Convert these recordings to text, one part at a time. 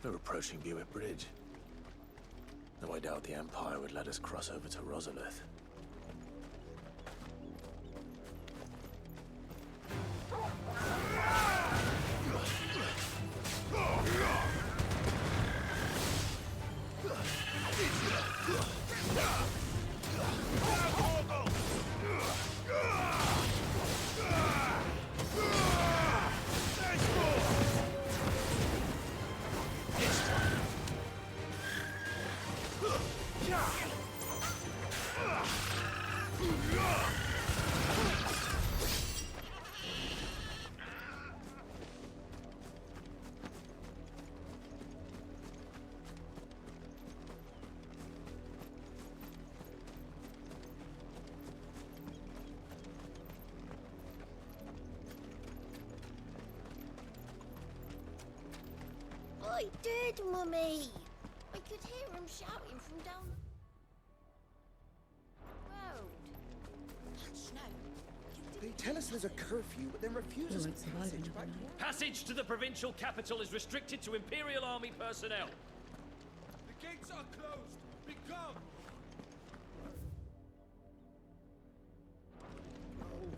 We're approaching Buick Bridge. Though I doubt the Empire would let us cross over to Rosalith. I did, Mummy! I could hear him shouting from down the road. Hush, no. They tell us there's a curfew, but then refuse us passage back. Passage to the provincial capital is restricted to Imperial Army personnel. The gates are closed. Become.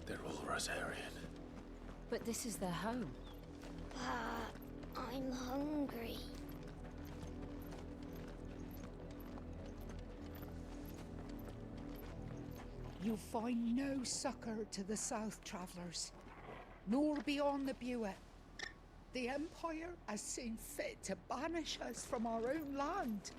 They're all Rosarian. But this is their home. I'm hungry. You'll find no succor to the South Travellers, nor beyond the Buet. The Empire has seen fit to banish us from our own land.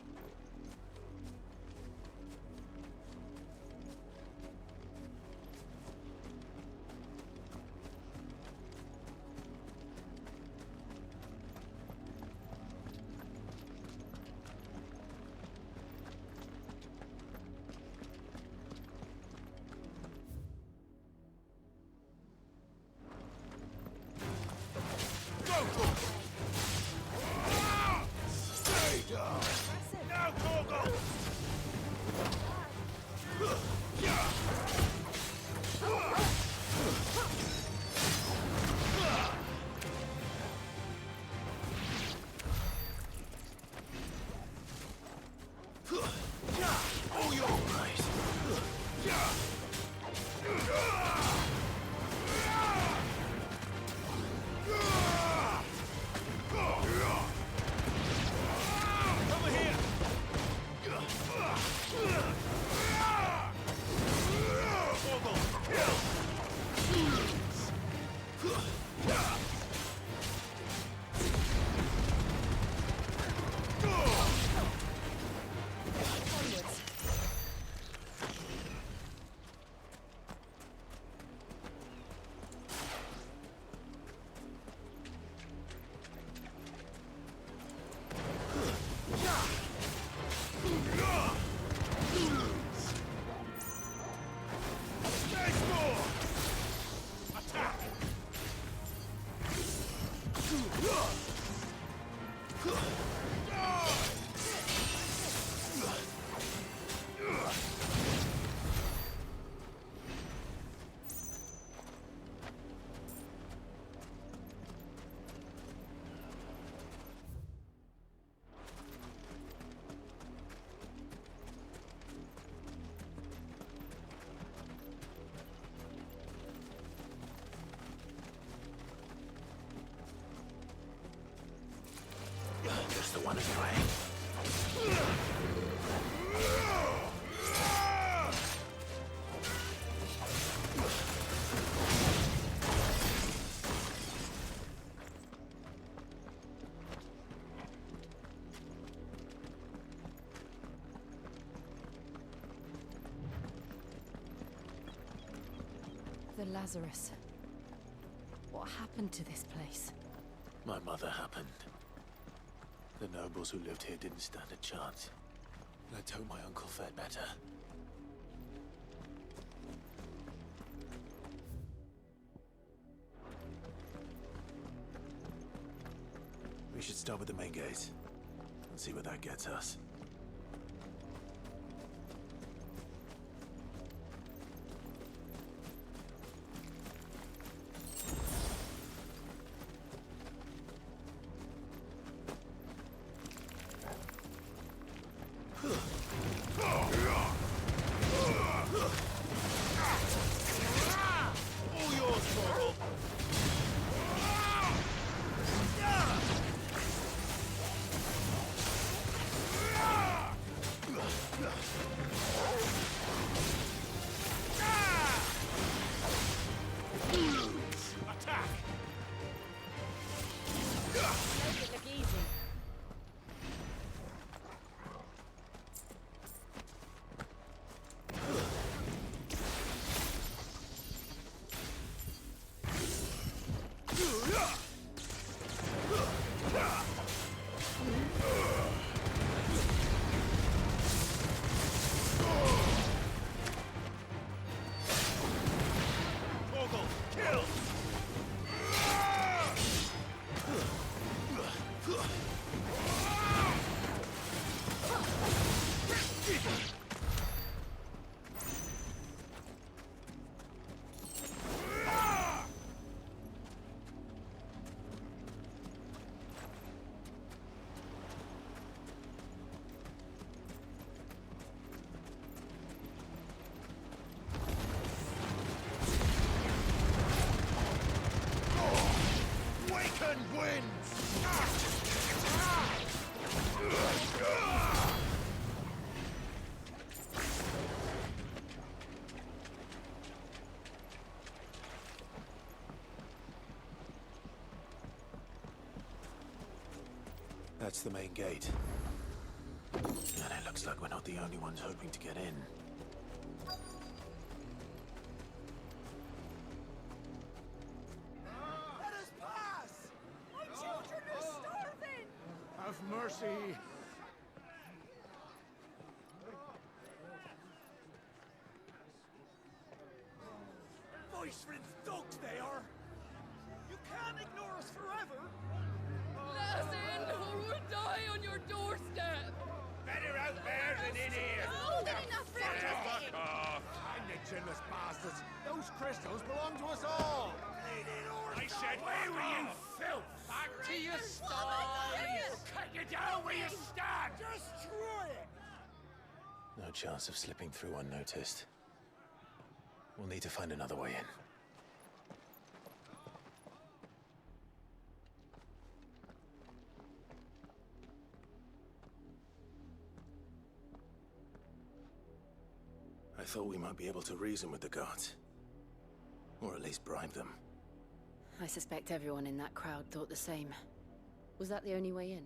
Just the one is trying. The Lazarus. What happened to this place? My mother happened. The nobles who lived here didn't stand a chance. Let's hope my uncle fared better. We should start with the main gate and see where that gets us. That's the main gate. And it looks like we're not the only ones hoping to get in. Let us pass! My children are starving! Have mercy! Voice-rinsed dogs they are! You can't ignore us forever! Let us in, or we'll die on your doorstep! Better out there than in here! More than enough for everything! Hang the chinless bastards! Those crystals belong to us all! I said, where were you, filth? Back to your stall! Cut you down where you stand! Destroy it! No chance of slipping through unnoticed. We'll need to find another way in. I thought we might be able to reason with the guards. Or at least bribe them. I suspect everyone in that crowd thought the same. Was that the only way in?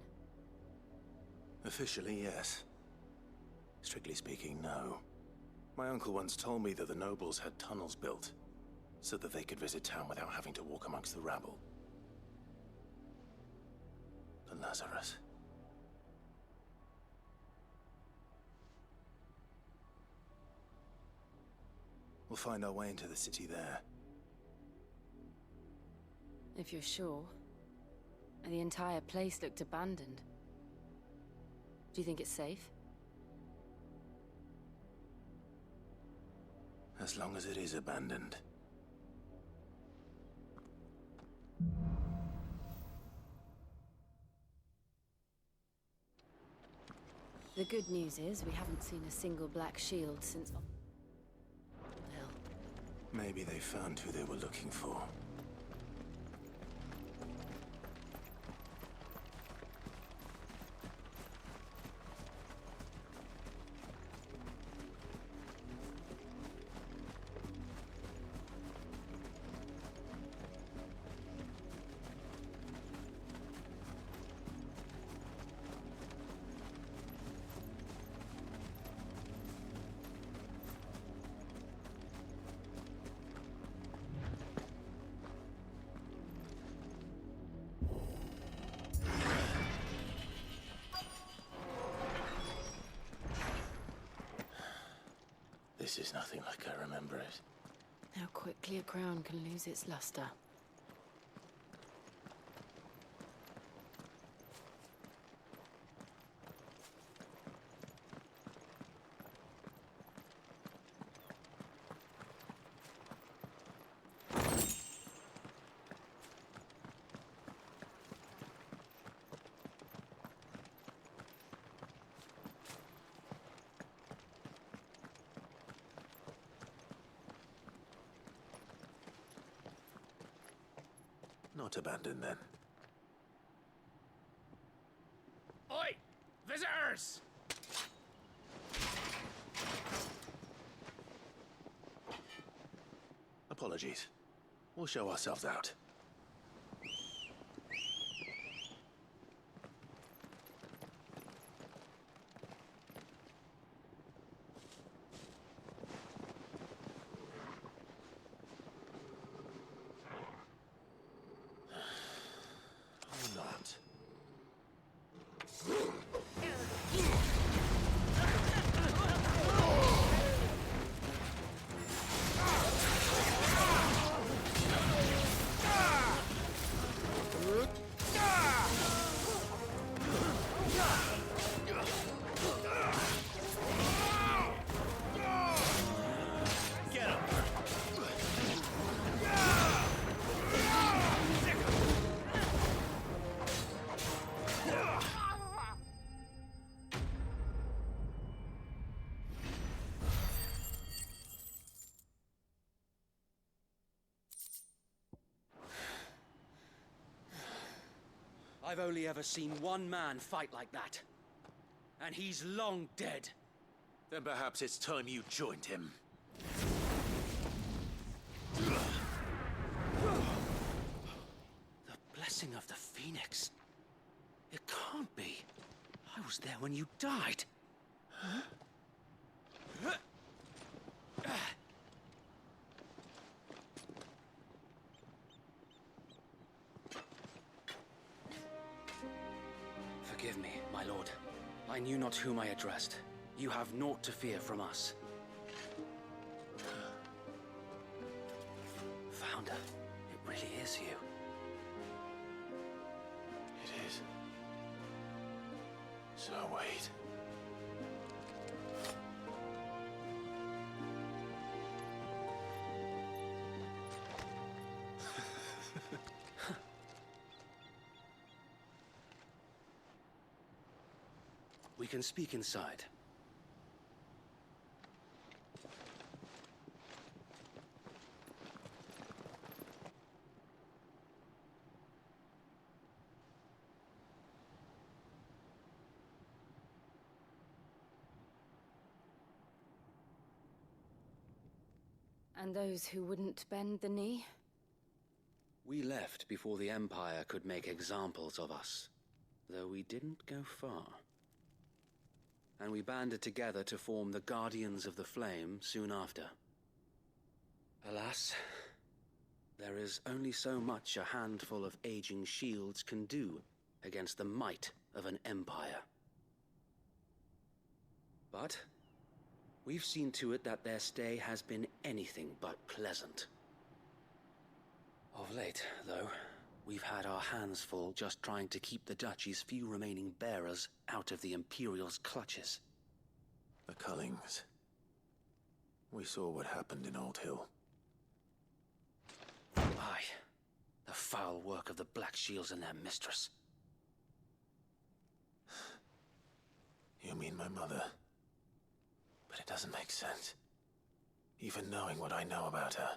Officially, yes. Strictly speaking, no. My uncle once told me that the nobles had tunnels built, so that they could visit town without having to walk amongst the rabble. But Lazarus... We'll find our way into the city there. If you're sure. The entire place looked abandoned. Do you think it's safe? As long as it is abandoned. The good news is we haven't seen a single black shield since... Hell. Maybe they found who they were looking for. This is nothing like I remember it. How quickly a crown can lose its luster. Not abandoned, then. Oi! Visitors! Apologies. We'll show ourselves out. Or not. I've only ever seen one man fight like that. And he's long dead. Then perhaps it's time you joined him. The blessing of the Phoenix. It can't be. I was there when you died. Huh? Forgive me, my lord. I knew not whom I addressed. You have naught to fear from us. Founder, it really is you. It is. So wait. We can speak inside. And those who wouldn't bend the knee? We left before the Empire could make examples of us, though we didn't go far. And we banded together to form the Guardians of the Flame soon after. Alas, there is only so much a handful of aging shields can do against the might of an empire. But we've seen to it that their stay has been anything but pleasant. Of late, though, we've had our hands full just trying to keep the Duchy's few remaining bearers out of the Imperial's clutches. The Cullings. We saw what happened in Old Hill. Aye. The foul work of the Black Shields and their mistress. You mean my mother? But it doesn't make sense. Even knowing what I know about her.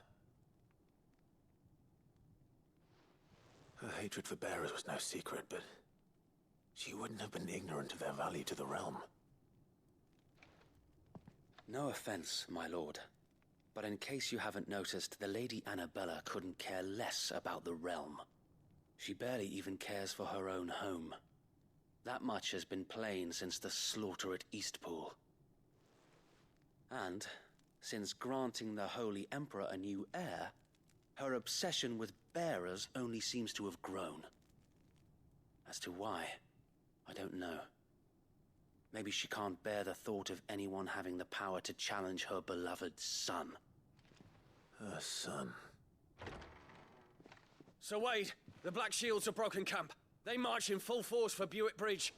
Her hatred for bearers was no secret, but she wouldn't have been ignorant of their value to the realm. No offense, my lord, but in case you haven't noticed, the Lady Annabella couldn't care less about the realm. She barely even cares for her own home. That much has been plain since the slaughter at Eastpool. And, since granting the Holy Emperor a new heir, her obsession with bearers only seems to have grown. As to why, I don't know. Maybe she can't bear the thought of anyone having the power to challenge her beloved son. Her son? Sir Wade, the Black Shields have broken camp. They march in full force for Buick Bridge.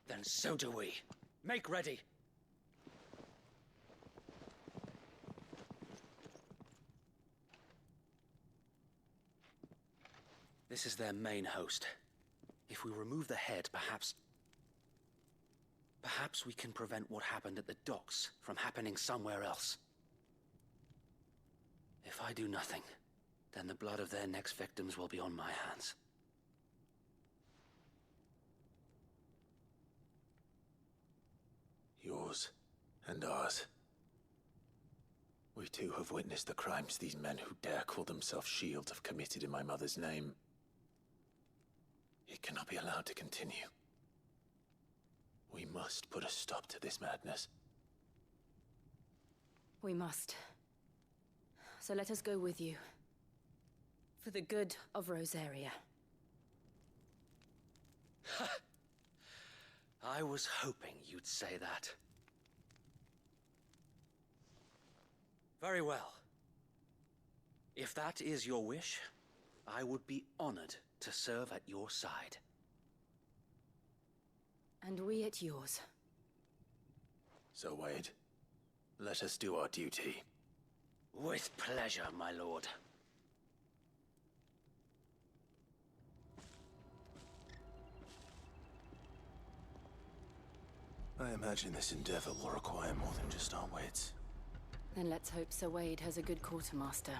Then so do we. Make ready. This is their main host. If we remove the head, perhaps we can prevent what happened at the docks from happening somewhere else. If I do nothing, then the blood of their next victims will be on my hands. Yours and ours. We too have witnessed the crimes these men who dare call themselves shields have committed in my mother's name. It cannot be allowed to continue. We must put a stop to this madness. We must. So let us go with you. For the good of Rosaria. I was hoping you'd say that. Very well. If that is your wish, I would be honored to serve at your side. And we at yours. So, Wade, let us do our duty. With pleasure, my lord. I imagine this endeavor will require more than just our wits. Then let's hope Sir Wade has a good quartermaster.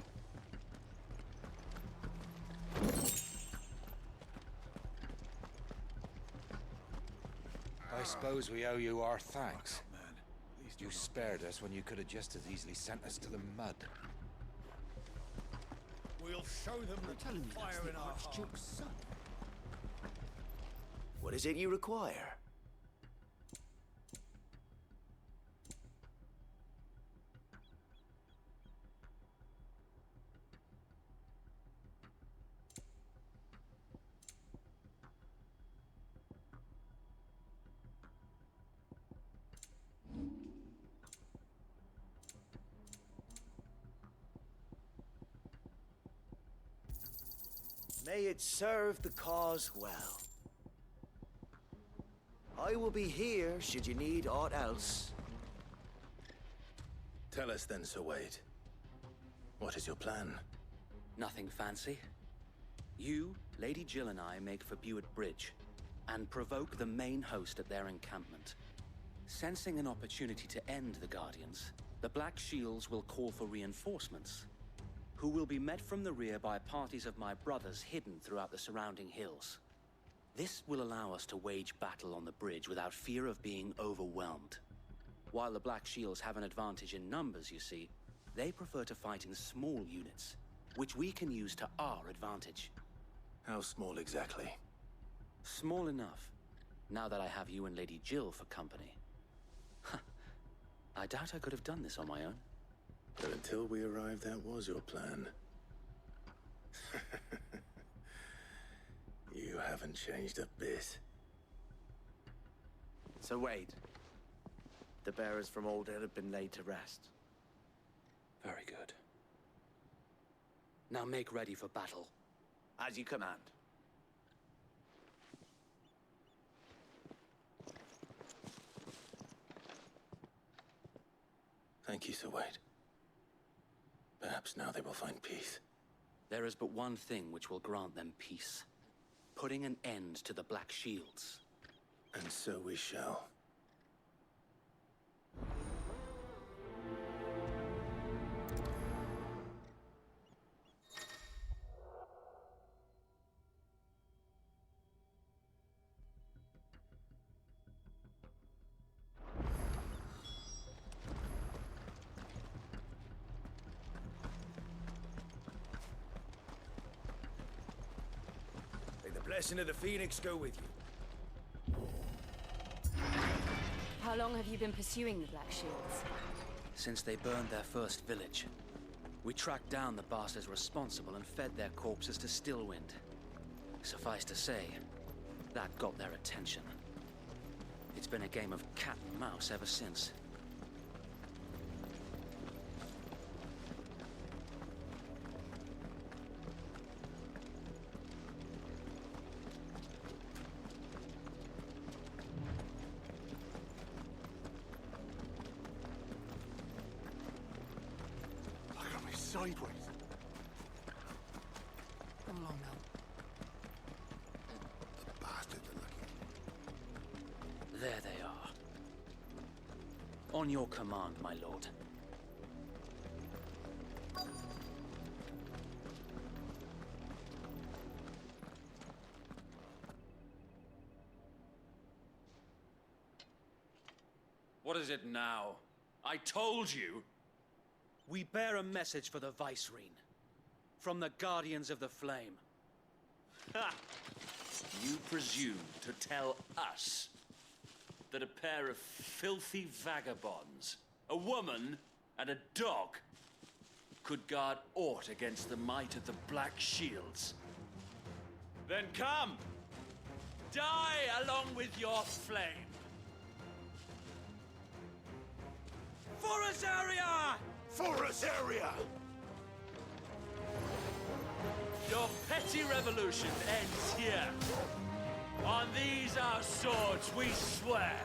I suppose we owe you our thanks. You spared us when you could have just as easily sent us to the mud. We'll show them the fire in our Archduke's son. What is it you require? May it serve the cause well. I will be here should you need aught else. Tell us then, Sir Wade. What is your plan? Nothing fancy. You, Lady Jill and I make for Buett Bridge and provoke the main host at their encampment. Sensing an opportunity to end the Guardians, the Black Shields will call for reinforcements, who will be met from the rear by parties of my brothers hidden throughout the surrounding hills. This will allow us to wage battle on the bridge without fear of being overwhelmed. While the Black Shields have an advantage in numbers, you see, they prefer to fight in small units, which we can use to our advantage. How small exactly? Small enough, now that I have you and Lady Jill for company. I doubt I could have done this on my own. But until we arrived, that was your plan. You haven't changed a bit. So Wade, the bearers from Old Ed have been laid to rest. Very good. Now make ready for battle. As you command. Thank you, Sir Wade. Perhaps now they will find peace. There is but one thing which will grant them peace. Putting an end to the Black Shields. And so we shall. Blessing of the Phoenix go with you. How long have you been pursuing the Black Shields? Since they burned their first village. We tracked down the bastards responsible and fed their corpses to Stillwind. Suffice to say, that got their attention. It's been a game of cat and mouse ever since. Sideways. Come along now. The bastards are looking. There they are. On your command, my lord. What is it now? I told you! We bear a message for the Vicereine. From the Guardians of the Flame. Ha! You presume to tell us that a pair of filthy vagabonds, a woman and a dog, could guard aught against the might of the Black Shields? Then come! Die along with your flame! For Azaria! For us area! Your petty revolution ends here. On these our swords we swear.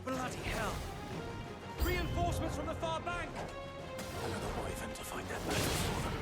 Bloody hell! Reinforcements from the far bank! Another wyvern to fight that battle for them.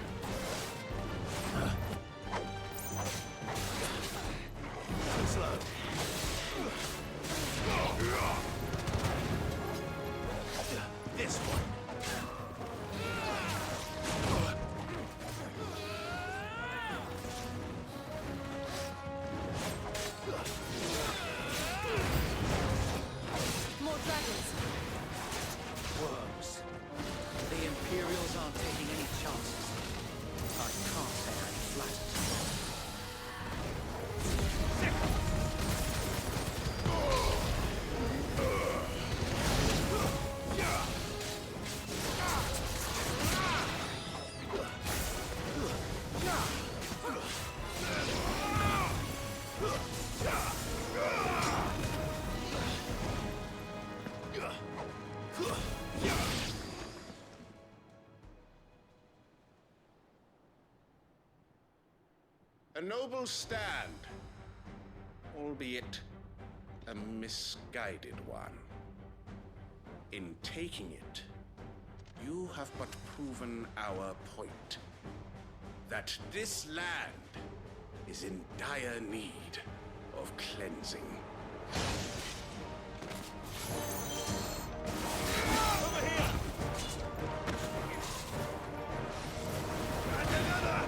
A noble stand, albeit a misguided one. In taking it, you have but proven our point. That this land is in dire need of cleansing. Over here! And another!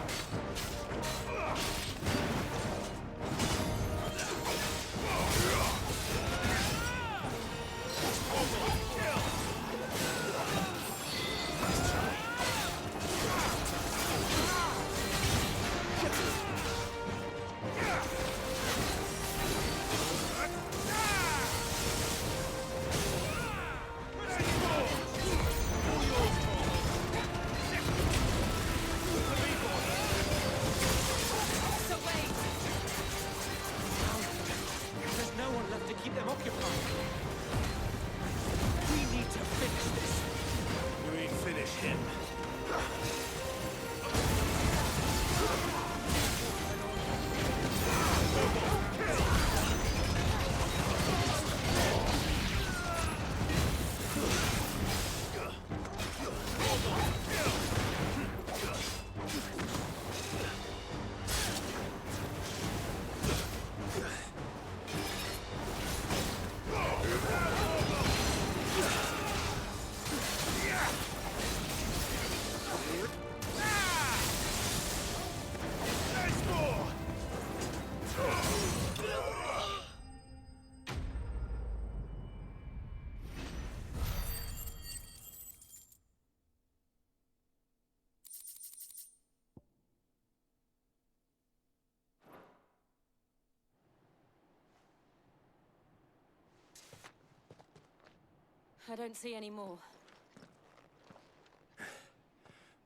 I don't see any more.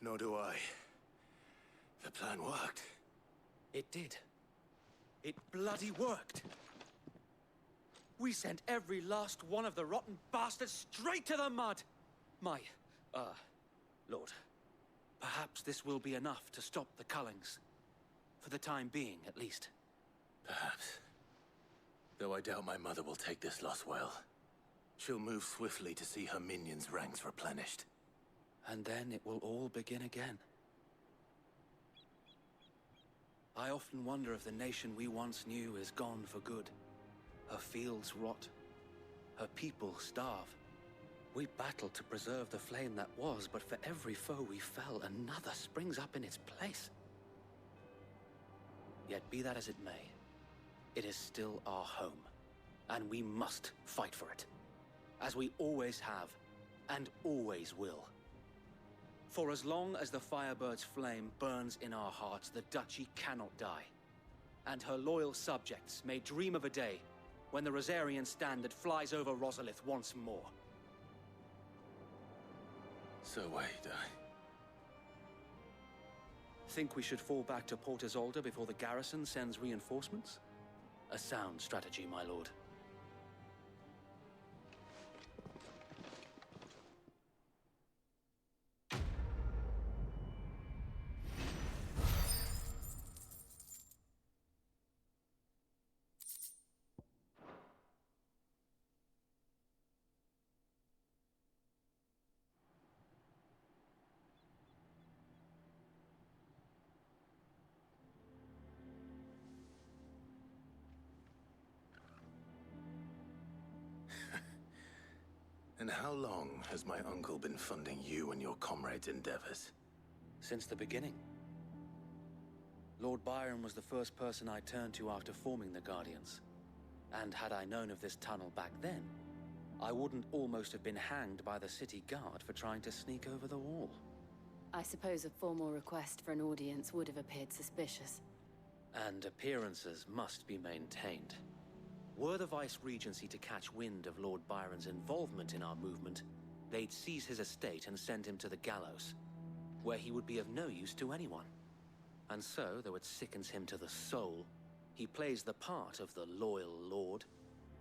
Nor do I. The plan worked. It did. It bloody worked. We sent every last one of the rotten bastards straight to the mud! My, Lord, perhaps this will be enough to stop the Cullings. For the time being, at least. Perhaps. Though I doubt my mother will take this loss well. She'll move swiftly to see her minions' ranks replenished. And then it will all begin again. I often wonder if the nation we once knew is gone for good. Her fields rot. Her people starve. We battled to preserve the flame that was, but for every foe we fell, another springs up in its place. Yet be that as it may, it is still our home, and we must fight for it. As we always have, and always will. For as long as the Firebird's flame burns in our hearts, the Duchy cannot die. And her loyal subjects may dream of a day when the Rosarian standard flies over Rosalith once more. So wait, Think we should fall back to Port Isolde before the garrison sends reinforcements? A sound strategy, my lord. And how long has my uncle been funding you and your comrades' endeavors? Since the beginning. Lord Byron was the first person I turned to after forming the Guardians. And had I known of this tunnel back then, I wouldn't almost have been hanged by the city guard for trying to sneak over the wall. I suppose a formal request for an audience would have appeared suspicious. And appearances must be maintained. Were the Vice-Regency to catch wind of Lord Byron's involvement in our movement, they'd seize his estate and send him to the gallows, where he would be of no use to anyone. And so, though it sickens him to the soul, he plays the part of the loyal lord,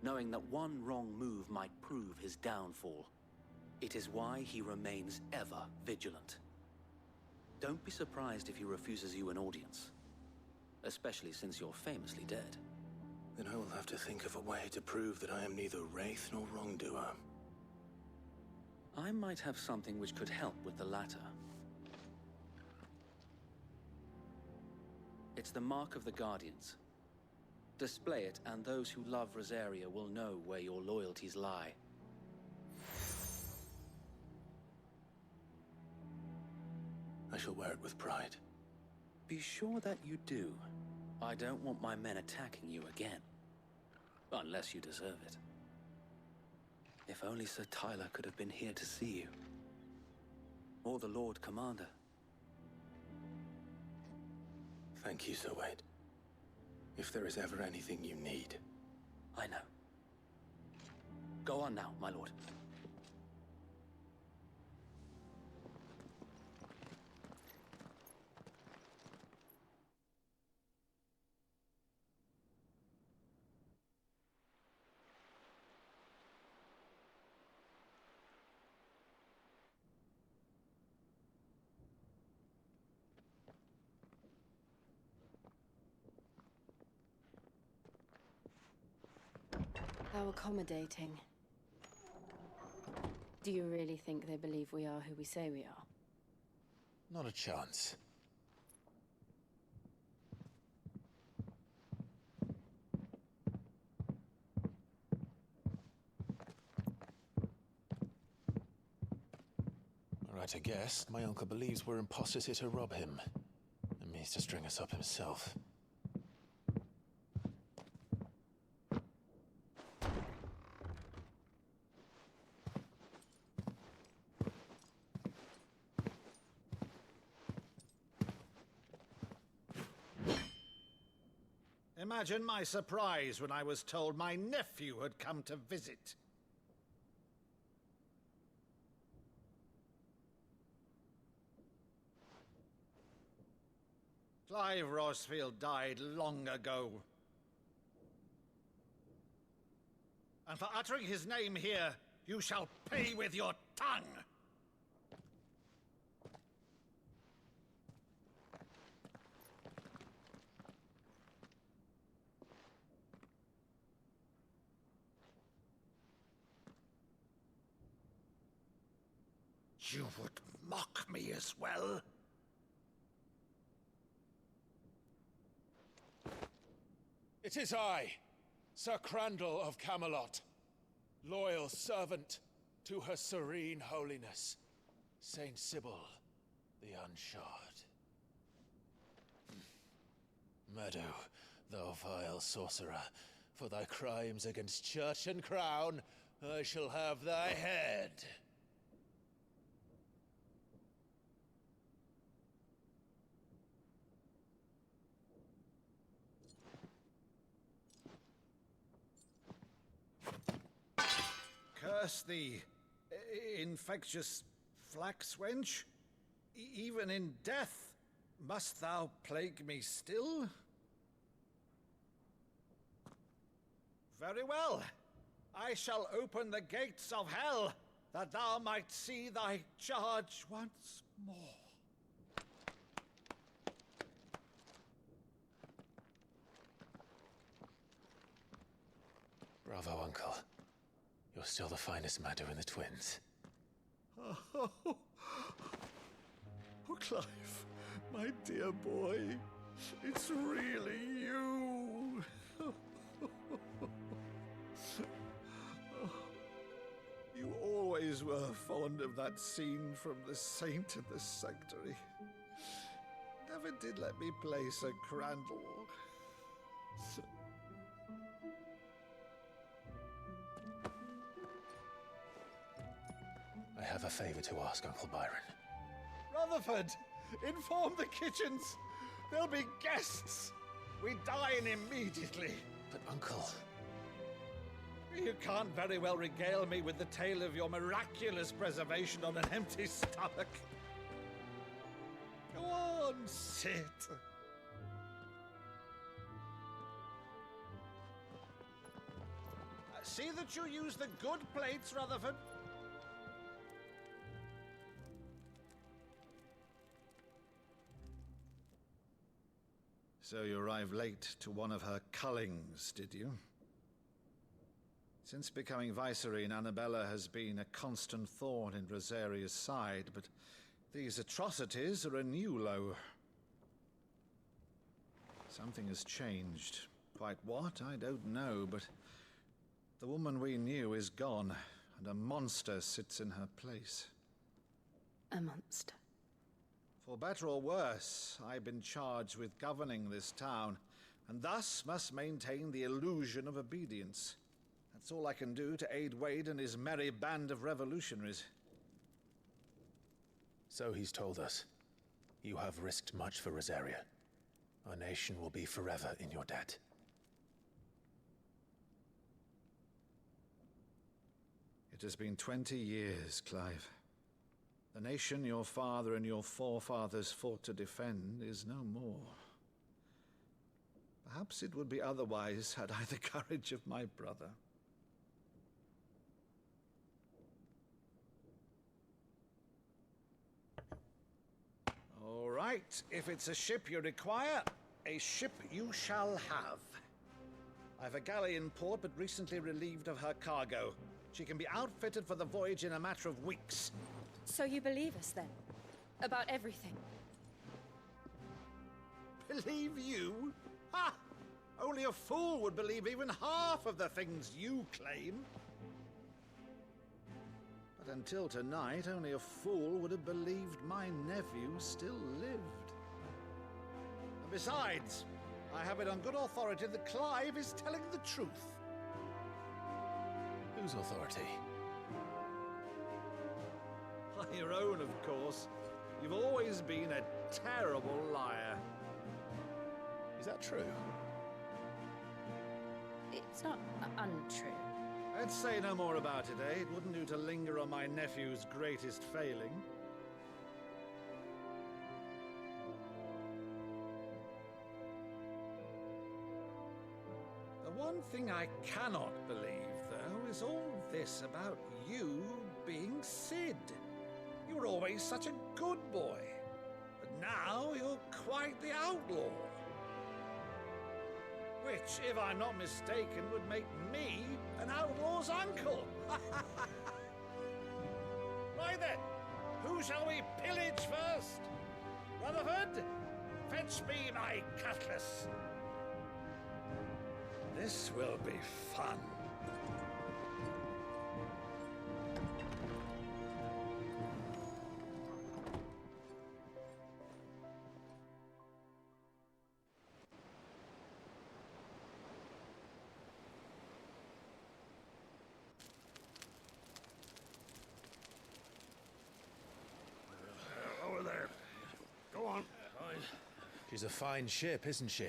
knowing that one wrong move might prove his downfall. It is why he remains ever vigilant. Don't be surprised if he refuses you an audience. especially since you're famously dead. Then I will have to think of a way to prove that I am neither wraith nor wrongdoer. I might have something which could help with the latter. It's the mark of the Guardians. Display it, and those who love Rosaria will know where your loyalties lie. I shall wear it with pride. Be sure that you do. I don't want my men attacking you again. Unless you deserve it. If only Sir Tyler could have been here to see you. Or the Lord Commander. Thank you, Sir Wade. If there is ever anything you need. I know. Go on now, my lord. How accommodating. Do you really think they believe we are who we say we are? Not a chance. Right to guess, my uncle believes we're imposters here to rob him. And means to string us up himself. Imagine my surprise when I was told my nephew had come to visit. Clive Rosfield died long ago. And for uttering his name here, you shall pay with your tongue! You would mock me as well? It is I, Sir Crandall of Camelot, loyal servant to Her Serene Holiness, Saint Sybil the Unshod. Meadow, thou vile sorcerer, for thy crimes against church and crown, I shall have thy head. Curse thee, infectious flax wench. Even in death, must thou plague me still? Very well. I shall open the gates of hell, that thou might see thy charge once more. Bravo, Uncle. You're still the finest Meadow in the twins. Oh, Clive, my dear boy, it's really you. You always were fond of that scene from The Saint in the Sanctuary. Never did let me play Sir Crandall. I have a favor to ask, Uncle Byron. Rutherford, inform the kitchens. There'll be guests. We dine immediately. But, Uncle... You can't very well regale me with the tale of your miraculous preservation on an empty stomach. Go on, sit. See that you use the good plates, Rutherford. So you arrived late to one of her cullings, did you? Since becoming Vicereine, Annabella has been a constant thorn in Rosaria's side, but these atrocities are a new low. Something has changed. Quite what, I don't know, but the woman we knew is gone, and a monster sits in her place. A monster? For better or worse, I've been charged with governing this town, and thus must maintain the illusion of obedience. That's all I can do to aid Wade and his merry band of revolutionaries. So he's told us. You have risked much for Rosaria. Our nation will be forever in your debt. It has been 20 years, Clive. The nation your father and your forefathers fought to defend is no more. Perhaps it would be otherwise had I the courage of my brother. All right, if it's a ship you require, a ship you shall have. I've a galley in port, but recently relieved of her cargo. She can be outfitted for the voyage in a matter of weeks. So you believe us, then? About everything? Believe you? Ha! Only a fool would believe even half of the things you claim. But until tonight, only a fool would have believed my nephew still lived. And besides, I have it on good authority that Clive is telling the truth. Whose authority? Your own, of course. You've always been a terrible liar. Is that true? It's not untrue. Let's say no more about it, eh? It wouldn't do to linger on my nephew's greatest failing. The one thing I cannot believe, though, is all this about you being Sid. You were always such a good boy, but now you're quite the outlaw. Which, if I'm not mistaken, would make me an outlaw's uncle. Right then, who shall we pillage first? Rutherford, fetch me my cutlass. This will be fun. Over there. Go on. She's a fine ship, isn't she?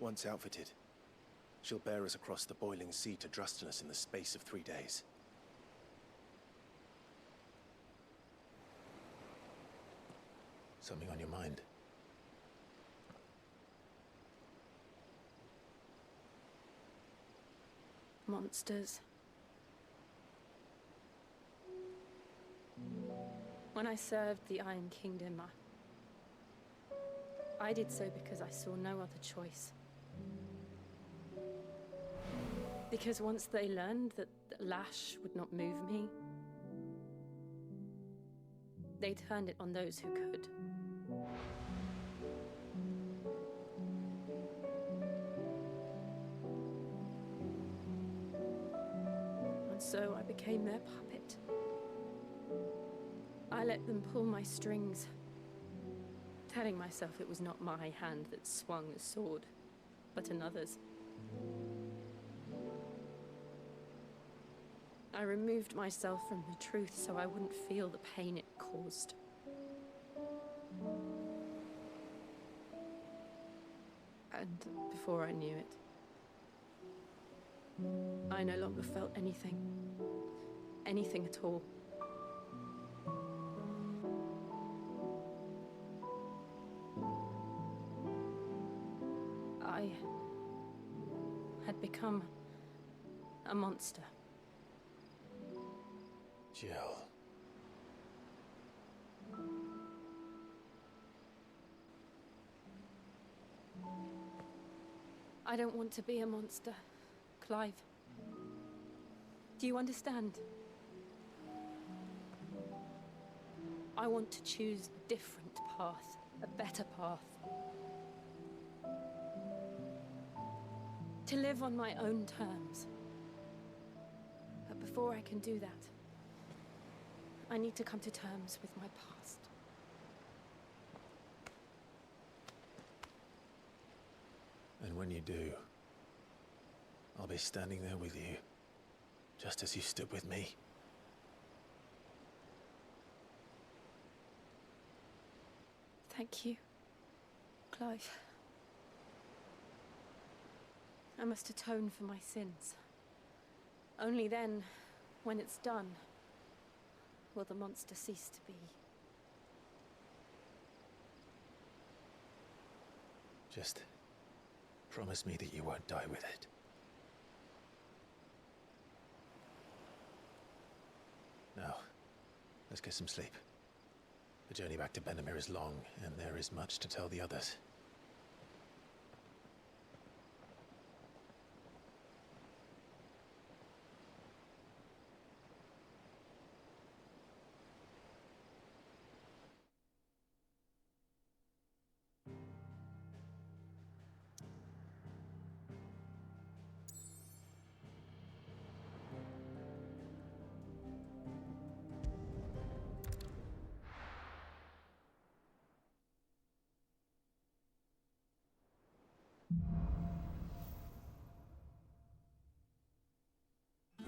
Once outfitted, she'll bear us across the boiling sea to Drustenus in the space of 3 days. Something on your mind? Monsters. When I served the Iron Kingdom, I did so because I saw no other choice. Because once they learned that the lash would not move me, they turned it on those who could. And so I became their puppet. I let them pull my strings, telling myself it was not my hand that swung the sword, but another's. I removed myself from the truth so I wouldn't feel the pain it caused. And before I knew it, I no longer felt anything. Anything at all. I had become a monster. Jill. I don't want to be a monster, Clive. Do you understand? I want to choose a different path, a better path. To live on my own terms. But before I can do that, I need to come to terms with my past. And when you do, I'll be standing there with you, just as you stood with me. Thank you, Clive. I must atone for my sins. Only then, when it's done, will the monster cease to be. Just promise me that you won't die with it. Now, let's get some sleep. The journey back to Benamir is long, and there is much to tell the others.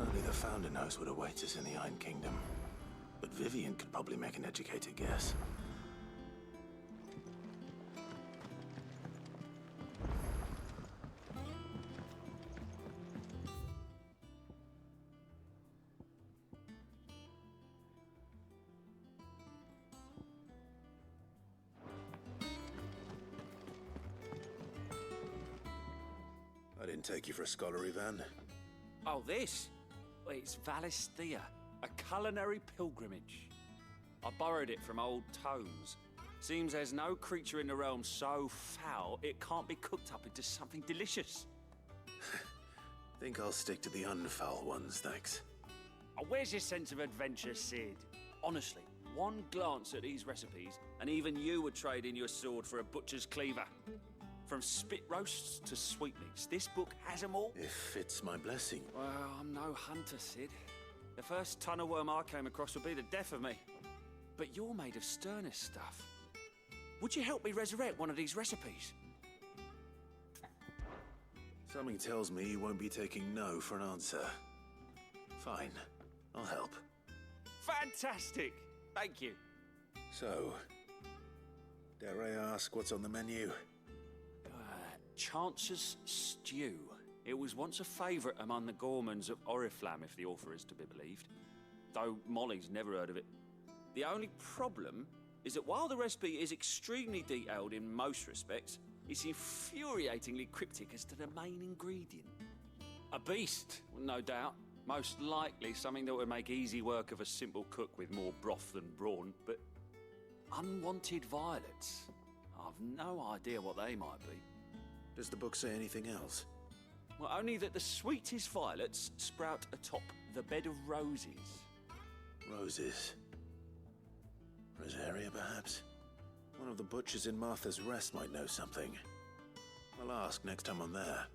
Only the Founder knows what awaits us in the Iron Kingdom. But Vivian could probably make an educated guess. I didn't take you for a scholar, Ivan. Oh, this? Well, it's Valisthea, a culinary pilgrimage. I borrowed it from old tomes. Seems there's no creature in the realm so foul it can't be cooked up into something delicious. Think I'll stick to the unfoul ones, thanks. Oh, where's your sense of adventure, Sid? Honestly, one glance at these recipes, and even you would trade in your sword for a butcher's cleaver. From spit roasts to sweetmeats, this book has them all. If it's my blessing. Well, I'm no hunter, Sid. The first tunnel worm I came across would be the death of me. But you're made of sterner stuff. Would you help me resurrect one of these recipes? Something tells me you won't be taking no for an answer. Fine, I'll help. Fantastic! Thank you. So, dare I ask what's on the menu? Chance's Stew. It was once a favourite among the gourmands of Oriflamme, if the author is to be believed. Though Molly's never heard of it. The only problem is that while the recipe is extremely detailed in most respects, it's infuriatingly cryptic as to the main ingredient. A beast, no doubt. Most likely something that would make easy work of a simple cook with more broth than brawn, but unwanted violets. I've no idea what they might be. Does the book say anything else? Well, only that the sweetest violets sprout atop the bed of roses. Roses. Rosaria, perhaps? One of the butchers in Martha's Rest might know something. I'll ask next time I'm there.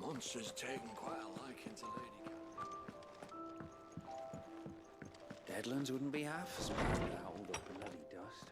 Monster's taken quite a liking to Lady. Deadlands wouldn't be half as bad without all the bloody dust.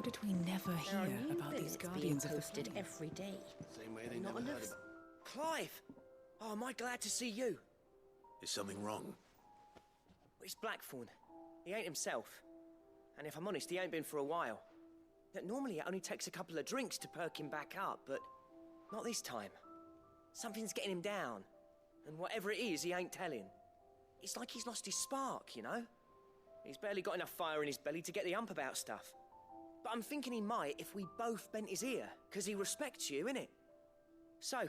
did we never hear about these guardians of the flame? Every day. Same way they Not never heard enough. about... Clive! Oh, am I glad to see you? Is something wrong? It's Blackthorn. He ain't himself. And if I'm honest, he ain't been for a while. That normally it only takes a couple of drinks to perk him back up, but not this time. Something's getting him down. And whatever it is, he ain't telling. It's like he's lost his spark, you know? He's barely got enough fire in his belly to get the ump about stuff. But I'm thinking he might if we both bent his ear, because he respects you, innit? So,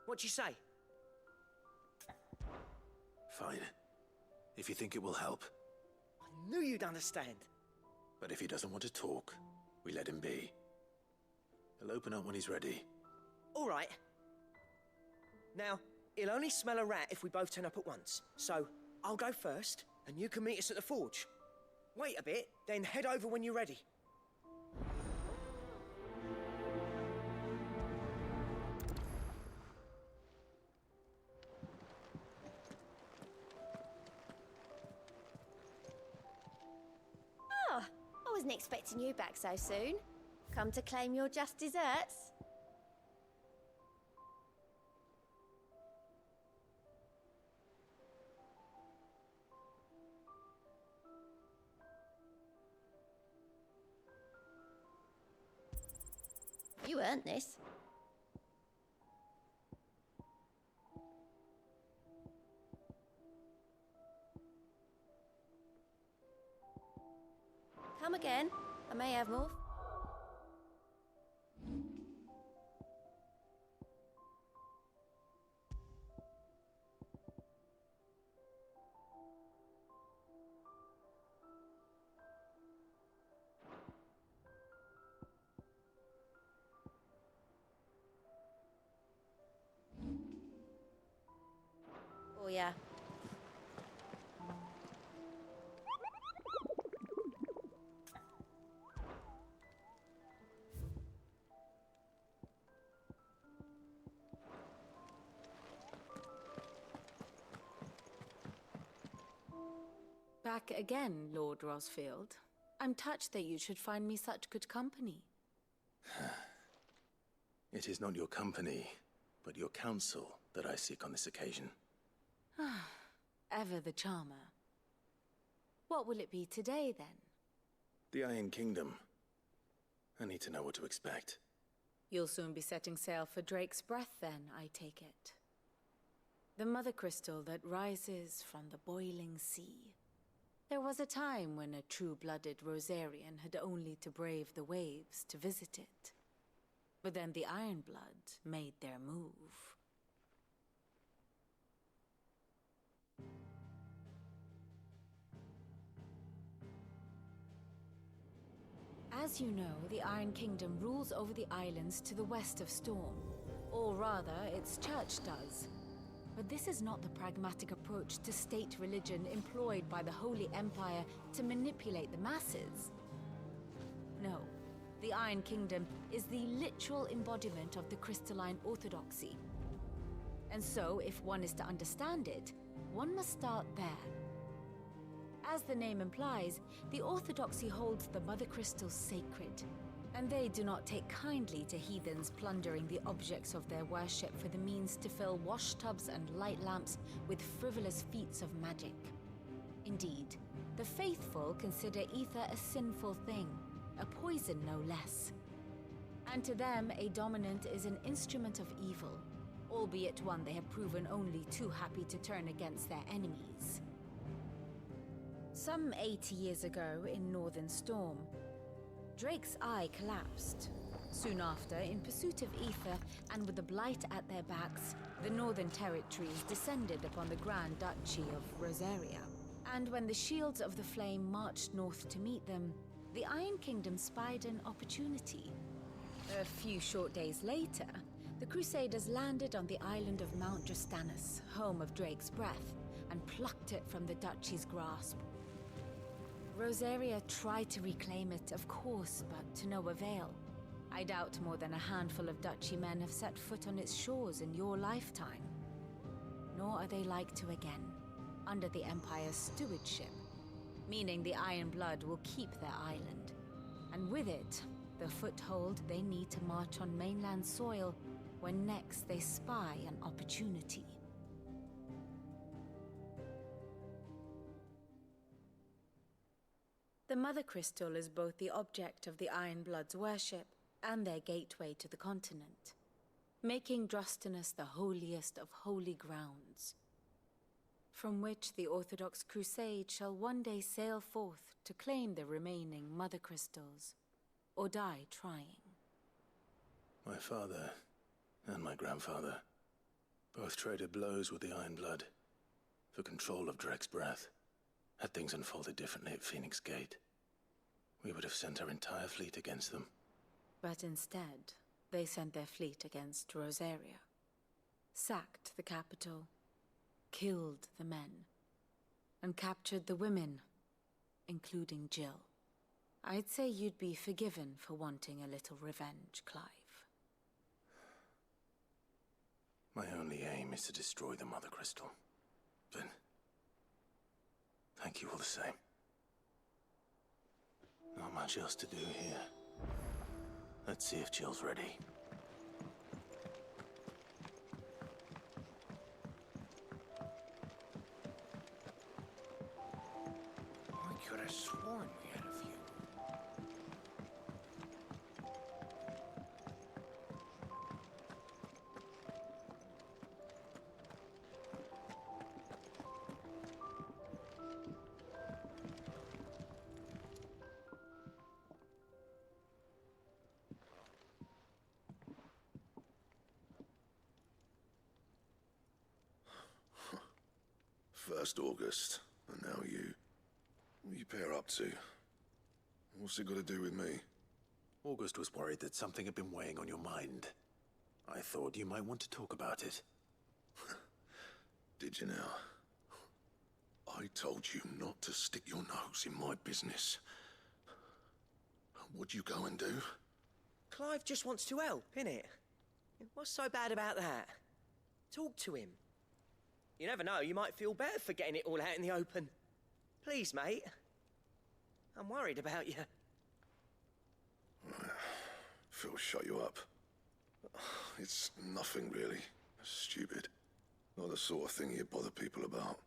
what you say? Fine. If you think it will help. I knew you'd understand. But if he doesn't want to talk, we let him be. He'll open up when he's ready. All right. Now, he'll only smell a rat if we both turn up at once. So, I'll go first, and you can meet us at the forge. Wait a bit, then head over when you're ready. Oh, I wasn't expecting you back so soon. Come to claim your just desserts? You earned this. Come again. I may have more. Oh, yeah. Back again, Lord Rosfield. I'm touched that you should find me such good company. It is not your company, but your counsel that I seek on this occasion. Ever the charmer. What will it be today, then? The Iron Kingdom. I need to know what to expect. You'll soon be setting sail for Drake's Breath, then, I take it. The mother crystal that rises from the boiling sea. There was a time when a true-blooded Rosarian had only to brave the waves to visit it. But then the Ironblood made their move. As you know, the Iron Kingdom rules over the islands to the west of Storm. Or rather, its church does. But this is not the pragmatic approach to state religion employed by the Holy Empire to manipulate the masses. No, the Iron Kingdom is the literal embodiment of the crystalline orthodoxy. And so, if one is to understand it, one must start there. As the name implies, the orthodoxy holds the Mother Crystals sacred, and they do not take kindly to heathens plundering the objects of their worship for the means to fill washtubs and light lamps with frivolous feats of magic. Indeed, the faithful consider ether a sinful thing, a poison no less. And to them, a dominant is an instrument of evil, albeit one they have proven only too happy to turn against their enemies. Some 80 years ago in Northern Storm, Drake's eye collapsed. Soon after, in pursuit of ether and with the blight at their backs, the Northern Territories descended upon the Grand Duchy of Rosaria. And when the Shields of the Flame marched north to meet them, the Iron Kingdom spied an opportunity. A few short days later, the Crusaders landed on the island of Mount Drastanus, home of Drake's Breath, and plucked it from the Duchy's grasp. Rosaria tried to reclaim it, of course, but to no avail. I doubt more than a handful of Duchy men have set foot on its shores in your lifetime. Nor are they like to again, under the Empire's stewardship, meaning the Iron Blood will keep their island. And with it, the foothold they need to march on mainland soil when next they spy an opportunity. The Mother Crystal is both the object of the Ironbloods' worship and their gateway to the continent, making Drostanus the holiest of holy grounds, from which the Orthodox Crusade shall one day sail forth to claim the remaining Mother Crystals, or die trying. My father and my grandfather both traded blows with the Ironblood for control of Drek's breath. Had things unfolded differently at Phoenix Gate, we would have sent our entire fleet against them. But instead, they sent their fleet against Rosaria, sacked the capital, killed the men, and captured the women, including Jill. I'd say you'd be forgiven for wanting a little revenge, Clive. My only aim is to destroy the Mother Crystal. But thank you all the same. Not much else to do here. Let's see if Jill's ready. I could have sworn we had a few. First August, and now you. What you pair up to? What's it got to do with me? August was worried that something had been weighing on your mind. I thought you might want to talk about it. Did you now? I told you not to stick your nose in my business. What'd you go and do? Clive just wants to help, innit? What's so bad about that? Talk to him. You never know, you might feel better for getting it all out in the open. Please, mate. I'm worried about you. Phil, shut you up. It's nothing, really. Stupid. Not the sort of thing you bother people about.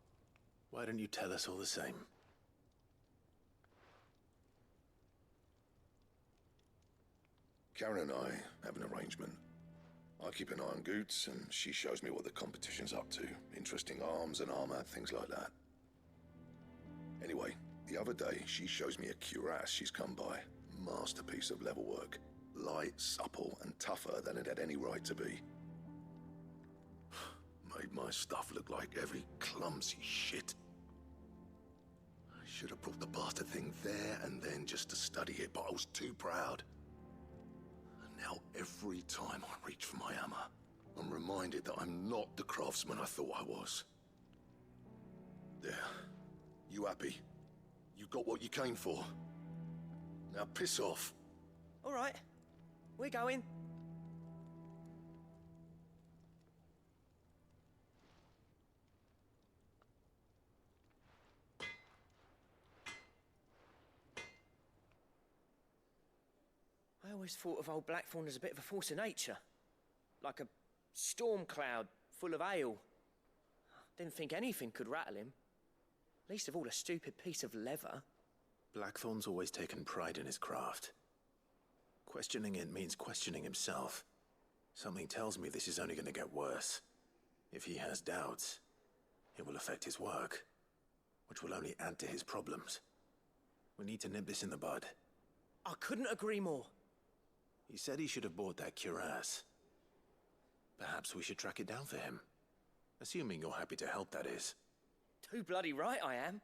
Why don't you tell us all the same? Karen and I have an arrangement. I keep an eye on Goots, and she shows me what the competition's up to. Interesting arms and armor, things like that. Anyway, the other day, she shows me a cuirass she's come by. Masterpiece of level work. Light, supple, and tougher than it had any right to be. Made my stuff look like every clumsy shit. I should have brought the bastard thing there and then just to study it, but I was too proud. Now, every time I reach for my hammer, I'm reminded that I'm not the craftsman I thought I was. There. You happy? You got what you came for. Now piss off. All right. We're going. I always thought of old Blackthorn as a bit of a force of nature. Like a storm cloud full of hail. Didn't think anything could rattle him. Least of all a stupid piece of leather. Blackthorn's always taken pride in his craft. Questioning it means questioning himself. Something tells me this is only going to get worse. If he has doubts, it will affect his work, which will only add to his problems. We need to nip this in the bud. I couldn't agree more. He said he should have bought that cuirass. Perhaps we should track it down for him. Assuming you're happy to help, that is. Too bloody right I am.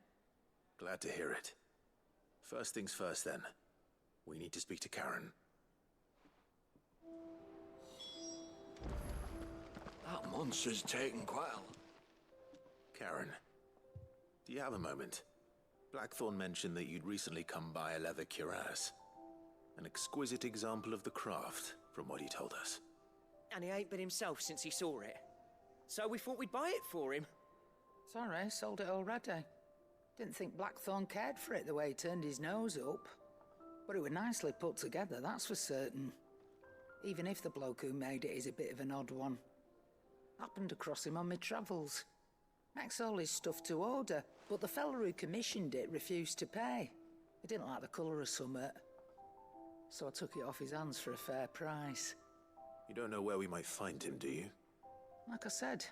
Glad to hear it. First things first, then. We need to speak to Karen. That monster's taken quite a... Karen, do you have a moment? Blackthorn mentioned that you'd recently come by a leather cuirass. An exquisite example of the craft, from what he told us. And he ain't been himself since he saw it. So we thought we'd buy it for him. Sorry, sold it already. Didn't think Blackthorn cared for it the way he turned his nose up. But it were nicely put together, that's for certain. Even if the bloke who made it is a bit of an odd one. Happened across him on my travels. Makes all his stuff to order, but the fella who commissioned it refused to pay. He didn't like the colour of summit. So I took it off his hands for a fair price. You don't know where we might find him, do you? Like I said,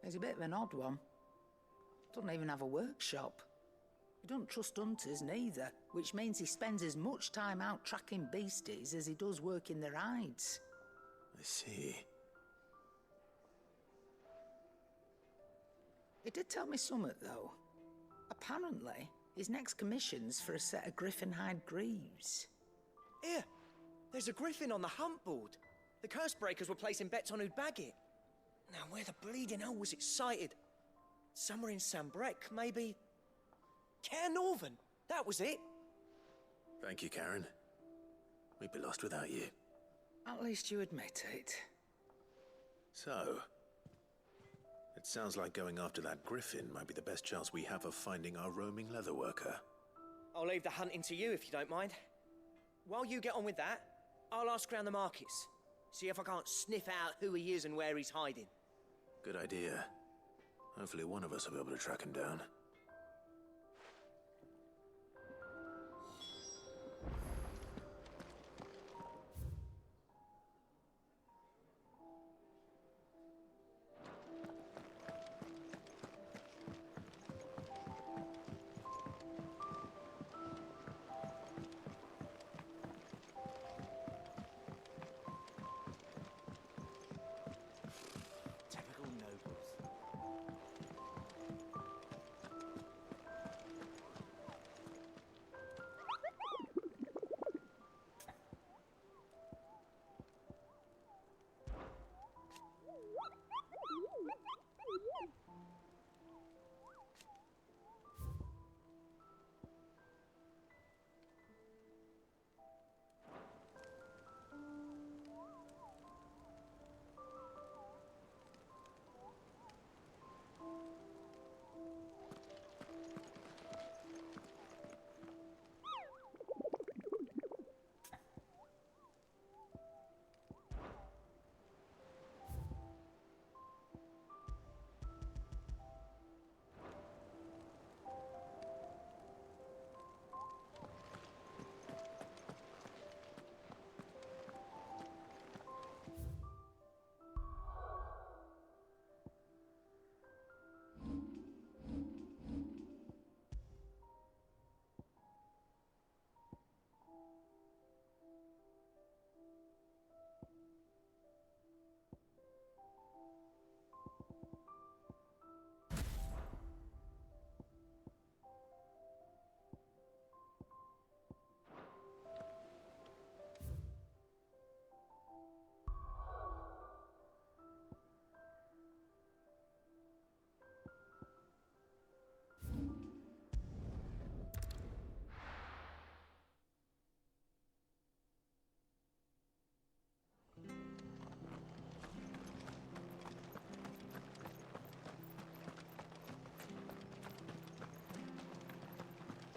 he's a bit of an odd one. Doesn't even have a workshop. He don't trust hunters neither, which means he spends as much time out tracking beasties as he does working their hides. I see. He did tell me something, though. Apparently, his next commission's for a set of griffin hide greaves. Here, there's a griffin on the hunt board. The curse breakers were placing bets on who'd bag it. Now, where the bleeding hell was it sighted? Somewhere in Sambrec, maybe? Care Northern, that was it. Thank you, Karen. We'd be lost without you. At least you admit it. So, it sounds like going after that griffin might be the best chance we have of finding our roaming leatherworker. I'll leave the hunting to you if you don't mind. While you get on with that, I'll ask around the markets. See if I can't sniff out who he is and where he's hiding. Good idea. Hopefully one of us will be able to track him down.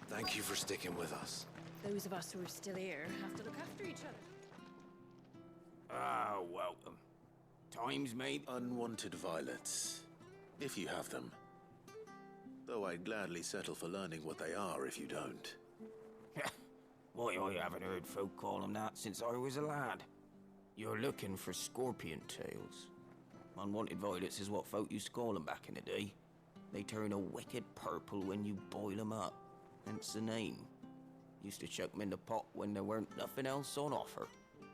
Thank you for sticking with us. Those of us who are still here have to look after each other. Ah, welcome. Times may... Unwanted violets, if you have them. Though I'd gladly settle for learning what they are if you don't. Why, I haven't heard folk call them that since I was a lad. You're looking for scorpion tails. Unwanted violets is what folk used to call them back in the day. They turn a wicked purple when you boil them up. Hence the name. Used to chuck them in the pot when there weren't nothing else on offer.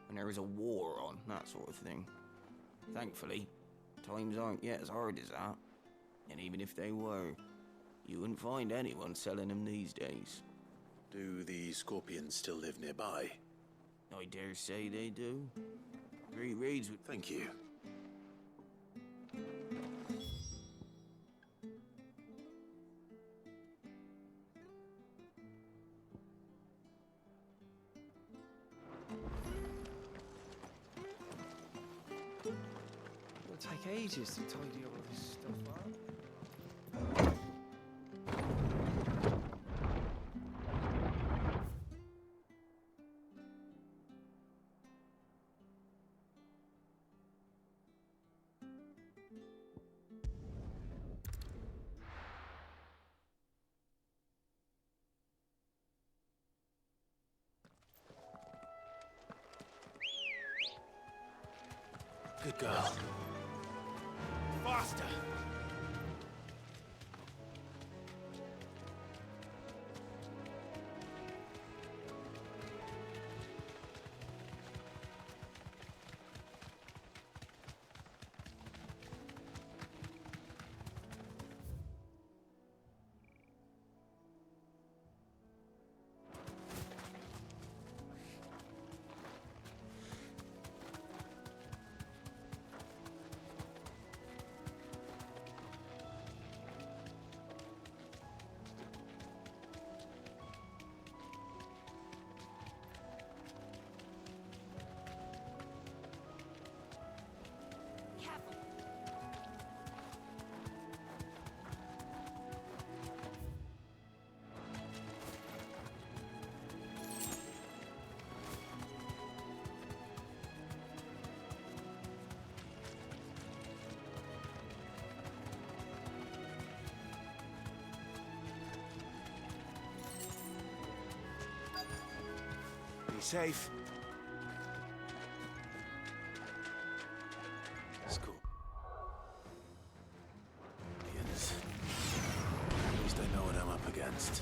When there was a war on, that sort of thing. Thankfully, times aren't yet as hard as that. And even if they were, you wouldn't find anyone selling them these days. Do the scorpions still live nearby? I dare say they do. 3 raids would... Thank you. It'll take ages to tidy all this stuff up. Good girl. Faster! Be safe. It's cool. Aliens. At least I know what I'm up against.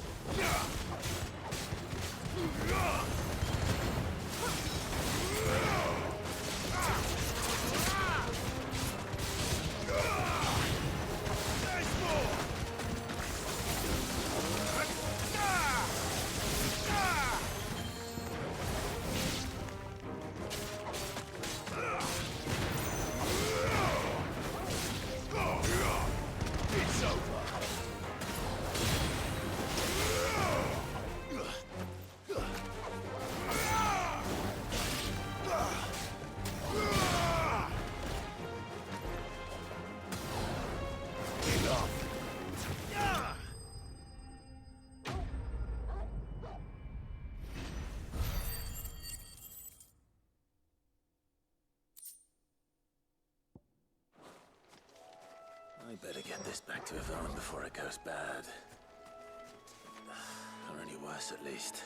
It's over. I better get this back to Yvonne before it goes bad. Or any worse, at least.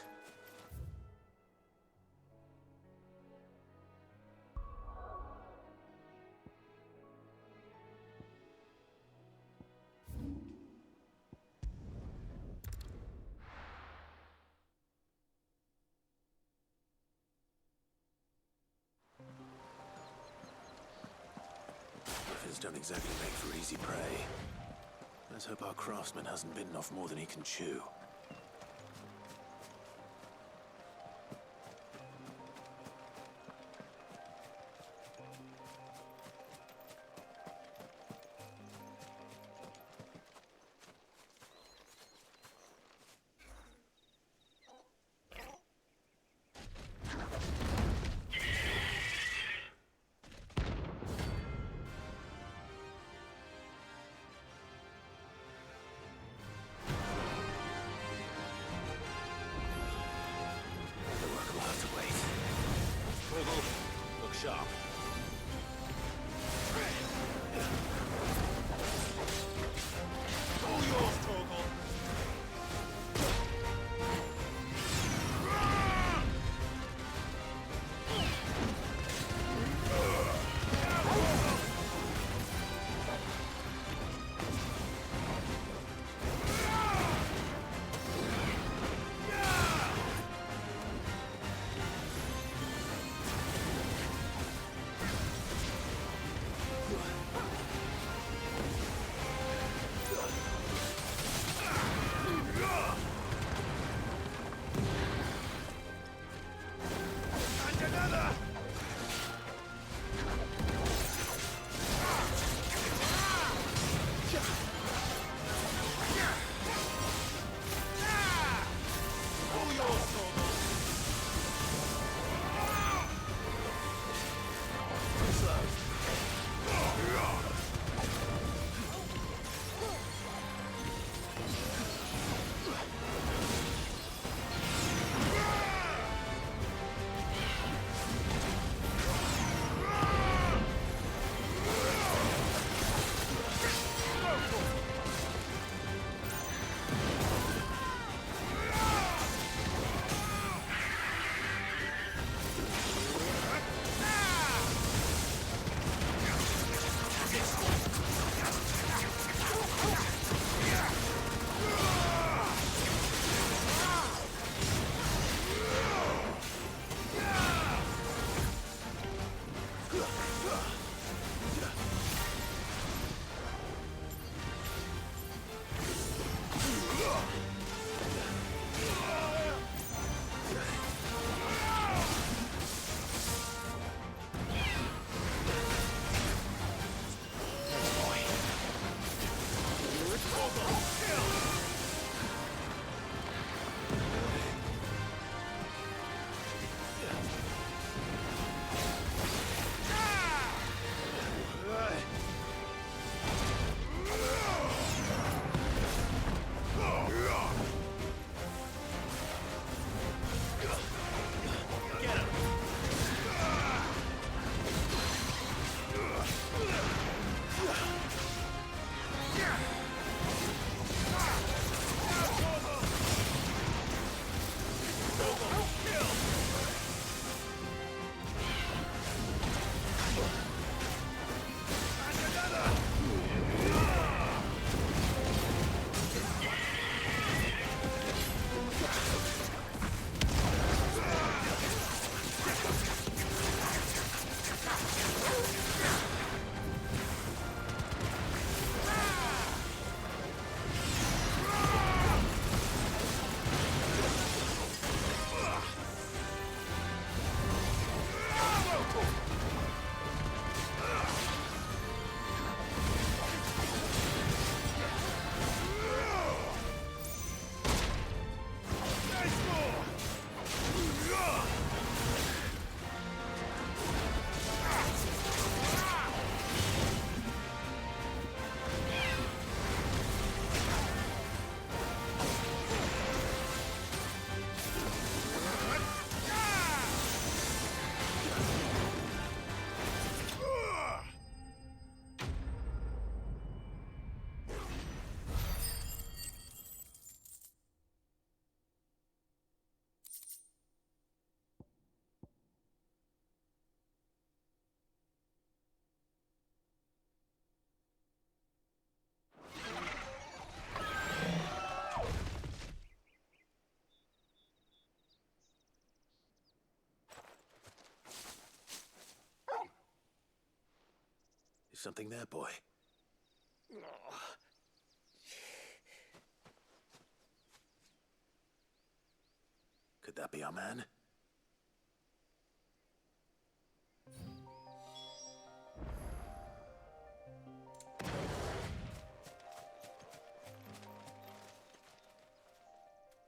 Griffins don't exactly make for easy prey. Let's hope our craftsman hasn't bitten off more than he can chew. Something there, boy? Could that be our man?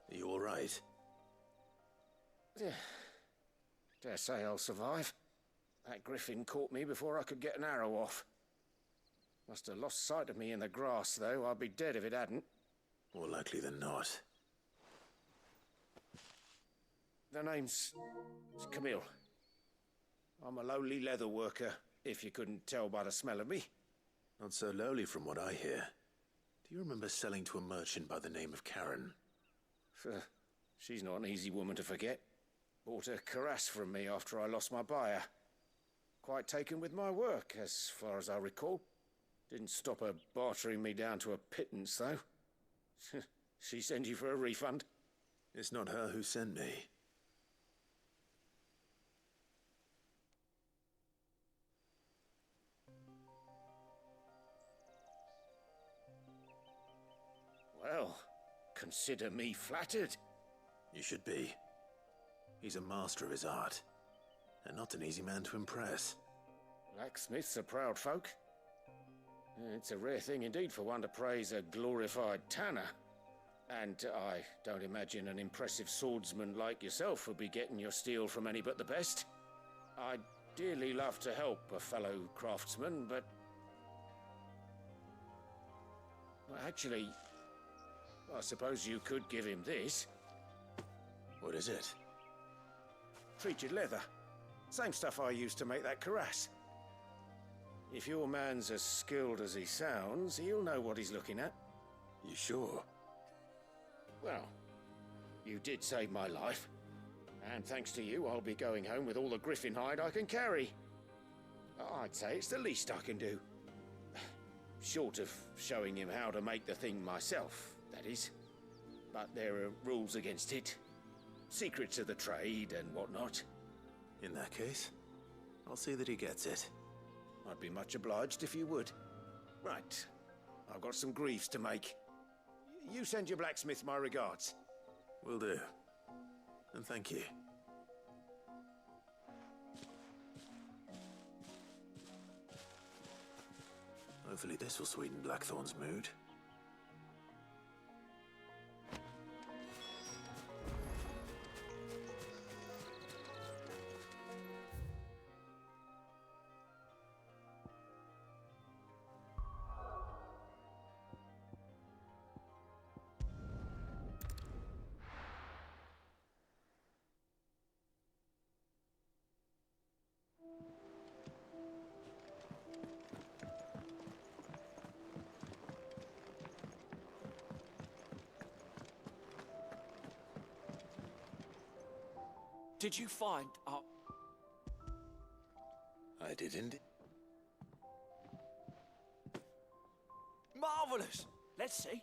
Are you all right? Dare say I'll survive. That griffin caught me before I could get an arrow off. Must have lost sight of me in the grass, though. I'd be dead if it hadn't. More likely than not. The name's Camille. I'm a lowly leather worker, if you couldn't tell by the smell of me. Not so lowly from what I hear. Do you remember selling to a merchant by the name of Karen? She's not an easy woman to forget. Bought a cuirass from me after I lost my buyer. Quite taken with my work, as far as I recall. Didn't stop her bartering me down to a pittance, though. She sent you for a refund? It's not her who sent me. Well, consider me flattered. You should be. He's a master of his art, and not an easy man to impress. Blacksmiths are proud folk. It's a rare thing indeed for one to praise a glorified tanner. And I don't imagine an impressive swordsman like yourself would be getting your steel from any but the best. I'd dearly love to help a fellow craftsman, but... Well, actually, I suppose you could give him this. What is it? Treated leather. Same stuff I used to make that cuirass. If your man's as skilled as he sounds, he'll know what he's looking at. You sure? Well, you did save my life. And thanks to you, I'll be going home with all the griffin hide I can carry. I'd say it's the least I can do. Short of showing him how to make the thing myself, that is. But there are rules against it. Secrets of the trade and whatnot. In that case, I'll see that he gets it. I'd be much obliged if you would. Right. I've got some greaves to make. You send your blacksmith my regards. Will do. And thank you. Hopefully this will sweeten Blackthorn's mood. Did you find... I didn't. Marvellous! Let's see.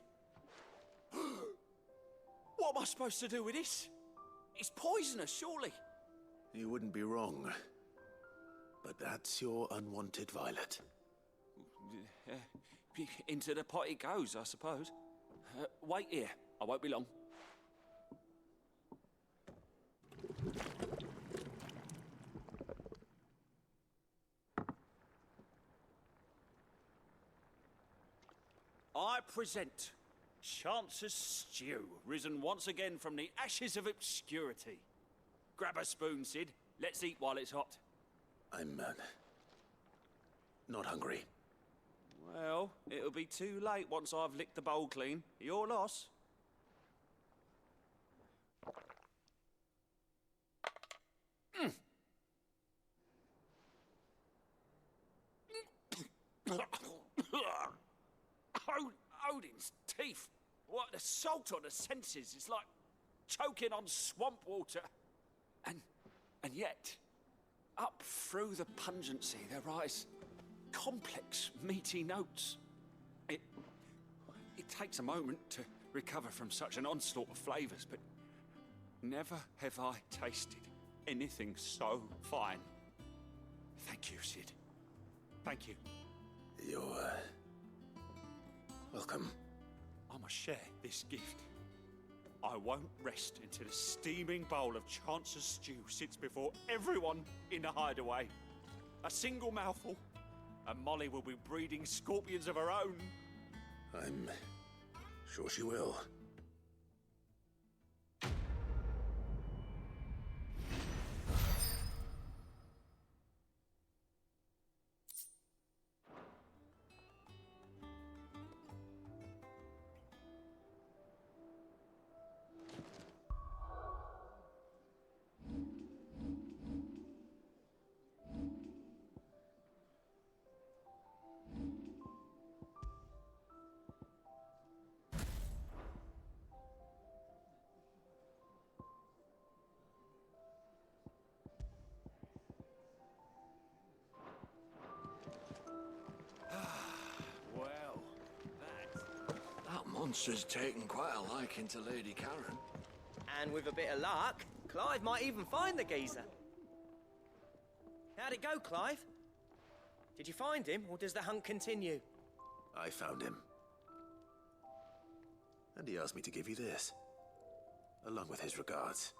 What am I supposed to do with this? It's poisonous, surely. You wouldn't be wrong. But that's your unwanted violet. Into the pot it goes, I suppose. Wait here. I won't be long. I present Chance's Stew, risen once again from the ashes of obscurity. Grab a spoon, Sid. Let's eat while it's hot. I'm, not hungry. Well, it'll be too late once I've licked the bowl clean. Your loss. Odin's teeth. What, the salt on the senses is like choking on swamp water. And yet, up through the pungency there rise complex, meaty notes. It takes a moment to recover from such an onslaught of flavours, but never have I tasted anything so fine. Thank you, Sid. Thank you. You're, welcome. I must share this gift. I won't rest until a steaming bowl of Chance's stew sits before everyone in the hideaway. A single mouthful, and Molly will be breeding scorpions of her own. I'm sure she will. Monster's taken quite a liking to Lady Karen. And with a bit of luck, Clive might even find the geezer. How'd it go, Clive? Did you find him, or does the hunt continue? I found him. And he asked me to give you this, along with his regards.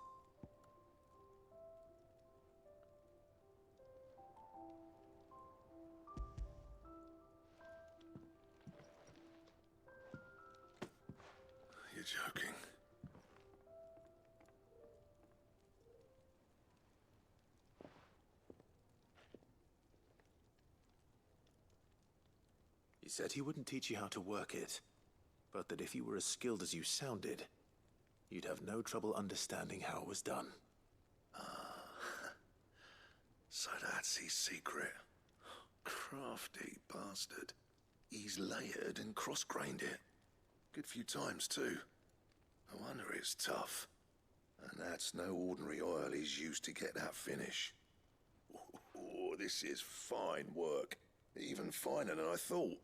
You're joking. He said he wouldn't teach you how to work it, but that if you were as skilled as you sounded, you'd have no trouble understanding how it was done. So that's his secret. Crafty bastard. He's layered and cross-grained it. Good few times, too. No wonder it's tough. And that's no ordinary oil he's used to get that finish. Oh, this is fine work. Even finer than I thought.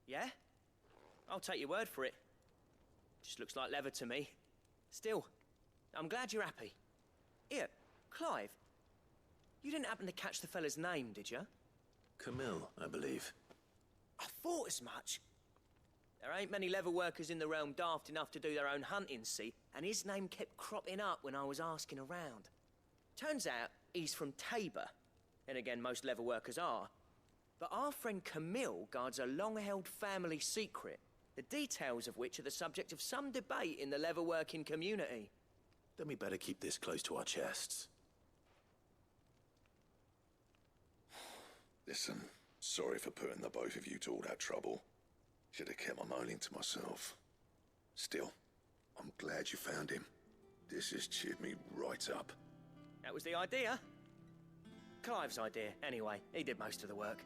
Yeah? I'll take your word for it. Just looks like leather to me. Still, I'm glad you're happy. Here, Clive, you didn't happen to catch the fella's name, did you? Camille, I believe. I thought as much. There ain't many leather workers in the realm daft enough to do their own hunting, see, and his name kept cropping up when I was asking around. Turns out he's from Tabor. And again, most leather workers are. But our friend Camille guards a long-held family secret, the details of which are the subject of some debate in the leather-working community. Then we better keep this close to our chests. Listen, sorry for putting the both of you to all that trouble. Should have kept my moaning to myself. Still, I'm glad you found him. This has cheered me right up. That was the idea. Clive's idea, anyway. He did most of the work.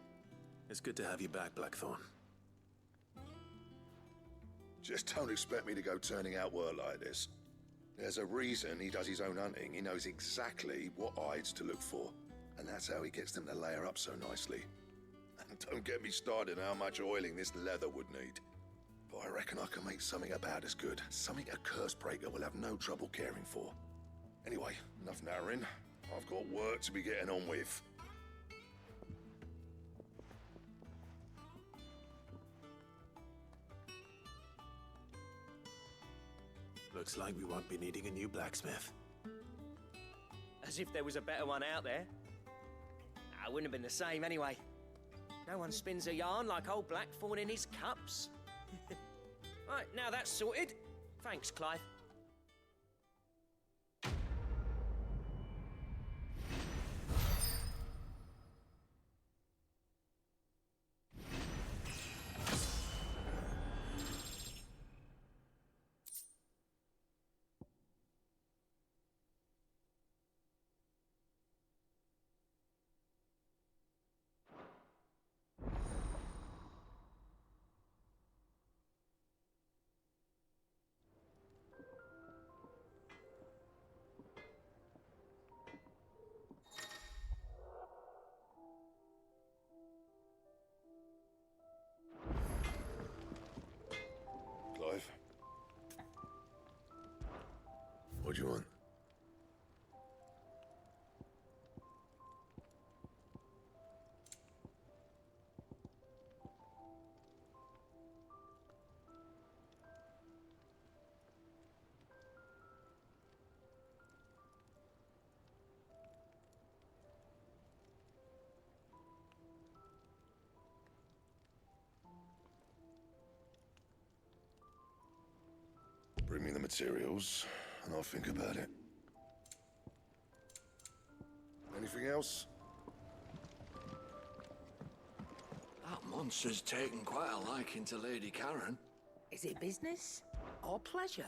It's good to have you back, Blackthorn. Just don't expect me to go turning out work like this. There's a reason he does his own hunting. He knows exactly what hides to look for. And that's how he gets them to layer up so nicely. And don't get me started on how much oiling this leather would need. But I reckon I can make something about as good. Something a Cursebreaker will have no trouble caring for. Anyway, enough narrowing. I've got work to be getting on with. Looks like we won't be needing a new blacksmith. As if there was a better one out there. I wouldn't have been the same anyway. No one spins a yarn like old Blackthorn in his cups. Right, now that's sorted. Thanks, Clive. Clive? What do you want? materials, and I'll think about it. Anything else? That monster's taken quite a liking to Lady Karen. Is it business or pleasure?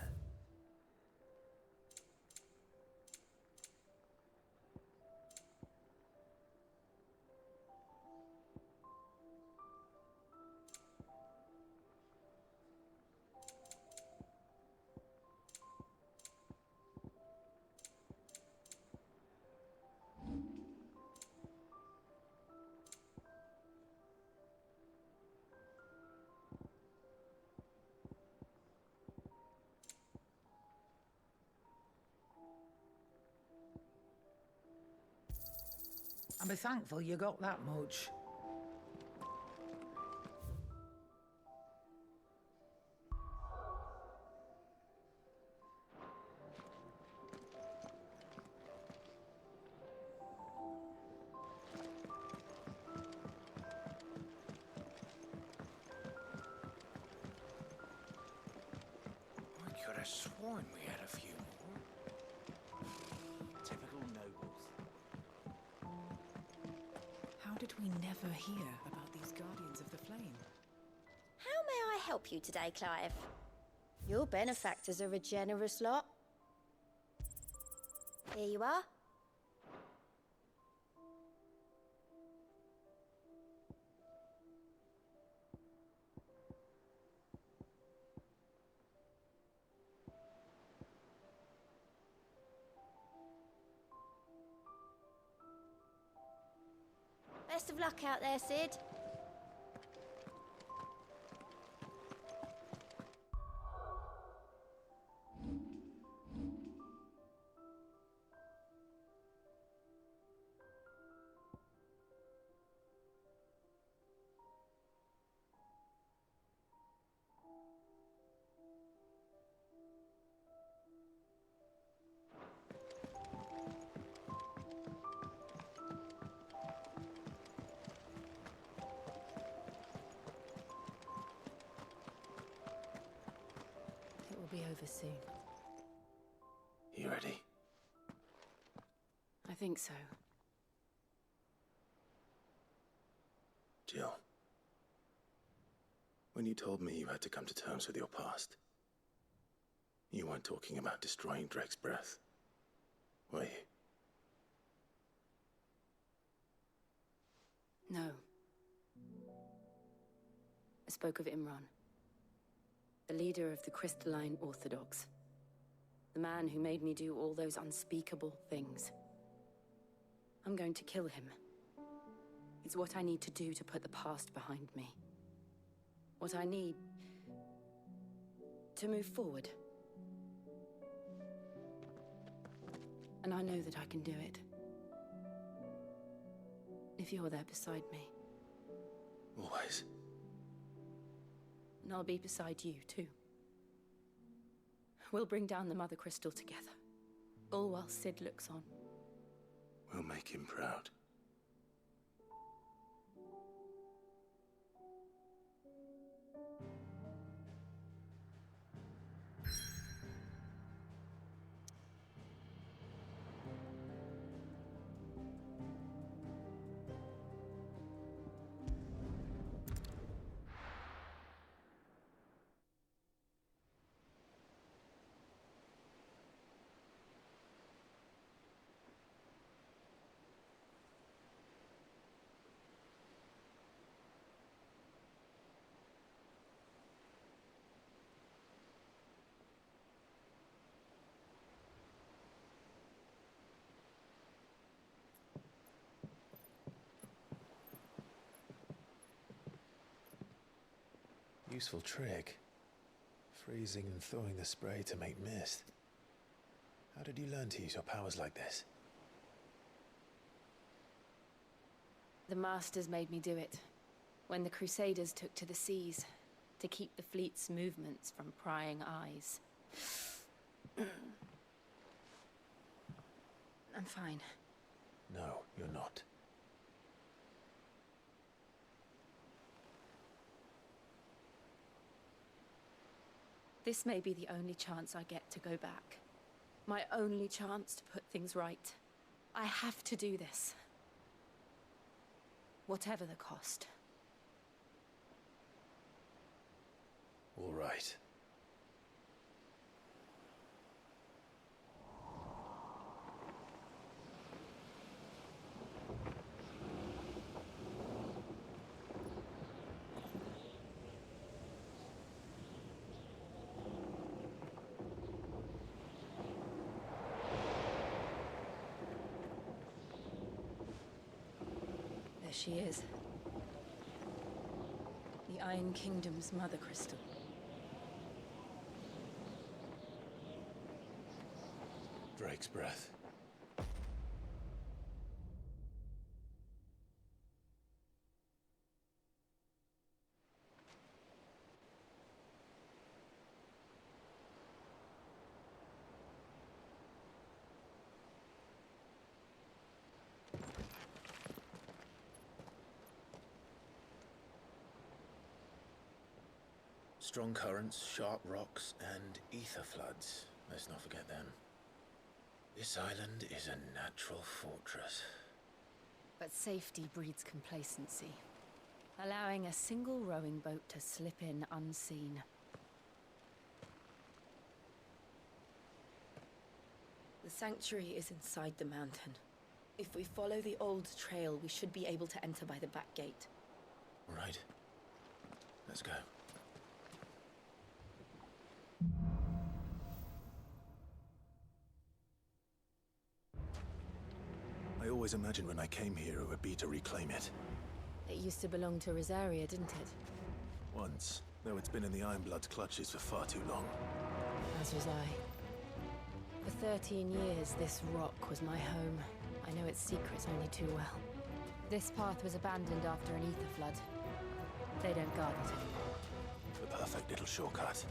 I'm thankful you got that much. I could have sworn we had a few more. Typical nobles. How did we never hear about these Guardians of the Flame? How may I help you today, Clive? Your benefactors are a generous lot. Here you are. Best of luck out there, Sid. It will be over soon. You ready? I think so. Jill. When you told me you had to come to terms with your past, you weren't talking about destroying Drake's breath, were you? No. I spoke of Imran, the leader of the Crystalline Orthodox. The man who made me do all those unspeakable things. I'm going to kill him. It's what I need to do to put the past behind me. What I need to move forward. And I know that I can do it. If you're there beside me. Always. And I'll be beside you, too. We'll bring down the Mother Crystal together. All while Sid looks on. We'll make him proud. Useful trick. Freezing and thawing the spray to make mist. How did you learn to use your powers like this? The Masters made me do it. When the Crusaders took to the seas, to keep the fleet's movements from prying eyes. I'm fine. No, you're not. This may be the only chance I get to go back. My only chance to put things right. I have to do this. Whatever the cost. All right. There she is. The Iron Kingdom's Mother Crystal. Drake's breath. Strong currents, sharp rocks, and ether floods. Let's not forget them. This island is a natural fortress. But safety breeds complacency, allowing a single rowing boat to slip in unseen. The sanctuary is inside the mountain. If we follow the old trail, we should be able to enter by the back gate. All right. Let's go. I always imagined when I came here it would be to reclaim it. It used to belong to Rosaria, didn't it? Once, though it's been in the Ironblood's clutches for far too long. As was I. For 13 years, this rock was my home. I know its secrets only too well. This path was abandoned after an ether flood. They don't guard it anymore. The perfect little shortcut.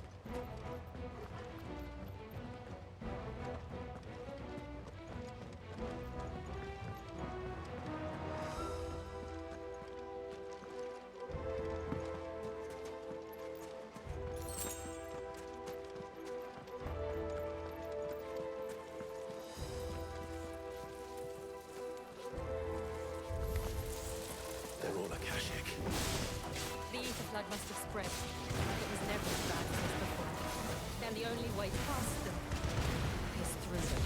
The ether flood must have spread. It was never as bad as this before. And the only way past them is through them.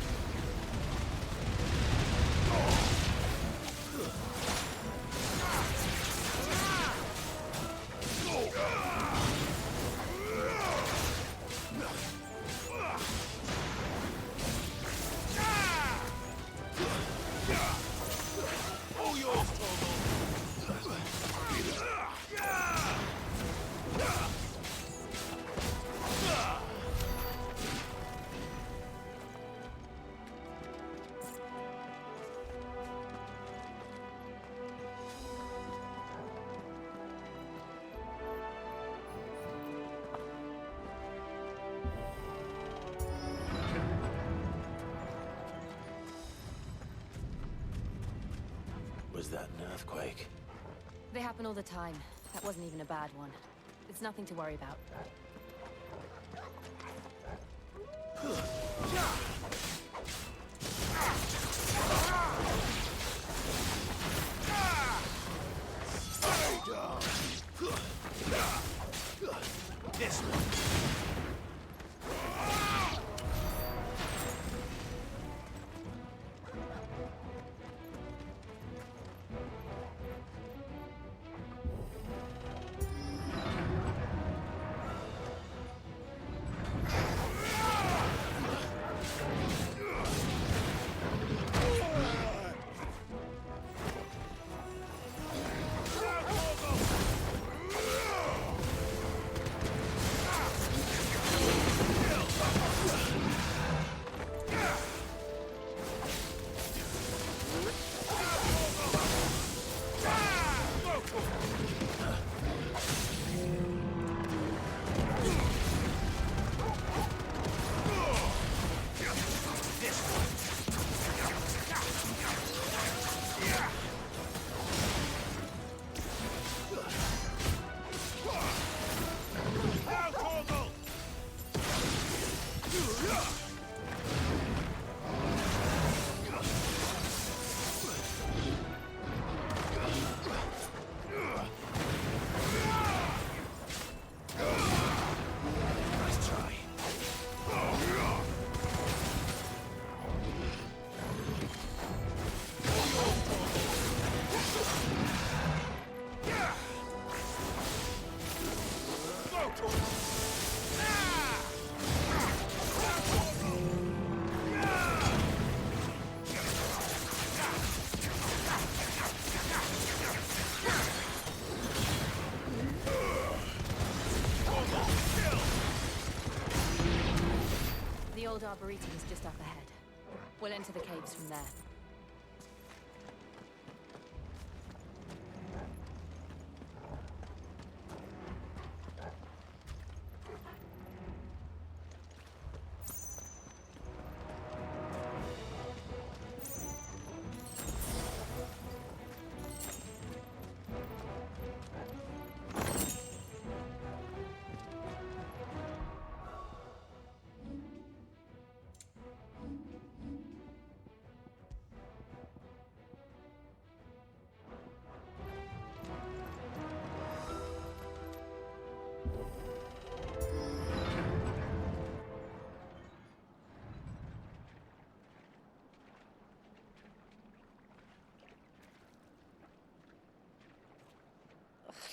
Was that an earthquake? They happen all the time. That wasn't even a bad one. It's nothing to worry about. This one. Arboretum's just up ahead. We'll enter the caves from there.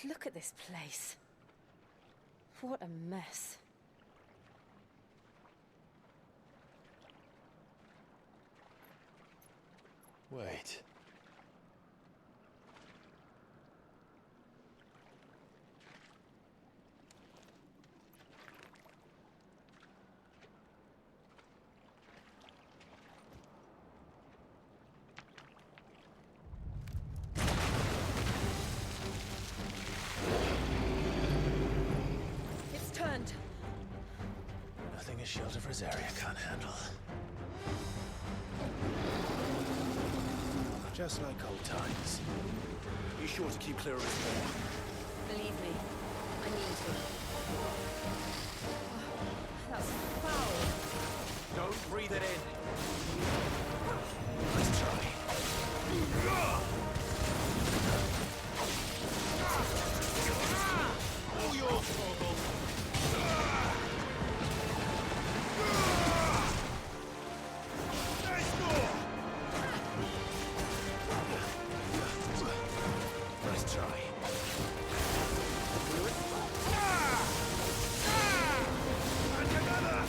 Look at this place. What a mess. Wait. It's turned. Nothing a shield of Rosaria can't handle. Just like old times. Be sure to keep clear of his wall. Believe me, I mean to. That's foul. Don't breathe it in. Let's try. All yours, Torgal. Nice try. And another!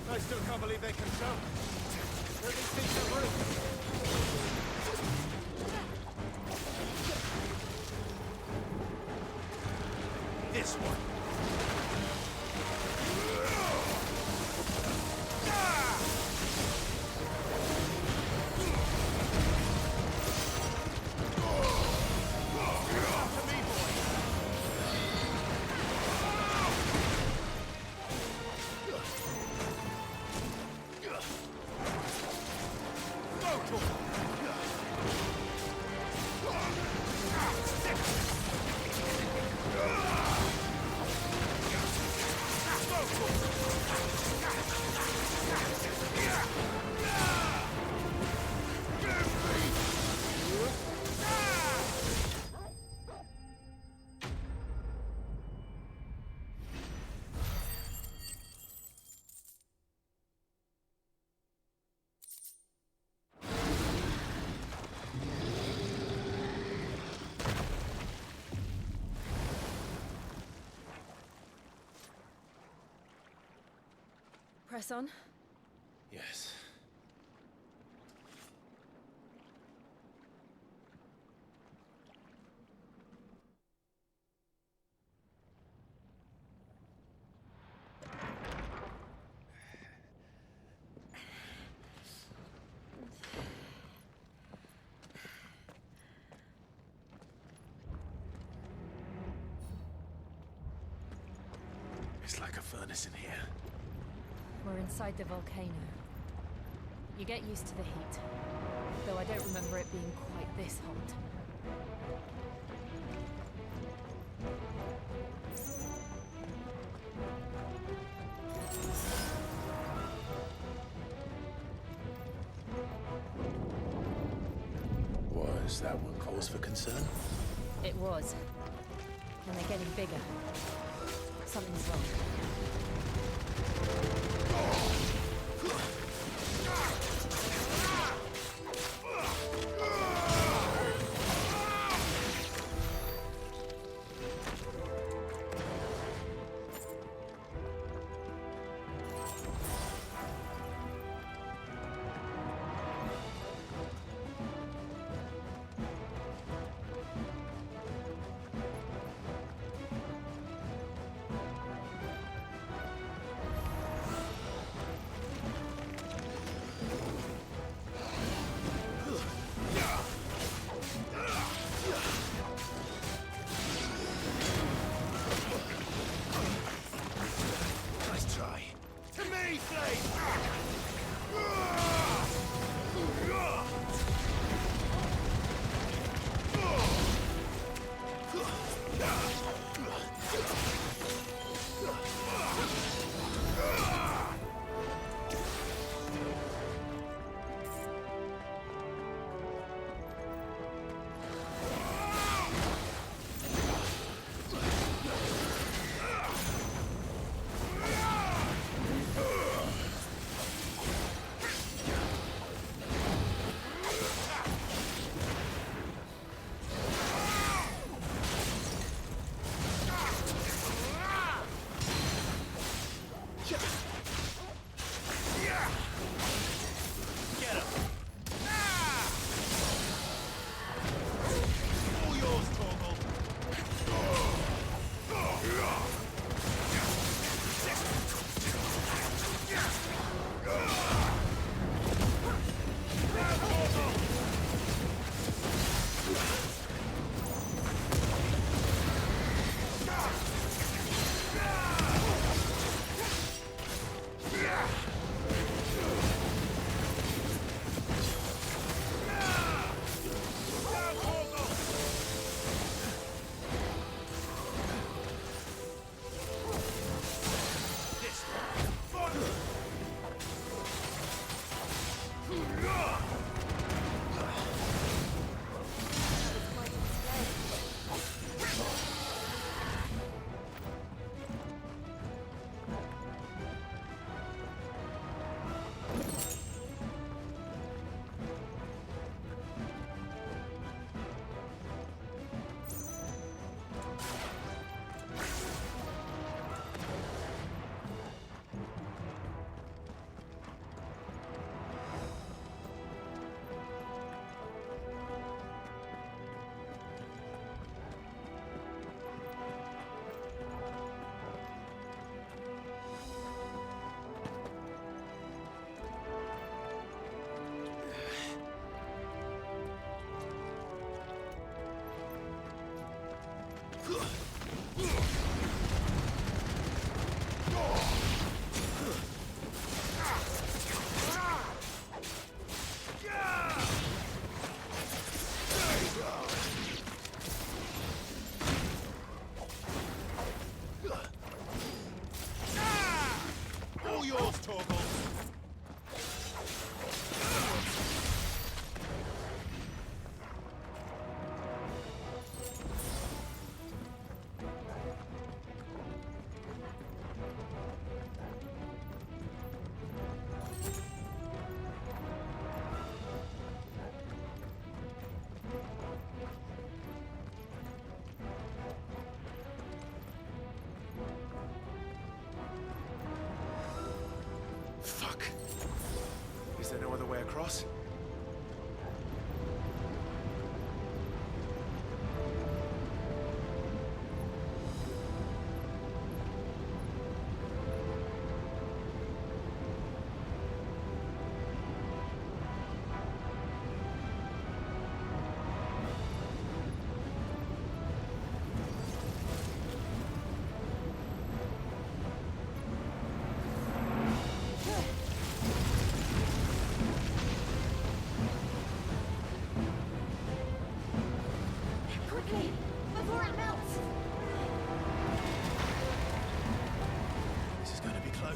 I still can't believe they can jump. Where these things are room? This one. Press on? Yes. It's like a furnace in here. We're inside the volcano. You get used to the heat, though I don't remember it being quite this hot. Was that one cause for concern? It was. And they're getting bigger. Something's wrong.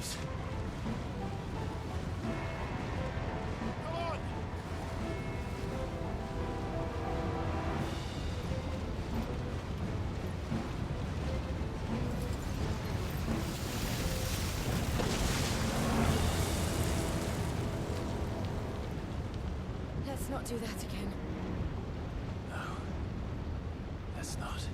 goes. Come on! Let's not do that again. No. Let's not.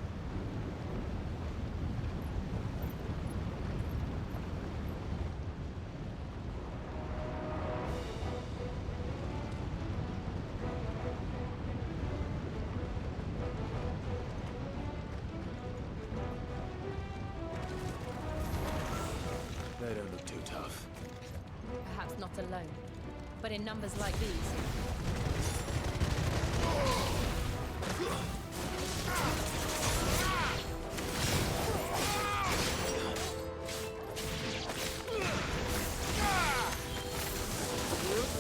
They don't look too tough. Perhaps not alone, but in numbers like these.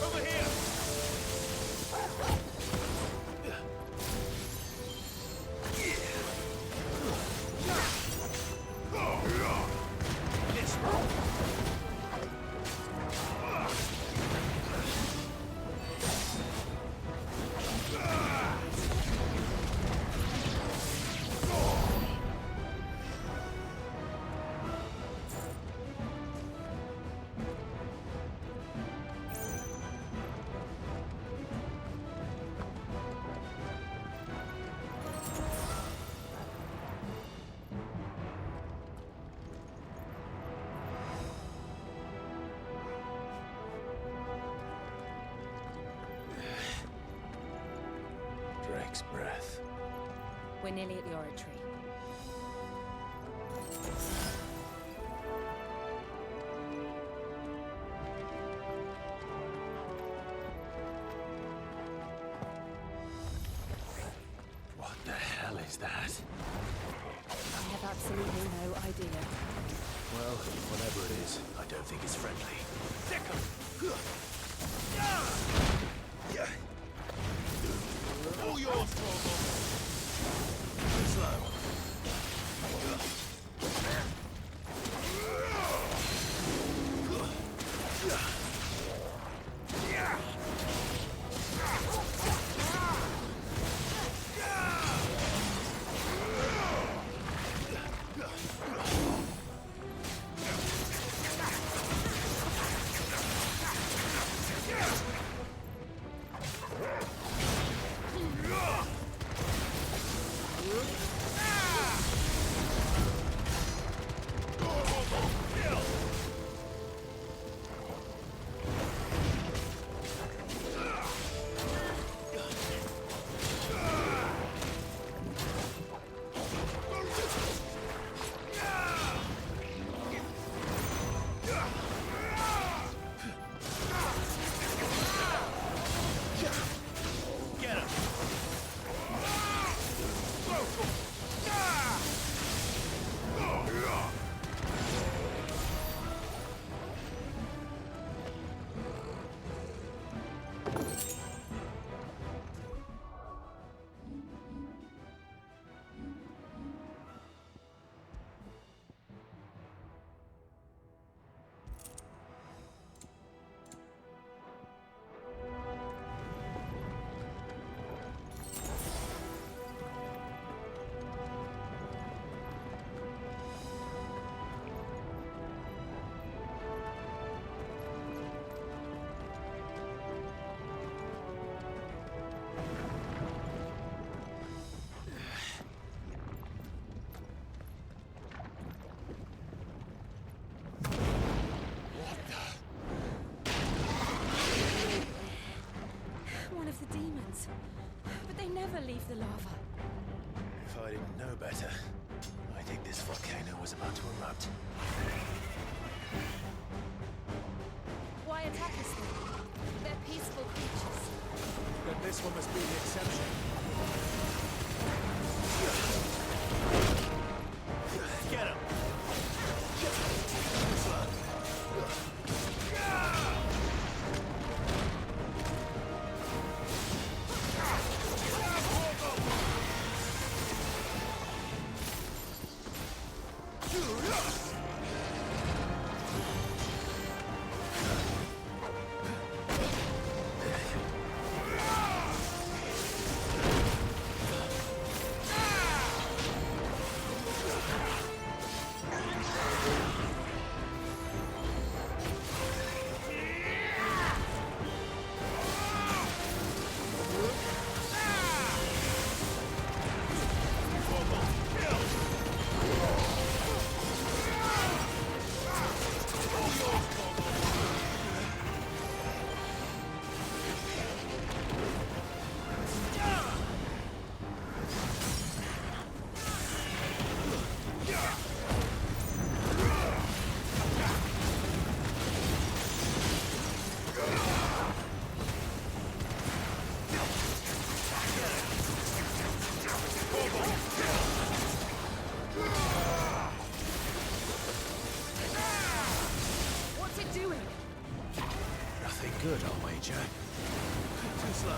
Over here! Drake's breath. We're nearly at the oratory. What the hell is that? I have absolutely no idea. Well, whatever it is, I don't think it's friendly. All yours, Torgal! Slow. One of the demons. But they never leave the lava. If I didn't know better, I think this volcano was about to erupt. Why attack us then? They're peaceful creatures. Then this one must be the exception. Get him! good, I'll wager. Too slow.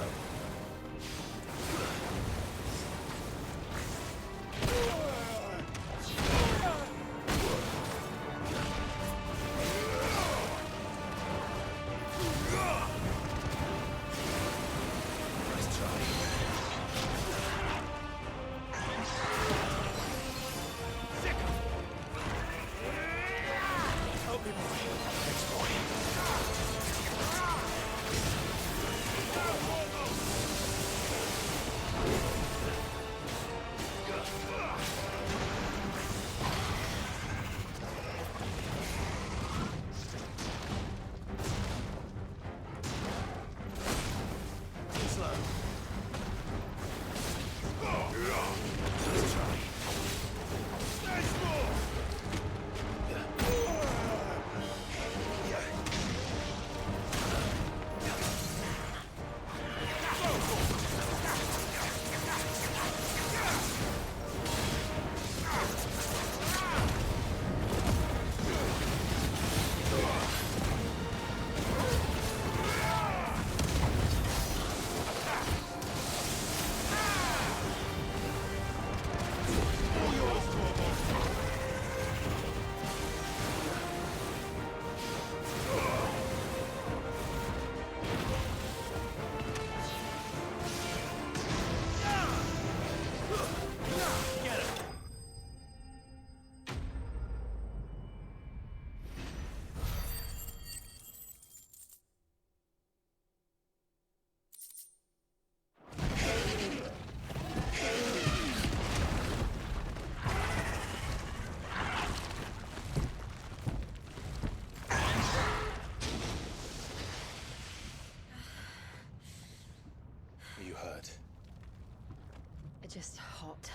Just hot.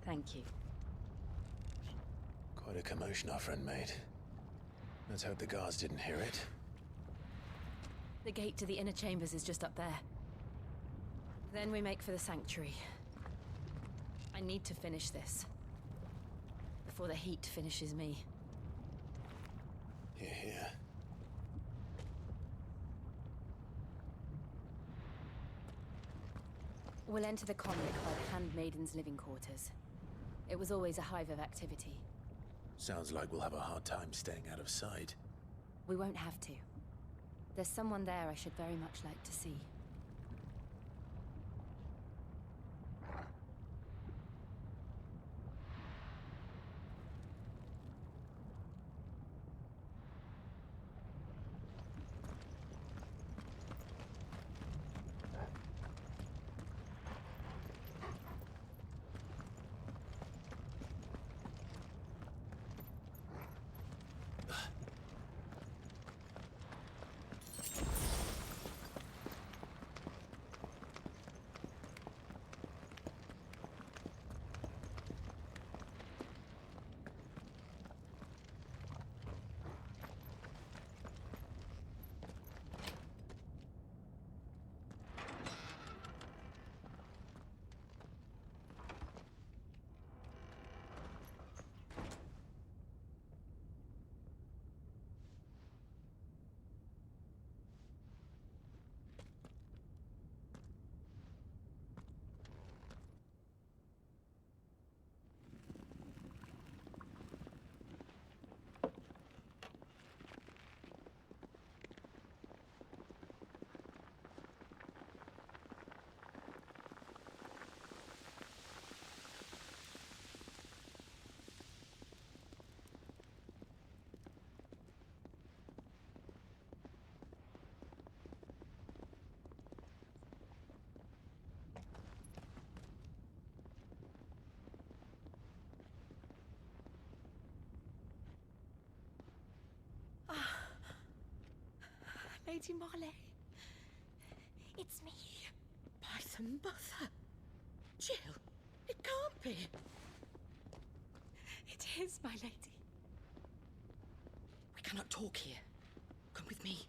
Thank you. Quite a commotion our friend made. Let's hope the guards didn't hear it. The gate to the inner chambers is just up there. Then we make for the sanctuary. I need to finish this. Before the heat finishes me. Hear, hear. We'll enter the convict by the Handmaiden's living quarters. It was always a hive of activity. Sounds like we'll have a hard time staying out of sight. We won't have to. There's someone there I should very much like to see. Lady Marley. It's me. By the mother. Jill, it can't be. It is, my lady. We cannot talk here. Come with me.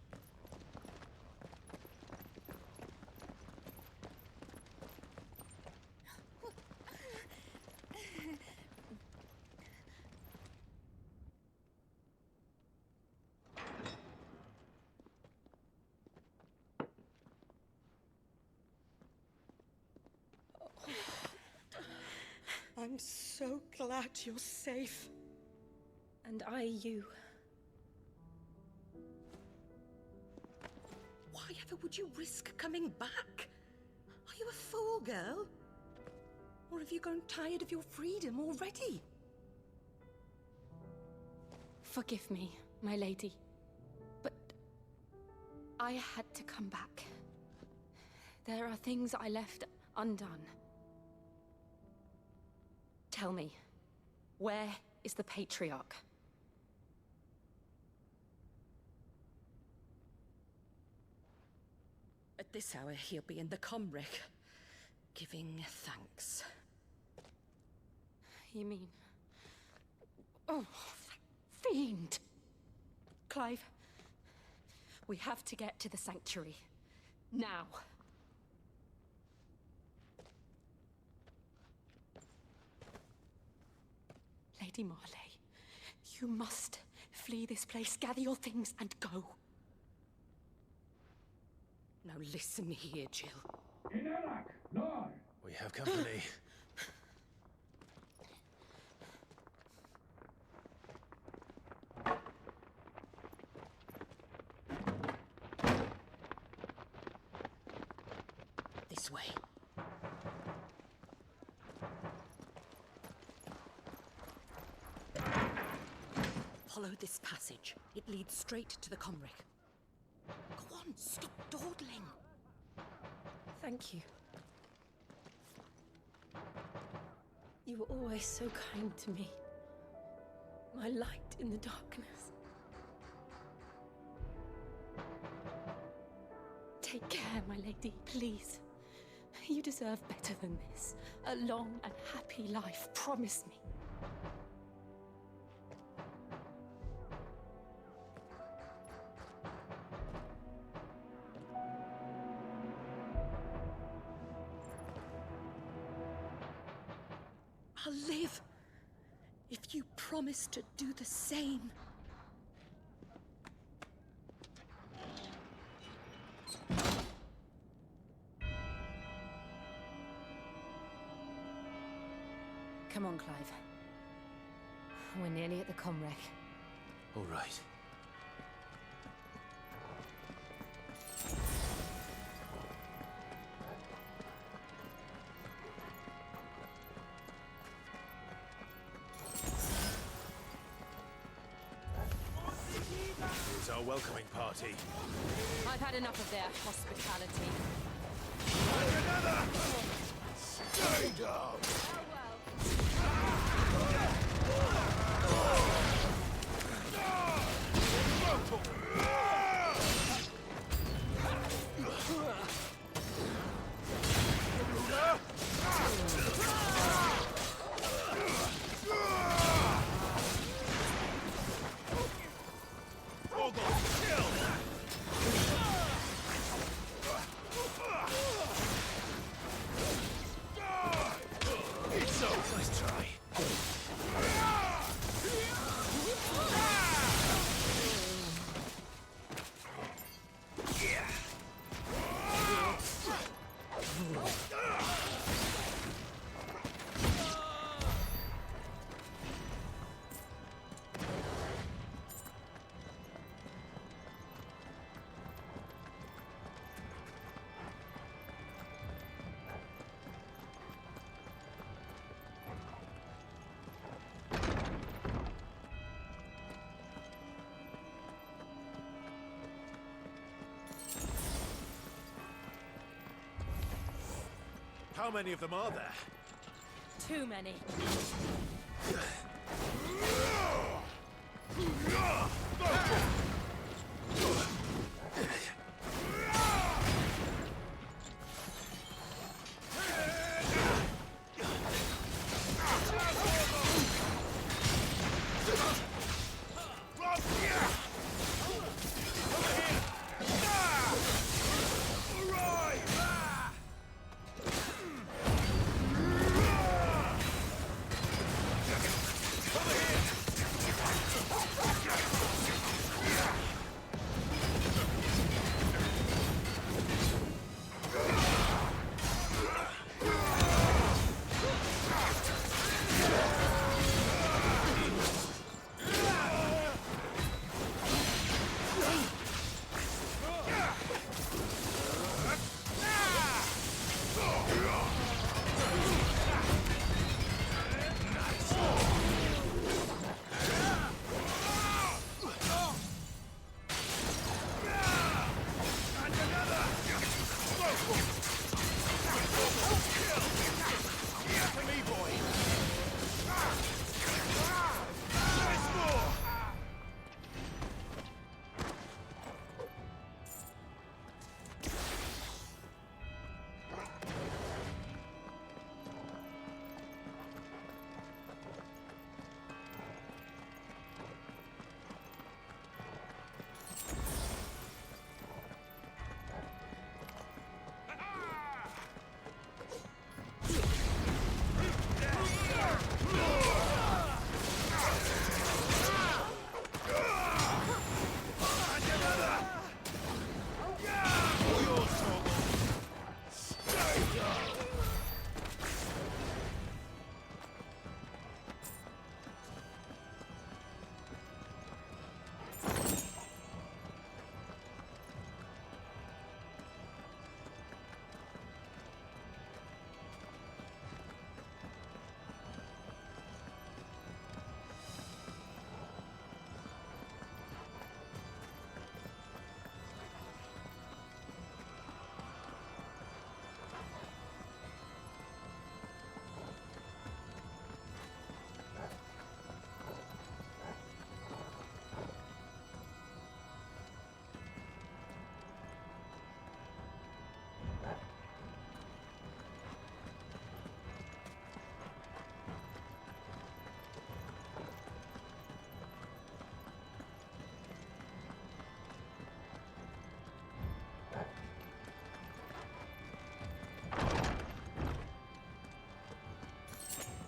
I'm so glad you're safe. And I you. Why ever would you risk coming back? Are you a fool, girl? Or have you grown tired of your freedom already? Forgive me, my lady, but I had to come back. There are things I left undone. Tell me, where is the Patriarch? At this hour, he'll be in the Comric, giving thanks. You mean... Oh, that fiend! Clive, we have to get to the sanctuary. Now. Lady Marley, you must flee this place, gather your things, and go. Now listen here, Jill. We have company. This way. Follow this passage. It leads straight to the Comric. Go on, stop dawdling. Thank you. You were always so kind to me. My light in the darkness. Take care, my lady, please. You deserve better than this. A long and happy life, promise me. I'll live if you promise to do the same. Come on, Clive. We're nearly at the Comrec. All right. Here's our welcoming party. I've had enough of their hospitality. Another! Stay down! How many of them are there? Too many.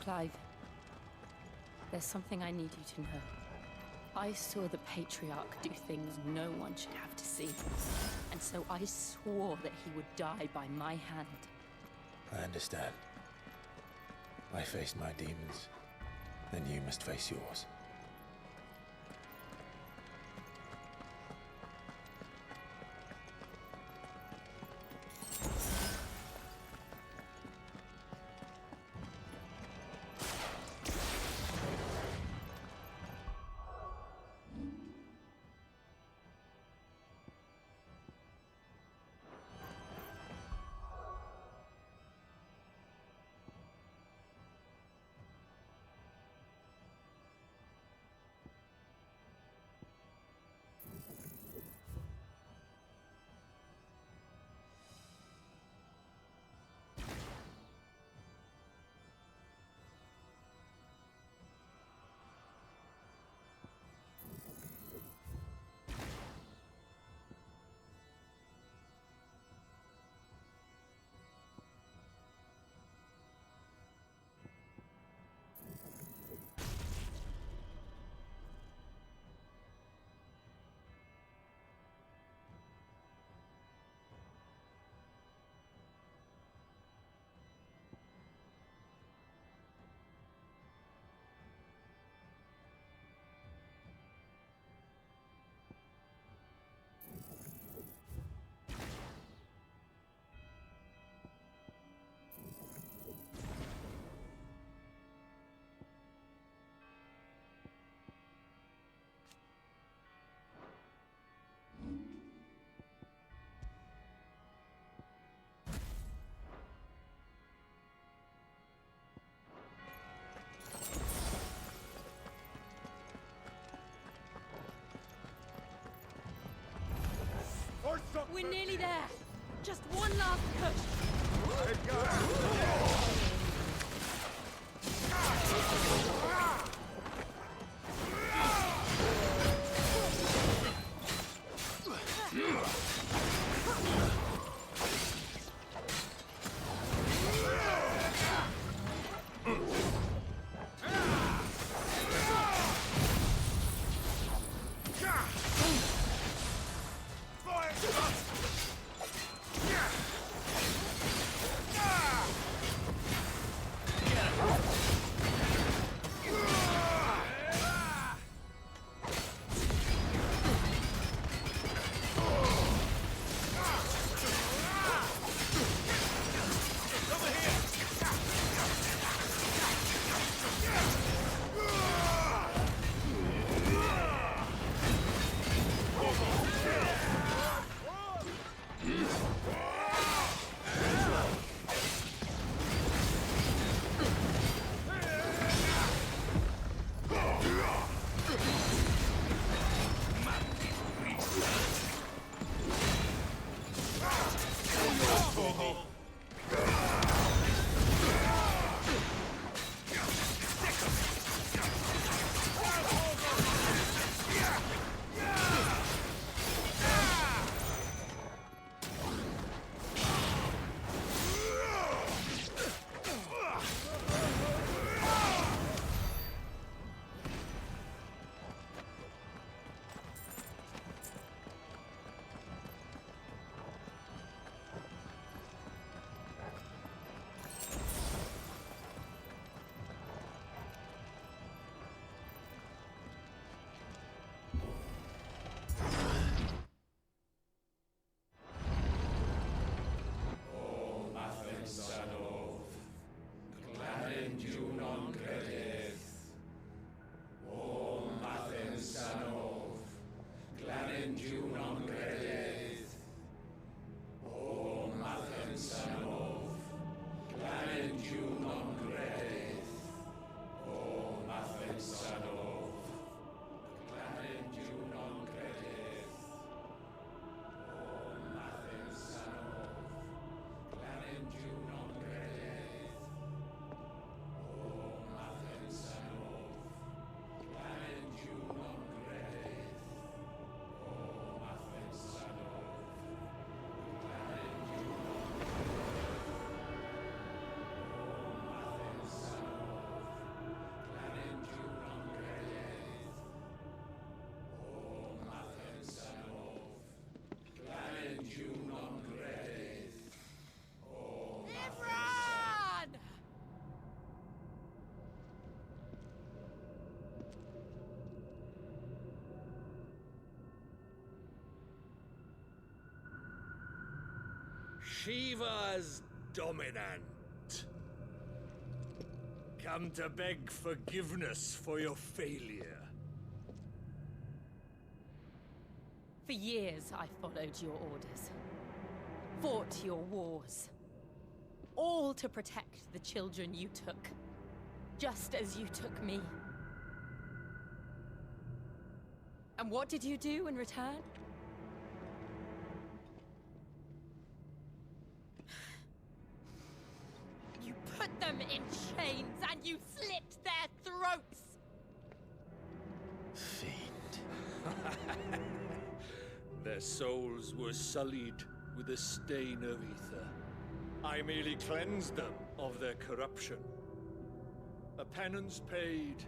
Clive, there's something I need you to know. I saw the Patriarch do things no one should have to see. And so I swore that he would die by my hand. I understand. I faced my demons, then you must face yours. We're nearly there. Just one last push. Shiva's dominant. Come to beg forgiveness for your failure. For years, I followed your orders, fought your wars, all to protect the children you took, just as you took me. And what did you do in return? You put them in chains and you slit their throats! Fiend. Their souls were sullied with a stain of ether. I merely cleansed them of their corruption. A penance paid,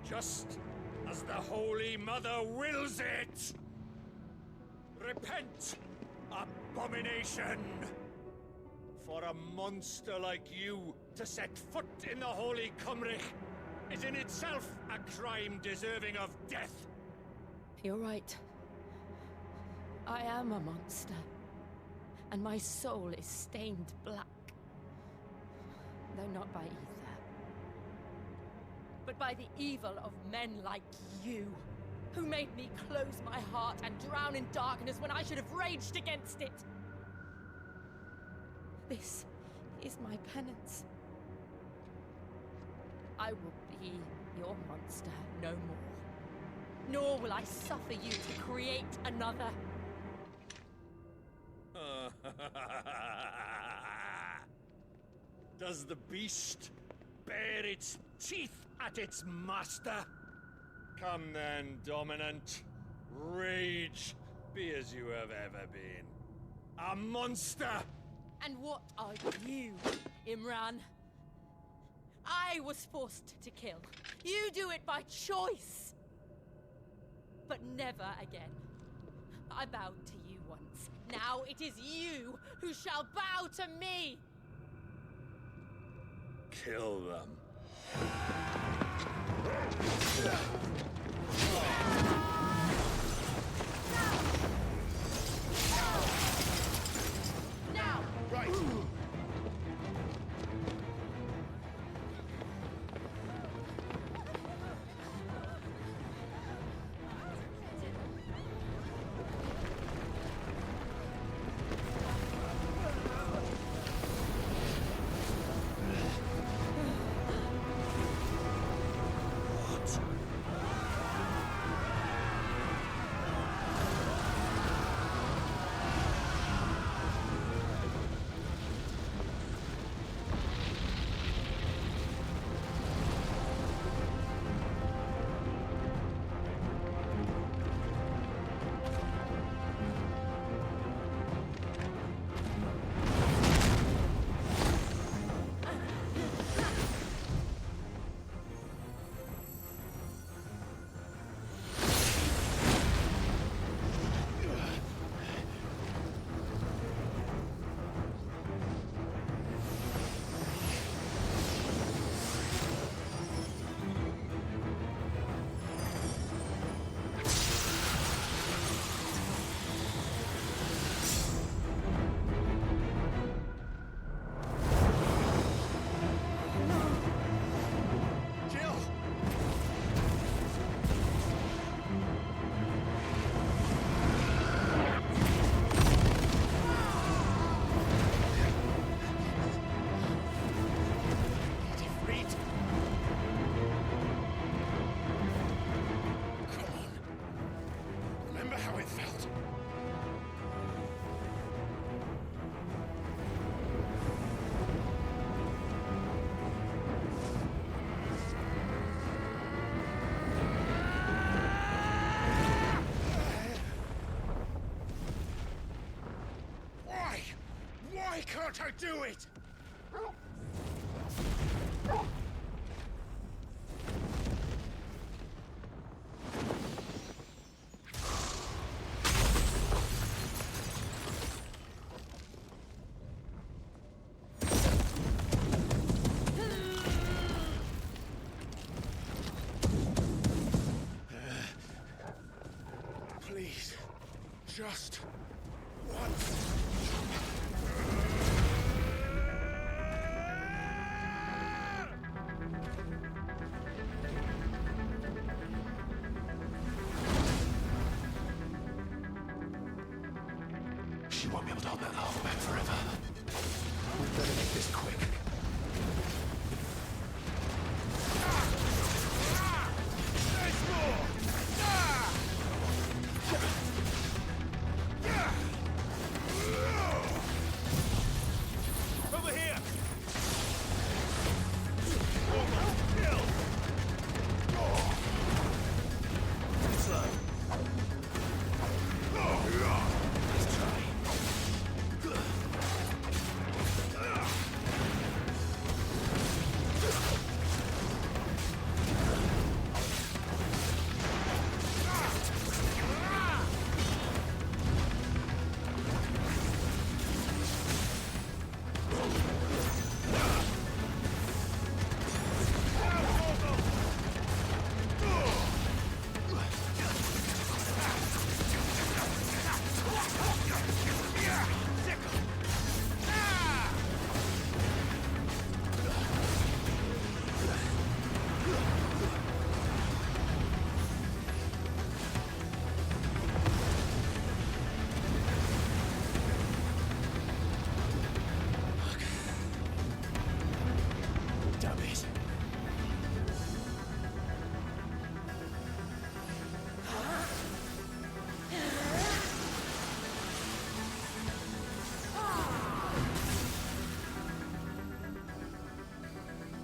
just as the Holy Mother wills it! Repent, abomination! For a monster like you to set foot in the Holy Cymric is in itself a crime deserving of death. You're right. I am a monster. And my soul is stained black. Though not by ether. But by the evil of men like you, who made me close my heart and drown in darkness when I should have raged against it. This is my penance. I will be your monster no more. Nor will I suffer you to create another. Does the beast bare its teeth at its master? Come then, dominant. Rage, be as you have ever been. A monster! And what are you, Imran? I was forced to kill. You do it by choice. But never again. I bowed to you once. Now it is you who shall bow to me! Kill them. Now! Right. Why can't I do it? Please, just once.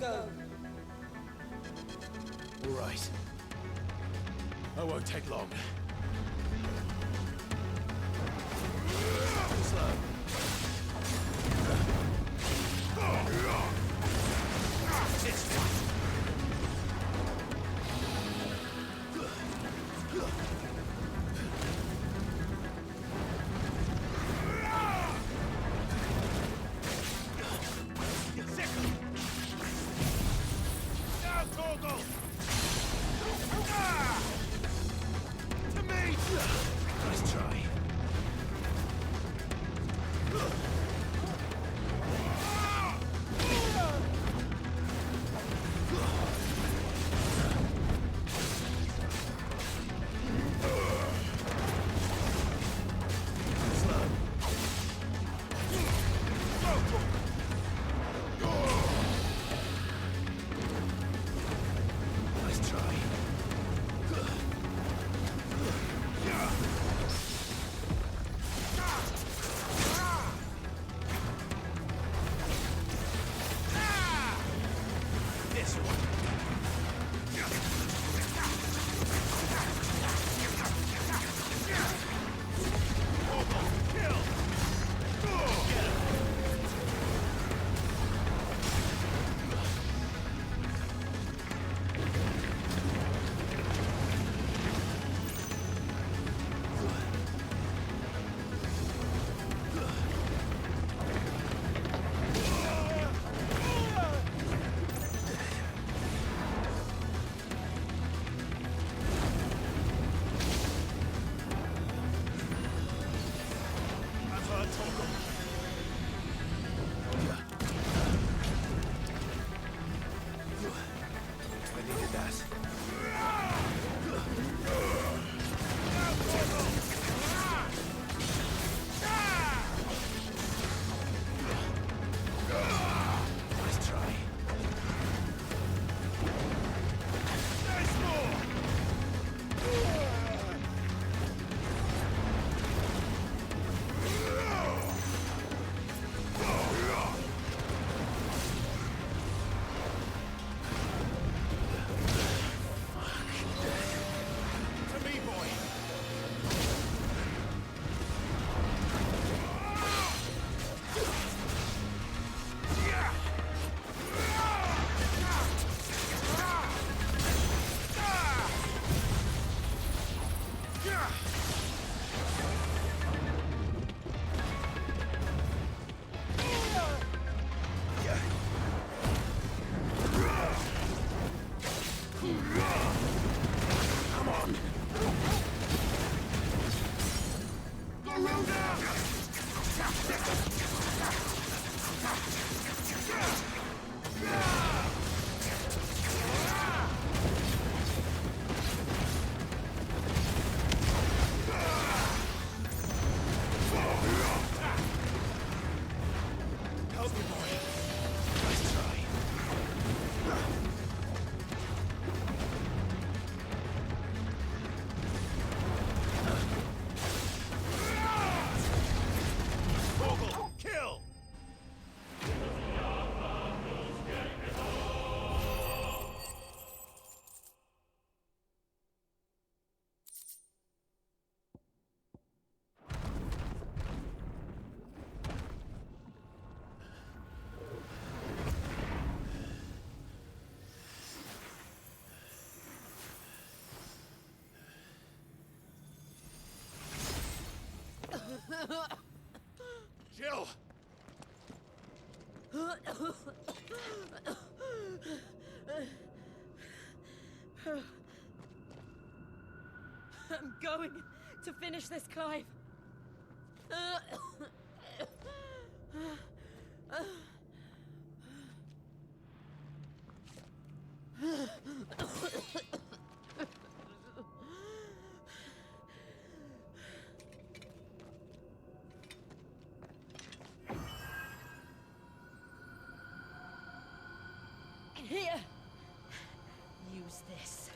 go. All right. I won't take long. Slow. Nice try. Nice try. This one. Kill! Get him! I needed that. Nice try. Nice more! To me, boy! Come on! Help me, boy. Nice try. Vogel, kill! Jill! I'm going to finish this, Clive. Here. Use this.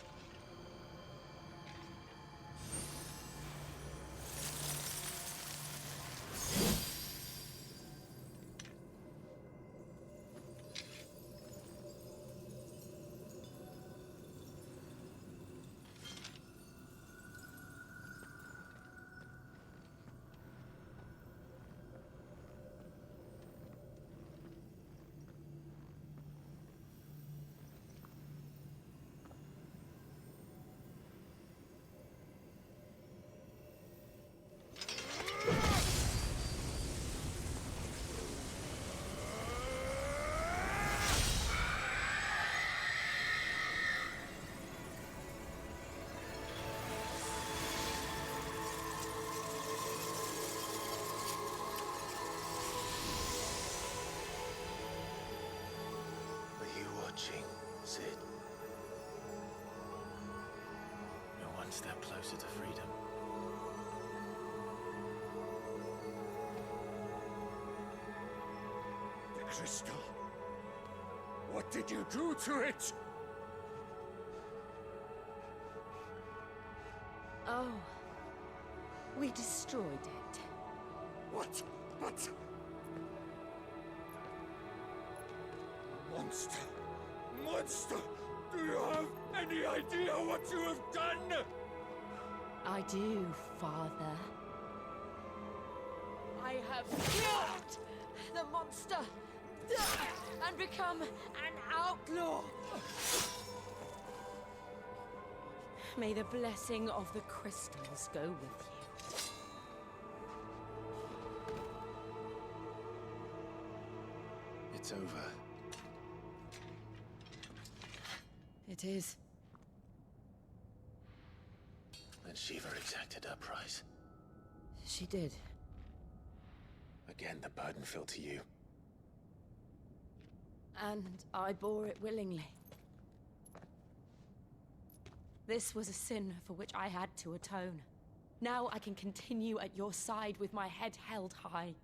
watching, Sid. You're one step closer to freedom. The crystal. What did you do to it? Oh. We destroyed it. What? But... Monster! Monster! Do you have any idea what you have done? I do, Father. I have killed the monster and become an outlaw. May the blessing of the crystals go with you. It's over. It is. And Shiva exacted her price. She did. Again, the burden fell to you. And I bore it willingly. This was a sin for which I had to atone. Now I can continue at your side with my head held high.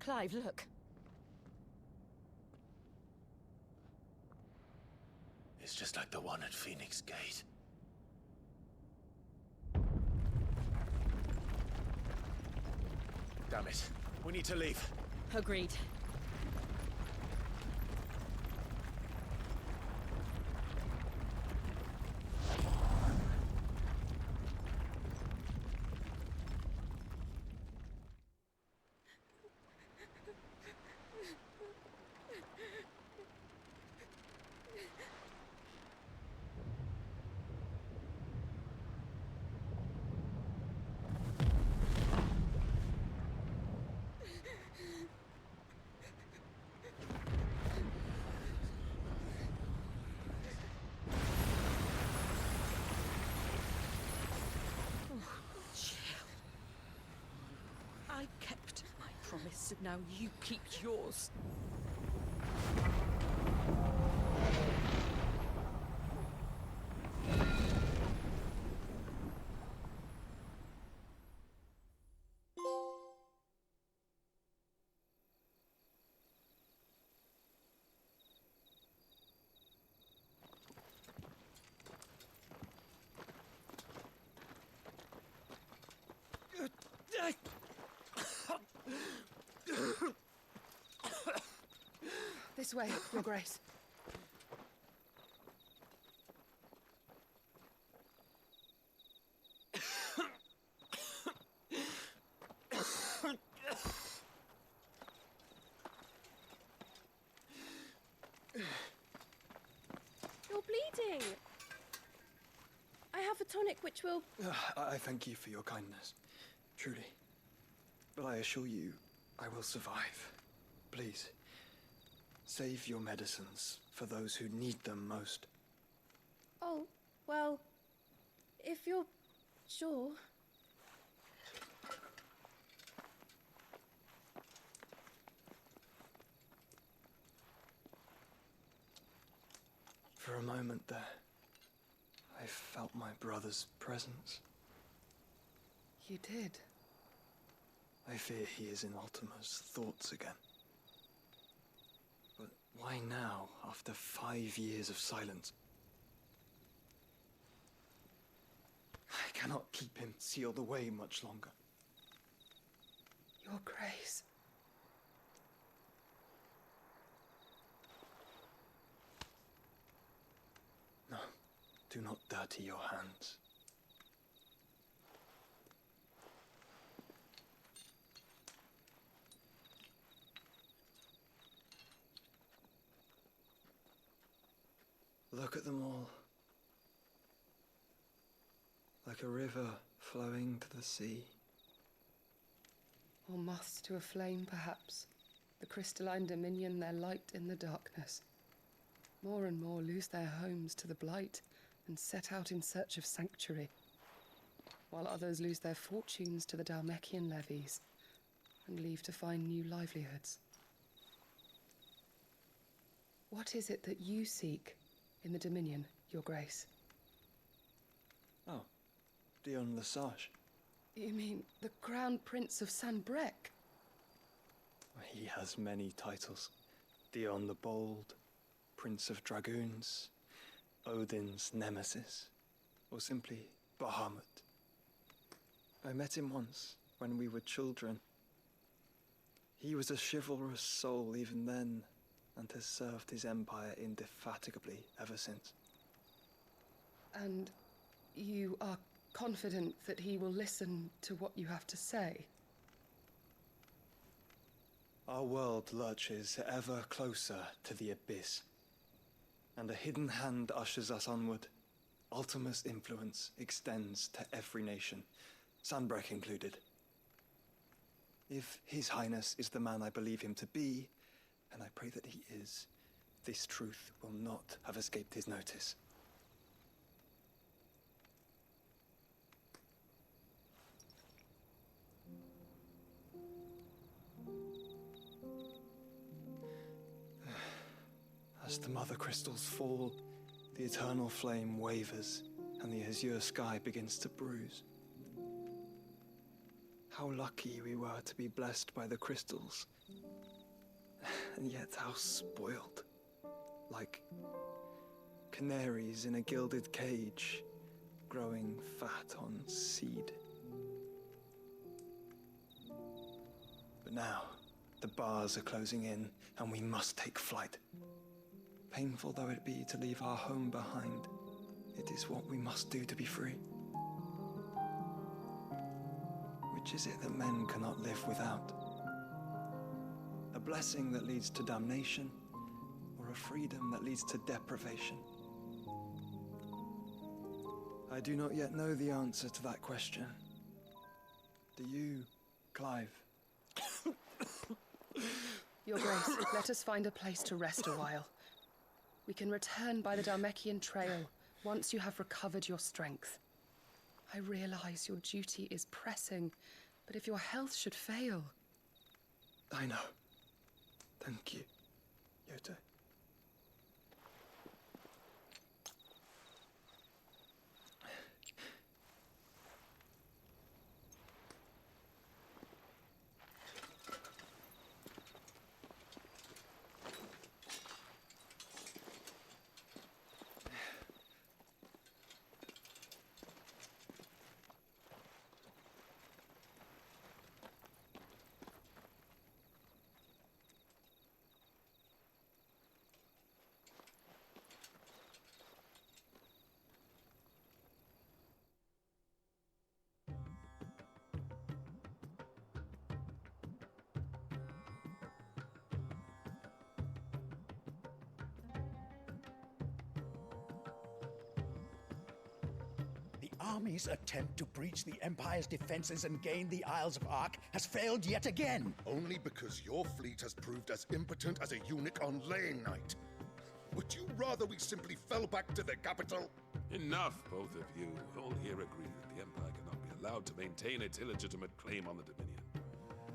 Clive, look. It's just like the one at Phoenix Gate. Damn it. We need to leave. Agreed. I kept my promise, now you keep yours. This way, Your Grace. You're bleeding. I have a tonic which will... I thank you for your kindness, truly. But I assure you, I will survive. Please, save your medicines for those who need them most. Oh, well, if you're sure. For a moment there, I felt my brother's presence. You did? I fear he is in Ultima's thoughts again. But why now, after 5 years of silence? I cannot keep him sealed away much longer. Your Grace. No, do not dirty your hands. Look at them all. Like a river flowing to the sea. Or moths to a flame, perhaps. The crystalline dominion, their light in the darkness. More and more lose their homes to the blight and set out in search of sanctuary, while others lose their fortunes to the Dhalmekian levies and leave to find new livelihoods. What is it that you seek in the Dominion, Your Grace? Oh, Dion Lesage. You mean the Crown Prince of Sanbreque? He has many titles. Dion the Bold, Prince of Dragoons, Odin's Nemesis, or simply Bahamut. I met him once, when we were children. He was a chivalrous soul even then, and has served his empire indefatigably ever since. And you are confident that he will listen to what you have to say? Our world lurches ever closer to the abyss, and a hidden hand ushers us onward. Ultima's influence extends to every nation, Sanbreque included. If His Highness is the man I believe him to be, and I pray that he is, this truth will not have escaped his notice. As the mother crystals fall, the eternal flame wavers, and the azure sky begins to bruise. How lucky we were to be blessed by the crystals, and yet how spoiled. Like canaries in a gilded cage, growing fat on seed. But now, the bars are closing in, and we must take flight. Painful though it be to leave our home behind, it is what we must do to be free. Which is it that men cannot live without? A blessing that leads to damnation, or a freedom that leads to deprivation? I do not yet know the answer to that question. Do you, Clive? Your Grace, let us find a place to rest a while. We can return by the Dhalmekian trail once you have recovered your strength. I realize your duty is pressing, but if your health should fail... I know. Thank you, Yote. Army's attempt to breach the Empire's defenses and gain the Isles of Ark has failed yet again. Only because your fleet has proved as impotent as a eunuch on laying night. Would you rather we simply fell back to the capital? Enough, both of you. All here agree that the Empire cannot be allowed to maintain its illegitimate claim on the Dominion.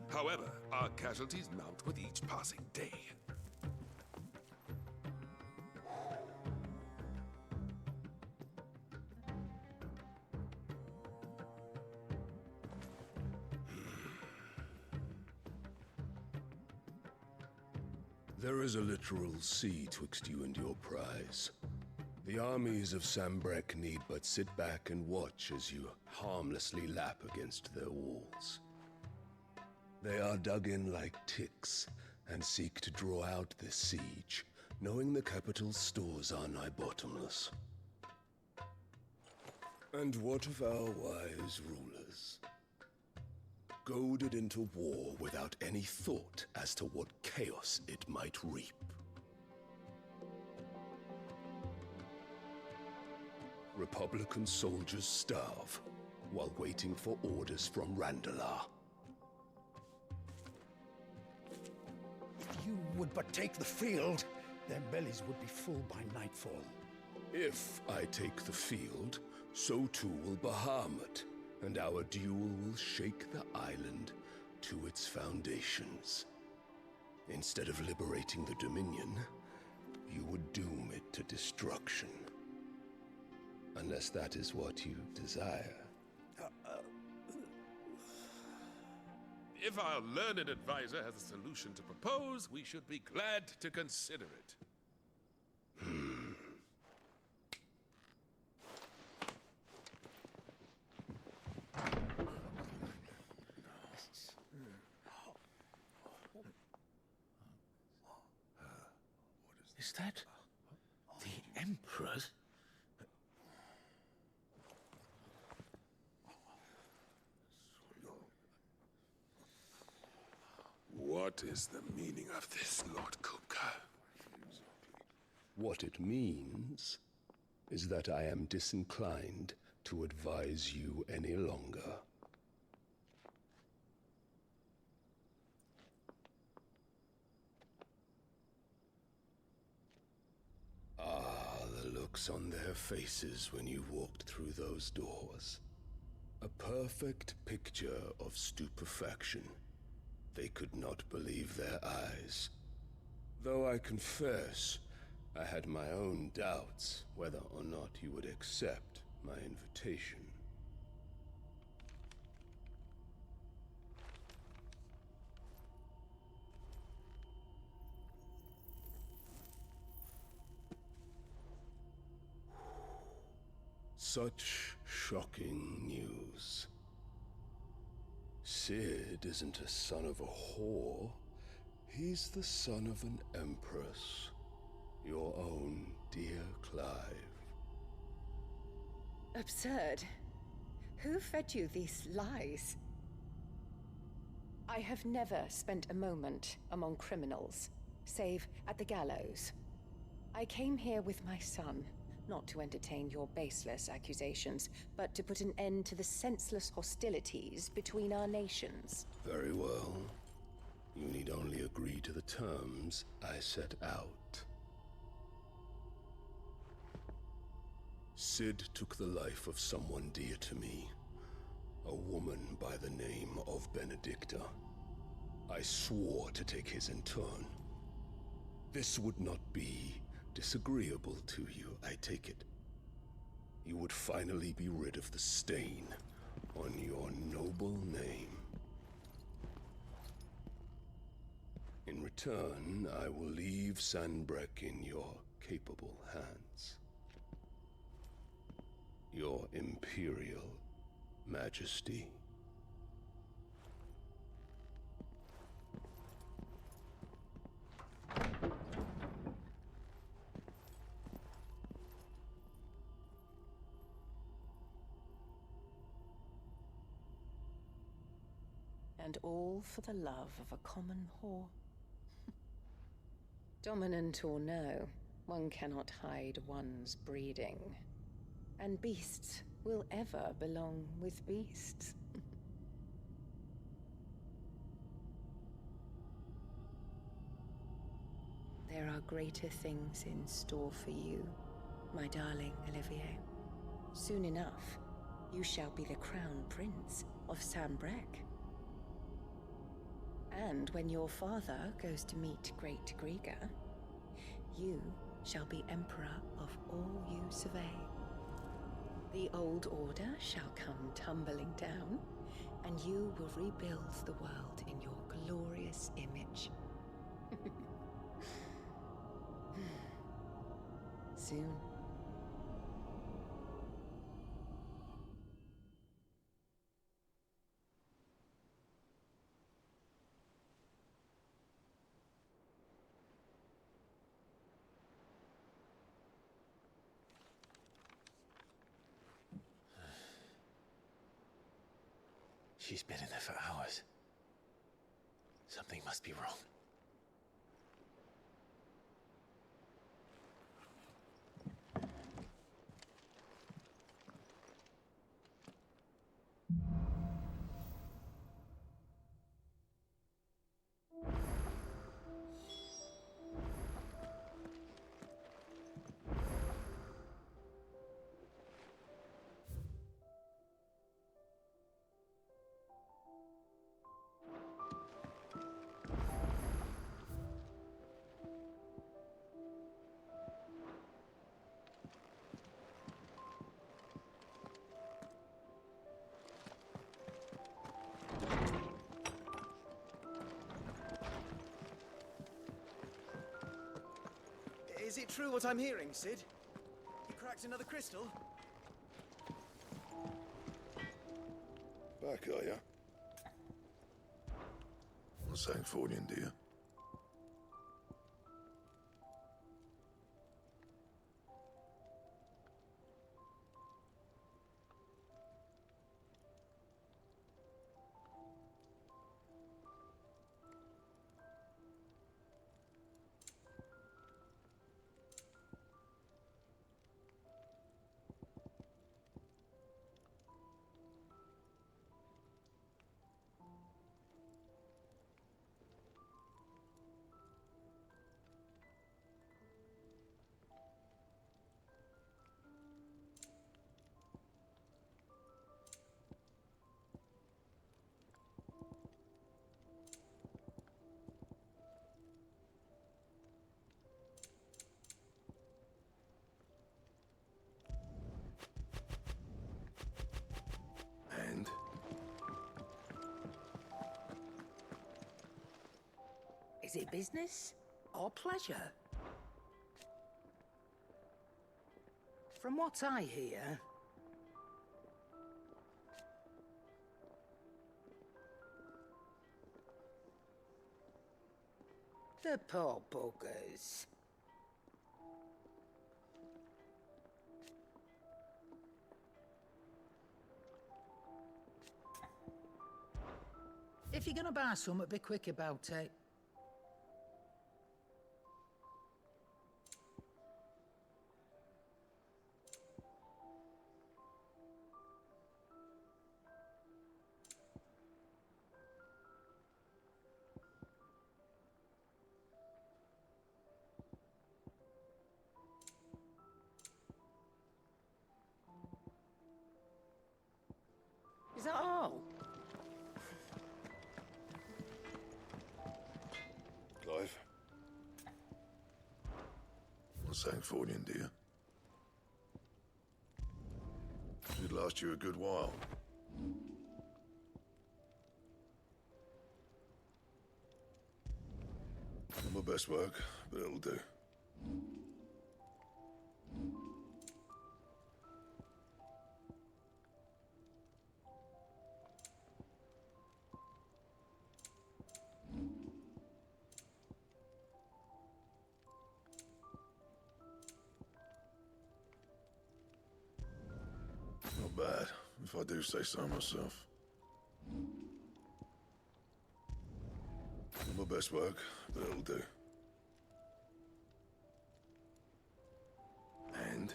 However, our casualties mount with each passing day. There is a literal sea twixt you and your prize. The armies of Sanbreque need but sit back and watch as you harmlessly lap against their walls. They are dug in like ticks and seek to draw out this siege, knowing the capital's stores are nigh bottomless. And what of our wise rulers? Goaded into war without any thought as to what chaos it might reap. Republican soldiers starve while waiting for orders from Randalar. If you would but take the field, their bellies would be full by nightfall. If I take the field, so too will Bahamut, and our duel will shake the island to its foundations. Instead of liberating the Dominion, you would doom it to destruction. Unless that is what you desire. If our learned advisor has a solution to propose, we should be glad to consider it. Is that the Emperor's? What is the meaning of this, Lord Kupka? What it means is that I am disinclined to advise you any longer. Ah, the looks on their faces when you walked through those doors. A perfect picture of stupefaction. They could not believe their eyes. Though I confess, I had my own doubts whether or not you would accept my invitation. Such shocking news. Sid isn't a son of a whore. He's the son of an empress. Your own dear Clive. Absurd. Who fed you these lies? I have never spent a moment among criminals, save at the gallows. I came here with my son, not to entertain your baseless accusations, but to put an end to the senseless hostilities between our nations. Very well. You need only agree to the terms I set out. Sid took the life of someone dear to me, a woman by the name of Benedicta. I swore to take his in turn. This would not be disagreeable to you, I take it. You would finally be rid of the stain on your noble name. In return, I will leave Sanbreque in your capable hands. Your Imperial Majesty. And all for the love of a common whore. Dominant or no, one cannot hide one's breeding. And beasts will ever belong with beasts. There are greater things in store for you, my darling Olivier. Soon enough, you shall be the crown prince of Sanbreque. And when your father goes to meet Great Griga, you shall be emperor of all you survey. The old order shall come tumbling down, and you will rebuild the world in your glorious image. Soon. She's been in there for hours. Something must be wrong. Is it true what I'm hearing, Sid? You cracked another crystal? Back, are ya? What's Sancfordian, dear? Is it business or pleasure? From what I hear, the poor buggers. If you're gonna buy something, be quick about it. Is that all? Clive? What's Sancfordian, dear? It'd last you a good while. Not my best work, but it'll do. Not bad, if I do say so myself. Not my best work, but it'll do. And?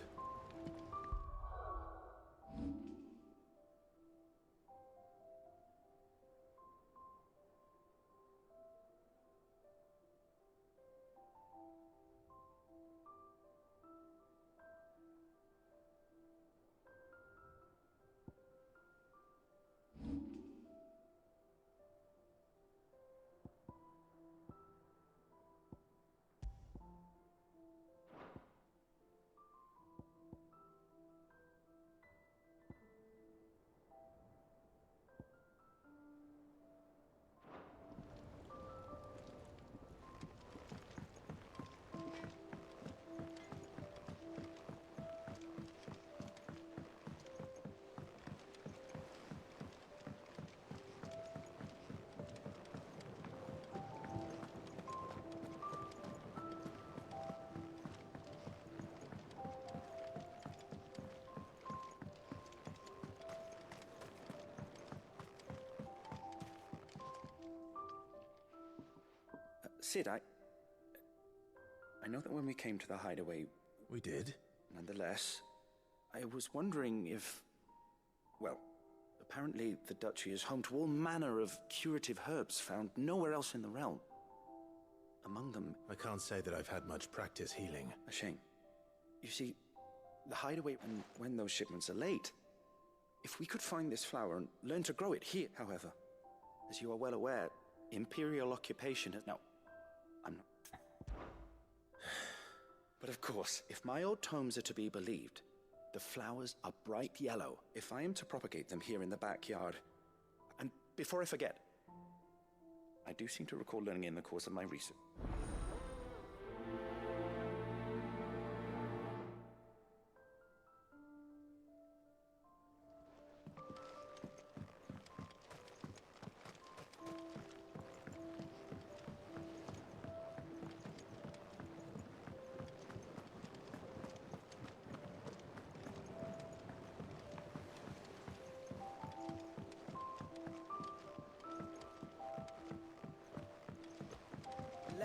Sid, I know that when we came to the hideaway... We did? Nonetheless, I was wondering if... Well, apparently the Duchy is home to all manner of curative herbs found nowhere else in the realm. Among them... I can't say that I've had much practice healing. A shame. You see, the hideaway, and when those shipments are late... If we could find this flower and learn to grow it here, however... As you are well aware, Imperial occupation has... No, I'm not... But of course, if my old tomes are to be believed, the flowers are bright yellow. If I am to propagate them here in the backyard... And before I forget, I do seem to recall learning in the course of my research.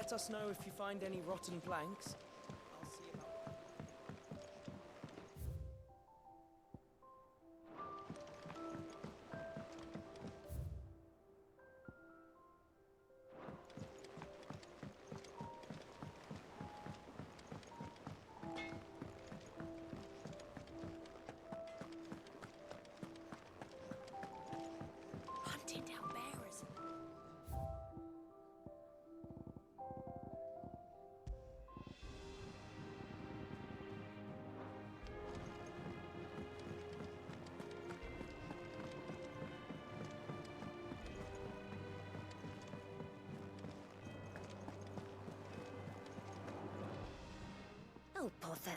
let us know if you find any rotten planks. I'll see about... Hunting down bearers. Oh, bother.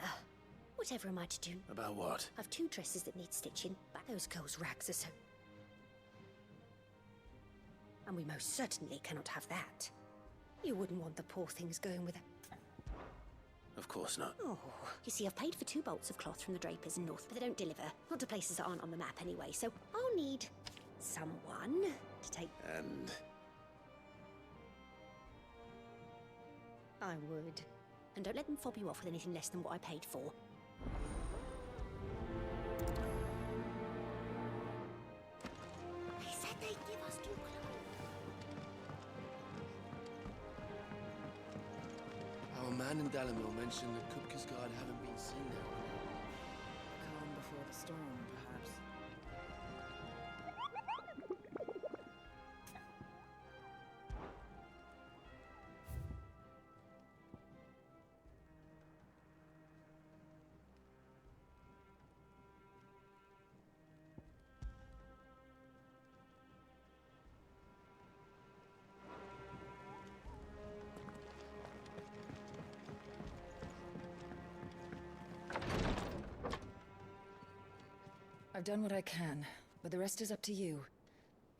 Whatever am I to do? About what? I've 2 dresses that need stitching, but those girls' rags are so... And we most certainly cannot have that. You wouldn't want the poor things going with a... Of course not. Oh, you see, I've paid for 2 bolts of cloth from the drapers in North, but they don't deliver. Not to places that aren't on the map anyway, so I'll need someone to take... And... I would. And don't let them fob you off with anything less than what I paid for. They said they'd give us 2 clothes. Our man in Dalamo mentioned that Kupka's guard haven't been seen there. Calm before the storm, perhaps. I've done what I can, but the rest is up to you.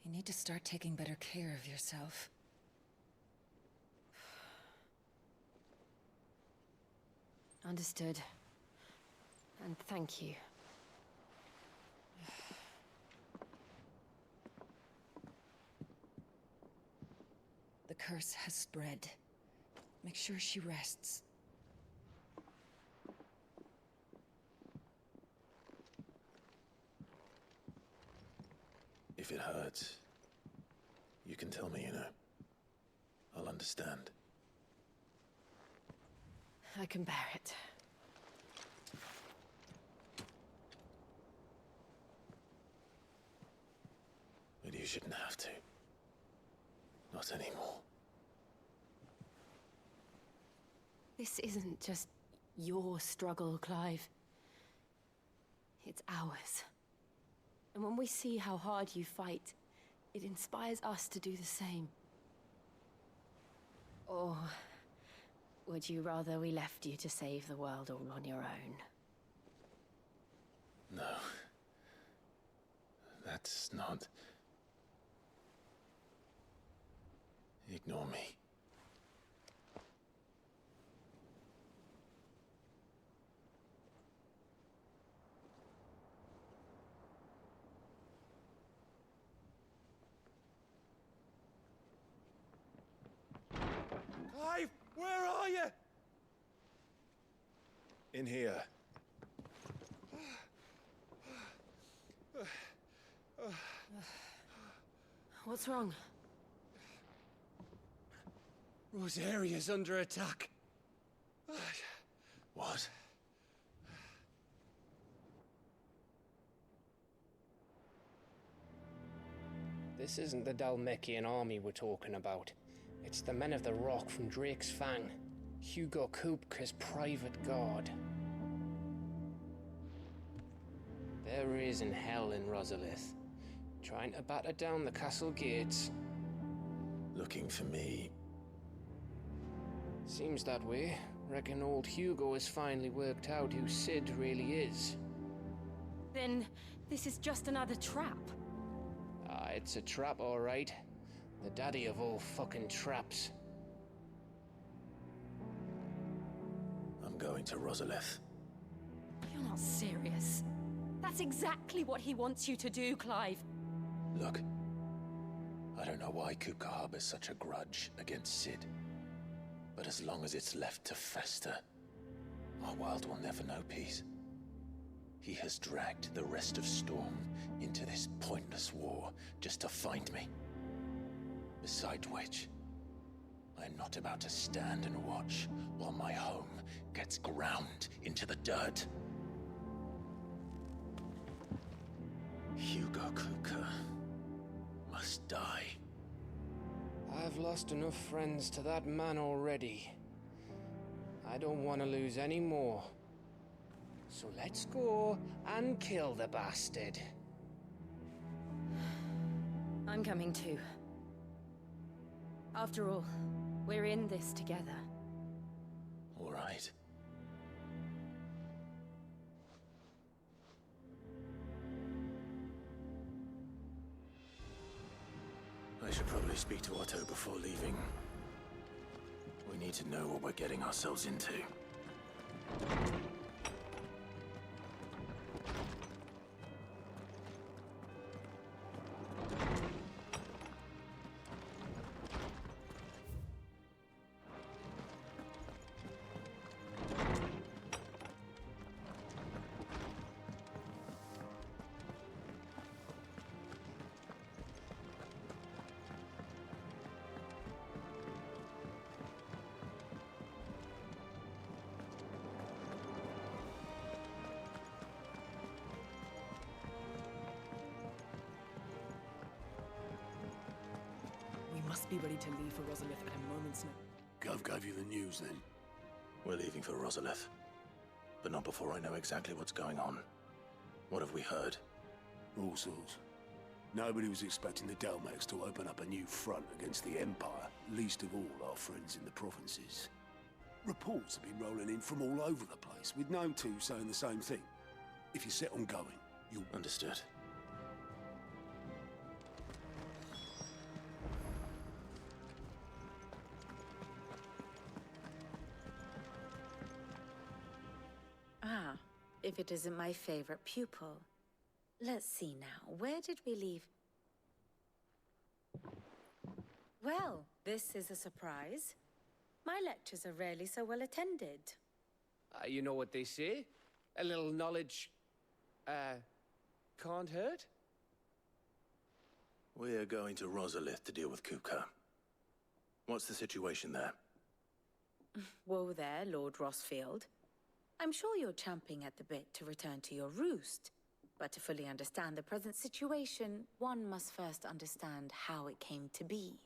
You need to start taking better care of yourself. Understood. And thank you. The curse has spread. Make sure she rests. If it hurts, you can tell me, you know. I'll understand. I can bear it. But you shouldn't have to. Not anymore. This isn't just your struggle, Clive. It's ours. And when we see how hard you fight, it inspires us to do the same. Or would you rather we left you to save the world all on your own? No. That's not... Ignore me. Clive, where are you? In here. What's wrong? Rosaria's under attack. What? This isn't the Dalmekian army we're talking about. It's the men of the Rock from Drake's Fang. Hugo Kupka's private guard. There is in hell in Rosalith, trying to batter down the castle gates. Looking for me. Seems that way. Reckon old Hugo has finally worked out who Sid really is. Then this is just another trap. Ah, it's a trap, all right. The daddy of all fucking traps. I'm going to Rosalith. You're not serious. That's exactly what he wants you to do, Clive. Look, I don't know why Kupka harbors such a grudge against Sid. as long as it's left to fester, our world will never know peace. He has dragged the rest of Storm into this pointless war just to find me. Besides which, I am not about to stand and watch while my home gets ground into the dirt. Hugo Kupka must die. I've lost enough friends to that man already. I don't want to lose any more. So let's go and kill the bastard. I'm coming too. After all, we're in this together. All right. I should probably speak to Otto before leaving. We need to know what we're getting ourselves into. Must be ready to leave for Rosalith at a moment's notice. Gov gave you the news then? We're leaving for Rosalith, but not before I know exactly what's going on. What have we heard? All sorts. Nobody was expecting the Dalmacs to open up a new front against the Empire, least of all our friends in the provinces. Reports have been rolling in from all over the place, with no two saying the same thing. If you're set on going, you'll... Understood. Ah, if it isn't my favorite pupil. Let's see now, where did we leave? Well, this is a surprise. My lectures are rarely so well attended. You know what they say? A little knowledge, can't hurt? We're going to Rosalith to deal with Kupka. What's the situation there? Whoa there, Lord Rossfield. I'm sure you're champing at the bit to return to your roost. But to fully understand the present situation, one must first understand how it came to be.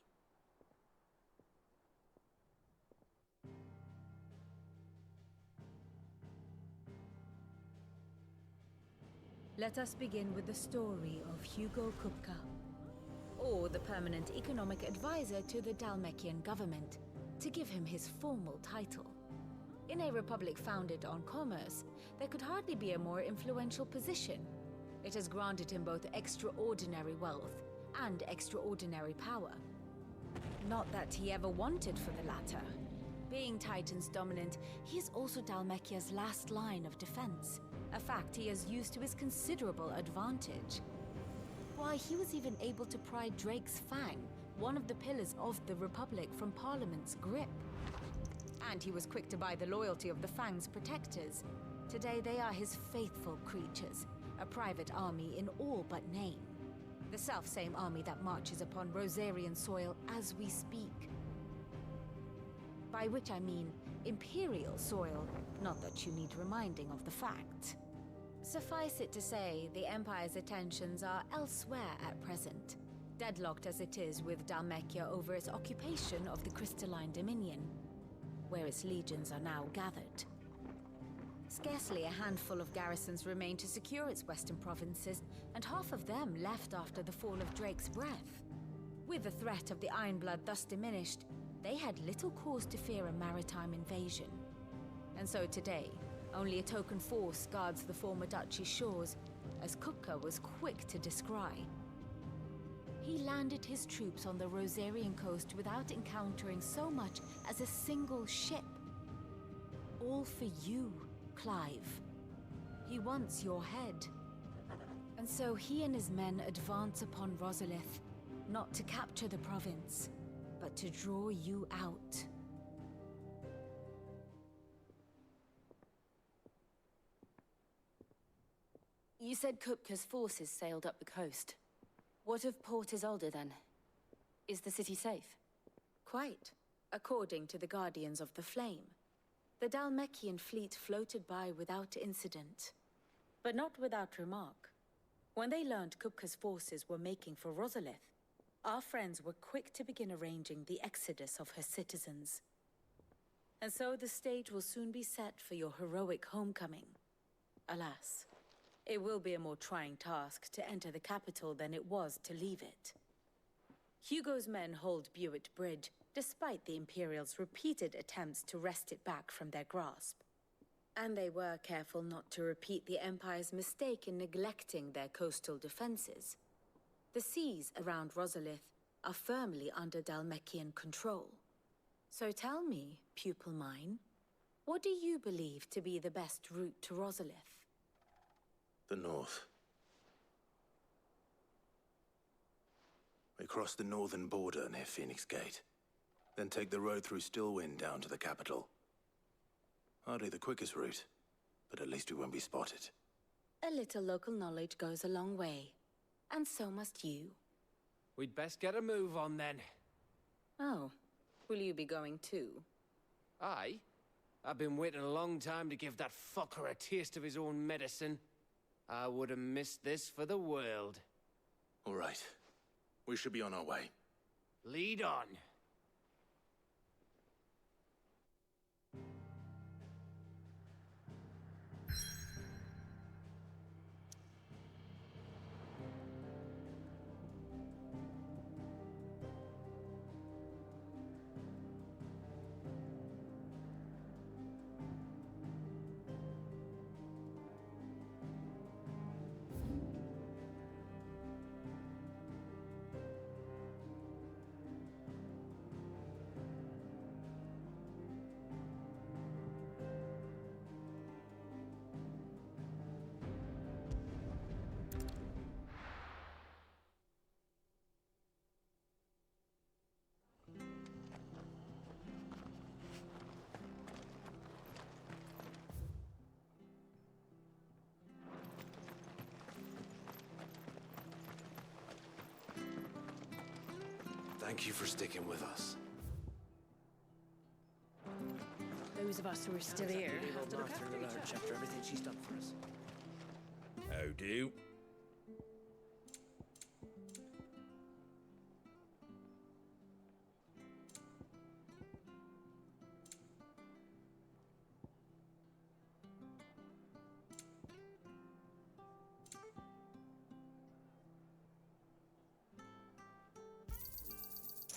Let us begin with the story of Hugo Kupka, or the permanent economic advisor to the Dalmekian government, to give him his formal title. In a republic founded on commerce, there could hardly be a more influential position. It has granted him both extraordinary wealth and extraordinary power. Not that he ever wanted for the latter. Being Titan's dominant, he is also Dalmekia's last line of defense, a fact he has used to his considerable advantage. Why, he was even able to pry Drake's Fang, one of the pillars of the Republic, from Parliament's grip. And he was quick to buy the loyalty of the Fang's protectors. Today they are his faithful creatures, a private army in all but name. The self-same army that marches upon Rosarian soil as we speak. By which I mean Imperial soil, not that you need reminding of the fact. Suffice it to say, the Empire's attentions are elsewhere at present, deadlocked as it is with Dalmekia over its occupation of the Crystalline Dominion, where its legions are now gathered. Scarcely a handful of garrisons remain to secure its western provinces, and half of them left after the fall of Drake's Breath. With the threat of the Ironblood thus diminished, they had little cause to fear a maritime invasion. And so today, only a token force guards the former duchy's shores, as Kupka was quick to descry. He landed his troops on the Rosarian coast without encountering so much as a single ship. All for you, Clive. He wants your head. And so he and his men advance upon Rosalith, not to capture the province, but to draw you out. You said Kupka's forces sailed up the coast. What of Port Isolde, then? Is the city safe? Quite, according to the Guardians of the Flame. The Dhalmekian fleet floated by without incident. But not without remark. When they learned Kupka's forces were making for Rosalith, our friends were quick to begin arranging the exodus of her citizens. And so the stage will soon be set for your heroic homecoming. Alas, it will be a more trying task to enter the capital than it was to leave it. Hugo's men hold Buet Bridge, despite the Imperials' repeated attempts to wrest it back from their grasp. And they were careful not to repeat the Empire's mistake in neglecting their coastal defenses. The seas around Rosalith are firmly under Dhalmekian control. So tell me, pupil mine, what do you believe to be the best route to Rosalith? The north. We cross the northern border near Phoenix Gate, then take the road through Stillwind down to the capital. Hardly the quickest route, but at least we won't be spotted. A little local knowledge goes a long way, and so must you. We'd best get a move on then. Oh, will you be going too? Aye. I've been waiting a long time to give that fucker a taste of his own medicine. I would have missed this for the world. All right. We should be on our way. Lead on. Thank you for sticking with us. Those of us who are still here have to look after after the each lurch other. after everything she's done for us. How do?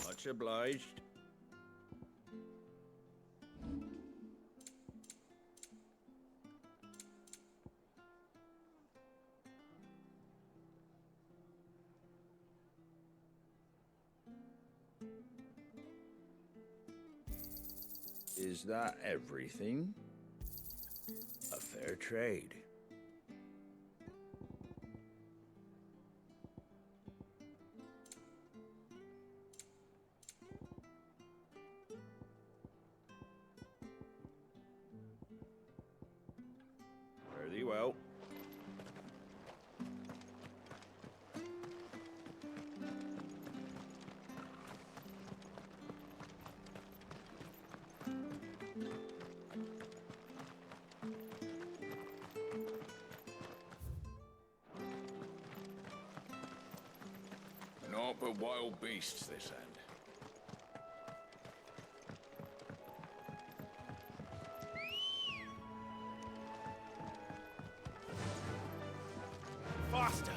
Much obliged. Is that everything? A fair trade. Very well. Naught but wild beasts this end. Faster!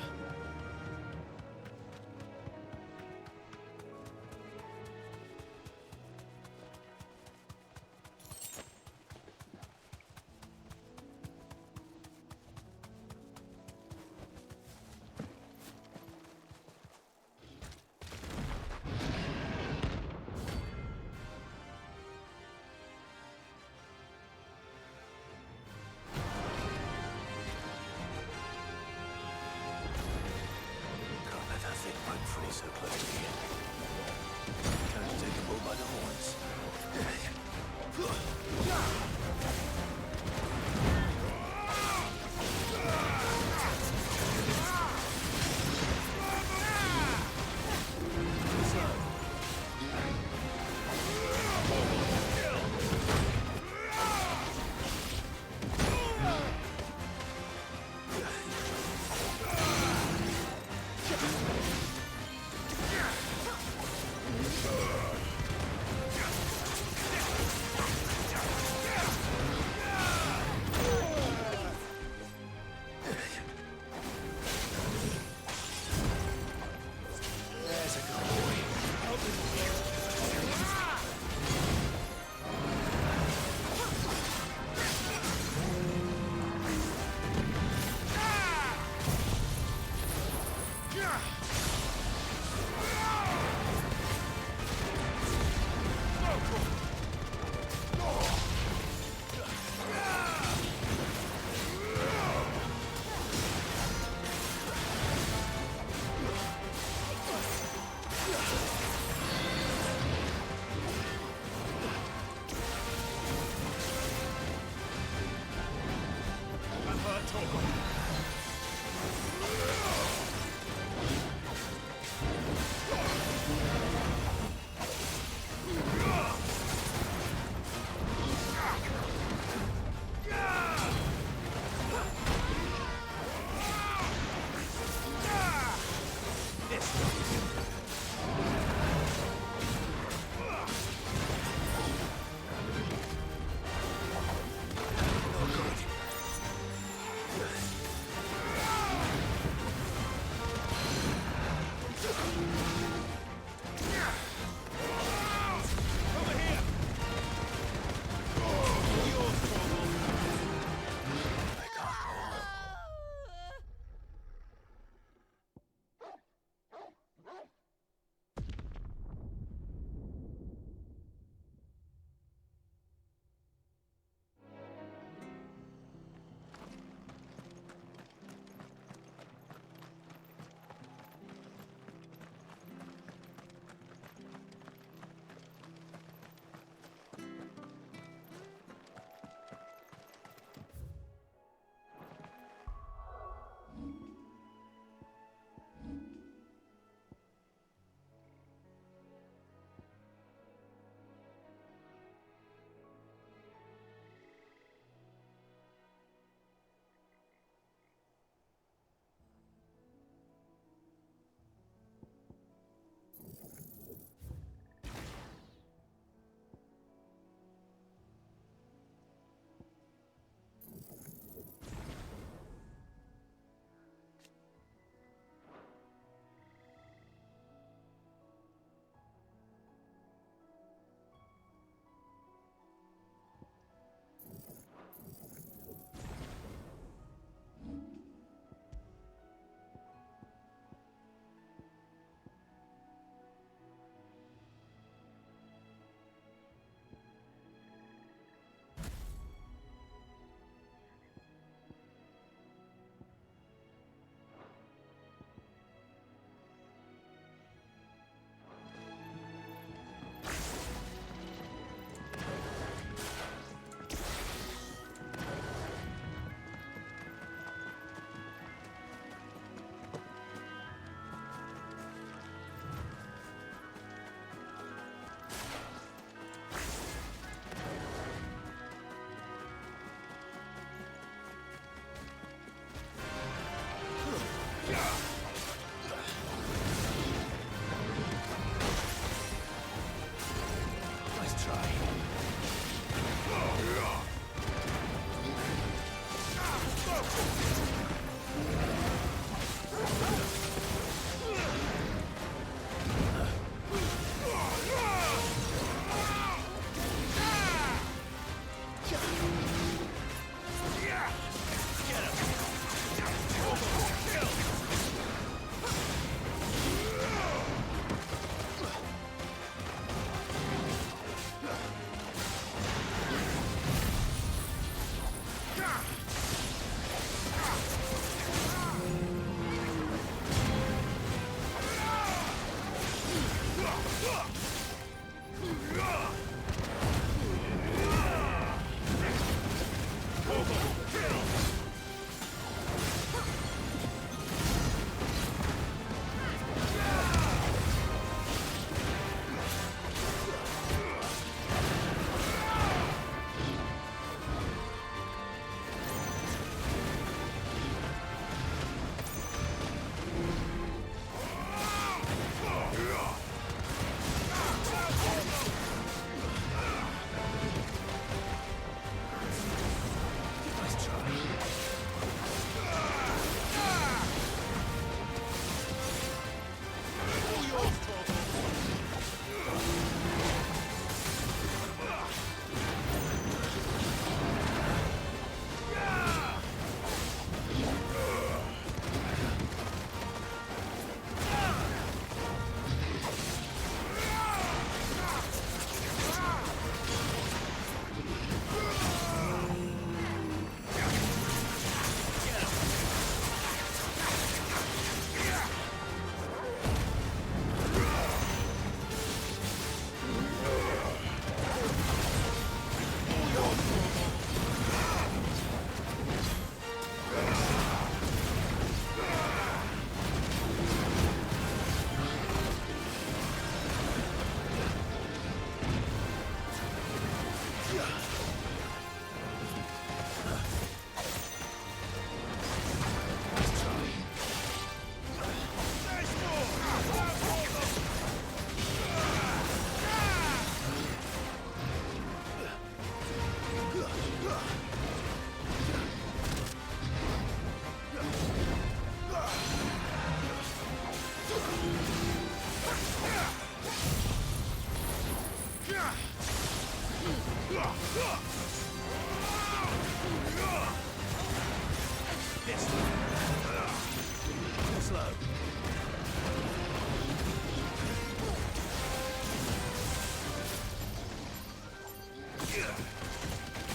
Slow.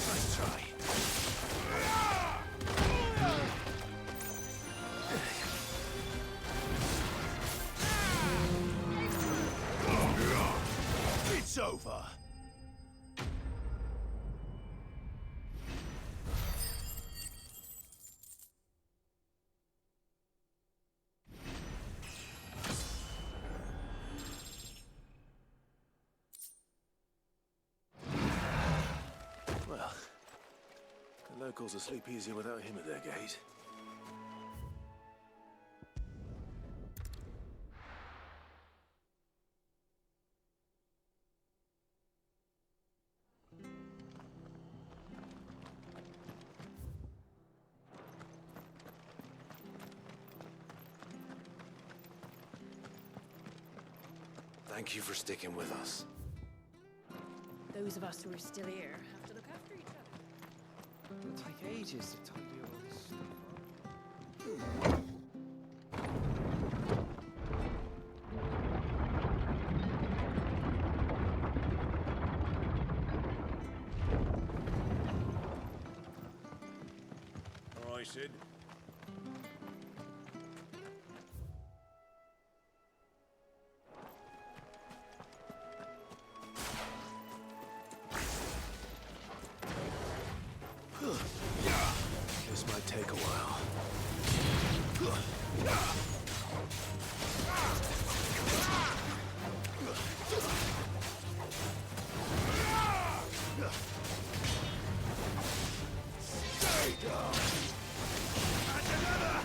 Nice try. It's over. Well, the locals will sleep easier without him at their gate. Thank you for sticking with us. Those of us who are still here have to look after each other. It'll take ages to tidy all this stuff. All right, Sid. This might take a while. Stay down! And another!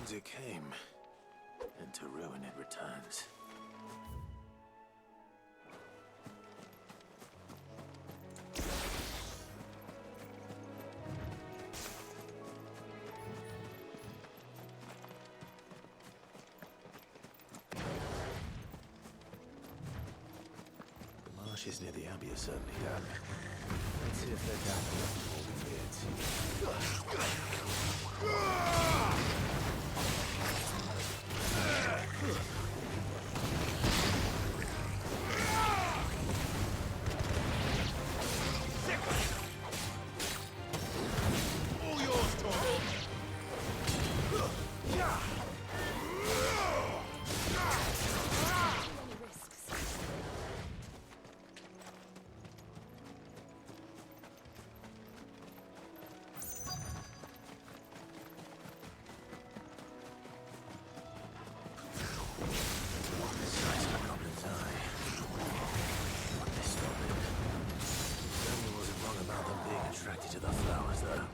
as it came, and to ruin it returns. The marshes near the Abbey are certainly damp. Let's see if they're damp enough to hold the All yours, Torvald! Attracted to the flowers, though.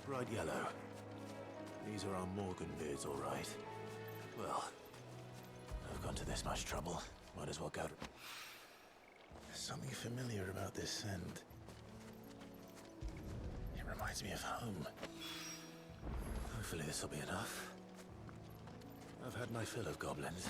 Bright yellow. These are our Morgan beards, all right. Well, I've gone to this much trouble. Might as well go to... There's something familiar about this scent. It reminds me of home. Hopefully this'll be enough. I've had my fill of goblins.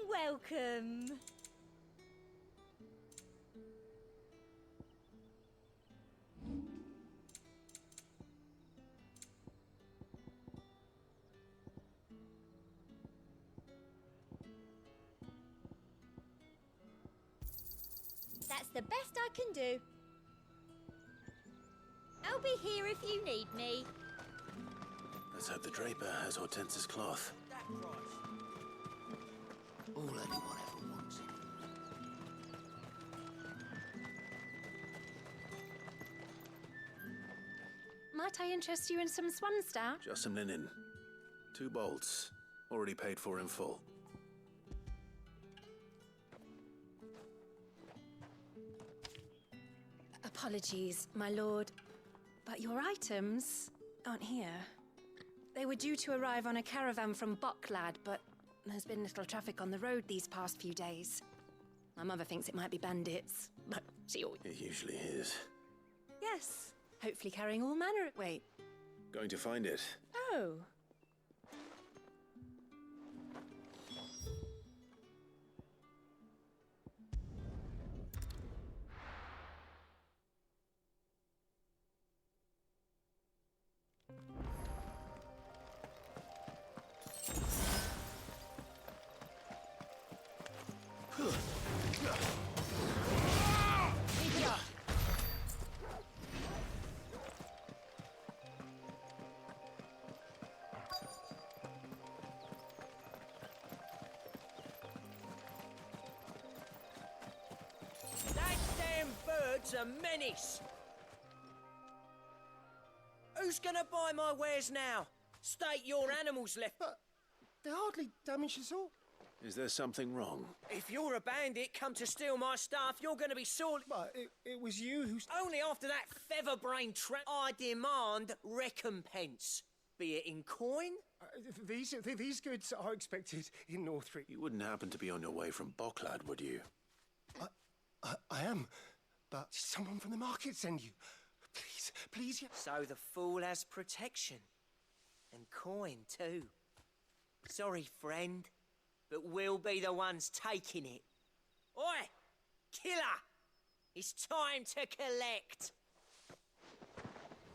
Welcome. That's the best I can do. I'll be here if you need me. Let's hope the draper has Hortense's cloth. All anyone ever wanted. Might I interest you in some swan stout? Just some linen. 2 bolts. Already paid for in full. Apologies, my lord, but your items aren't here. They were due to arrive on a caravan from Boklad, but there's been little traffic on the road these past few days. My mother thinks it might be bandits, but she always... It usually is. Yes, hopefully carrying all manner of... Wait. Going to find it. Oh. utter menace! Who's gonna buy my wares now? State your animals left. But they hardly damage us all. Is there something wrong? If you're a bandit come to steal my stuff, you're gonna be sorely... But it was you who... Only after that feather-brained trap, I demand recompense. Be it in coin? These goods are expected in Northric. You wouldn't happen to be on your way from Bocklad, would you? I am, but did someone from the market send you? Please, yeah. So the fool has protection. And coin, too. Sorry, friend, but we'll be the ones taking it. Oi! Killer! It's time to collect!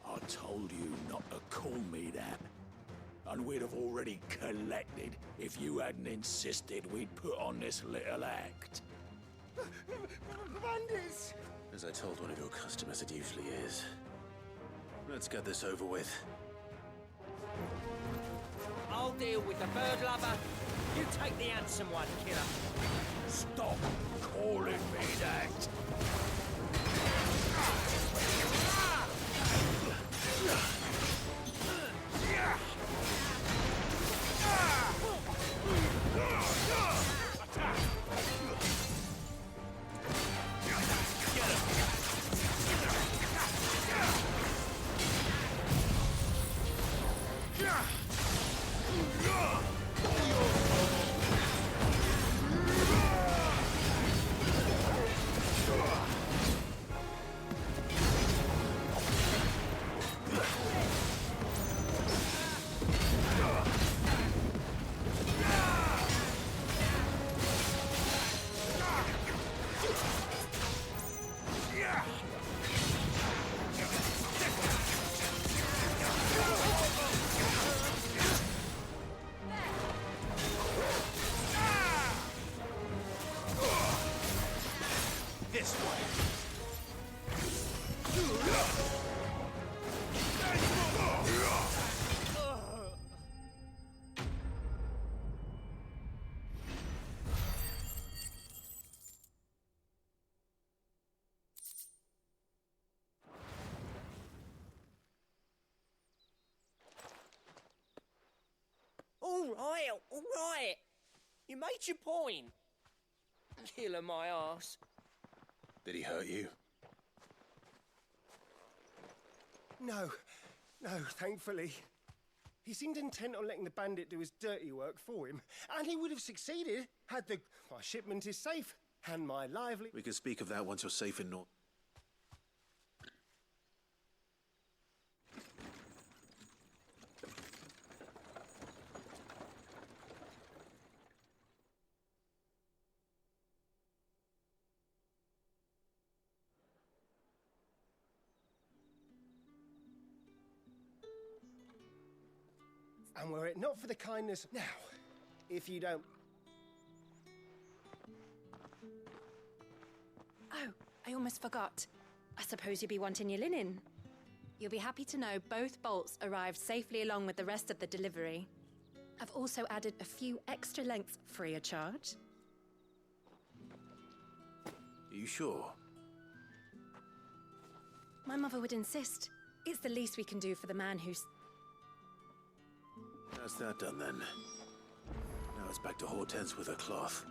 I told you not to call me that. And we'd have already collected if you hadn't insisted we'd put on this little act. Bandits! As I told one of your customers, it usually is. Let's get this over with. I'll deal with the bird lover. You take the handsome one, killer. Stop calling me that! This way. All right. You made your point. Killer my ass. Did he hurt you? No, thankfully. He seemed intent on letting the bandit do his dirty work for him, and he would have succeeded had my shipment is safe, and my lively... We can speak of that once you're safe in North... And were it not for the kindness... Now, if you don't... Oh, I almost forgot. I suppose you'll be wanting your linen. You'll be happy to know both bolts arrived safely along with the rest of the delivery. I've also added a few extra lengths free of charge. Are you sure? My mother would insist. It's the least we can do for the man who's... That's that done then. Now it's back to Hortense with her cloth.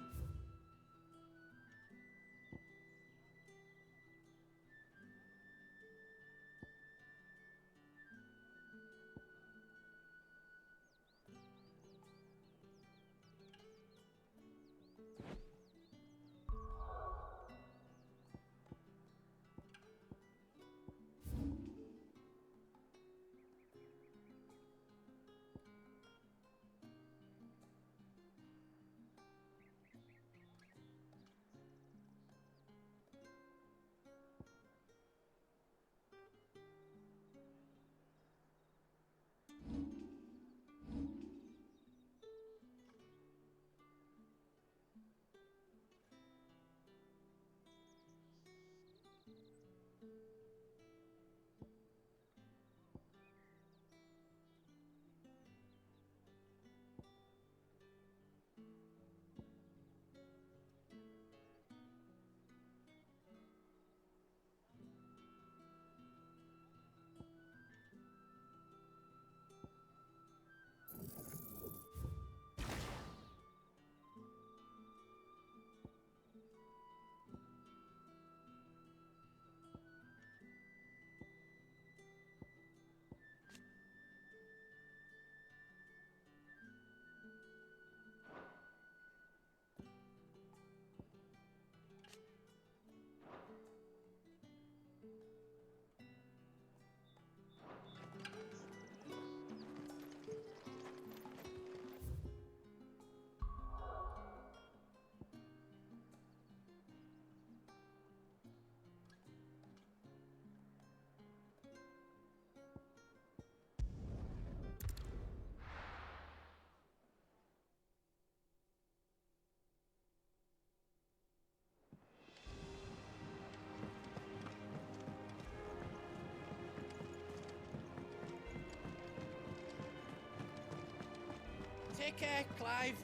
Take care, Clive.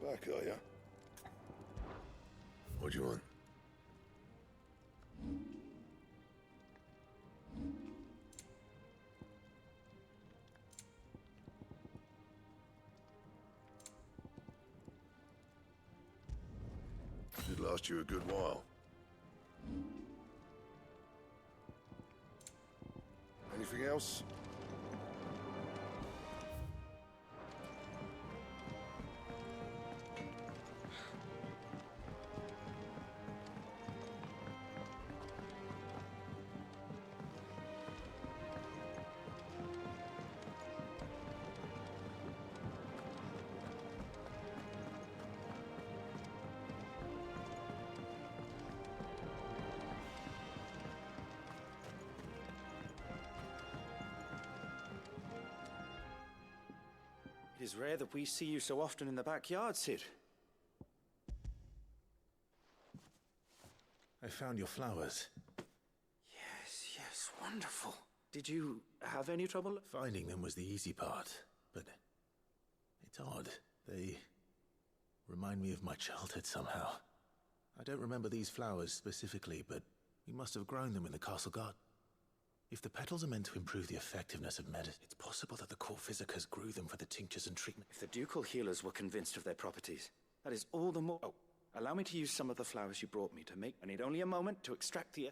Back, are ya? What do you want? Should last you a good while. Anything else? It is rare that we see you so often in the backyard, Sid. I found your flowers. Yes, wonderful. Did you have any trouble? Finding them was the easy part, but it's odd. They remind me of my childhood somehow. I don't remember these flowers specifically, but we must have grown them in the castle garden. If the petals are meant to improve the effectiveness of medicine, it's possible that the core physicers grew them for the tinctures and treatment. If the ducal healers were convinced of their properties, that is all the more... Oh, allow me to use some of the flowers you brought me to make... I need only a moment to extract the...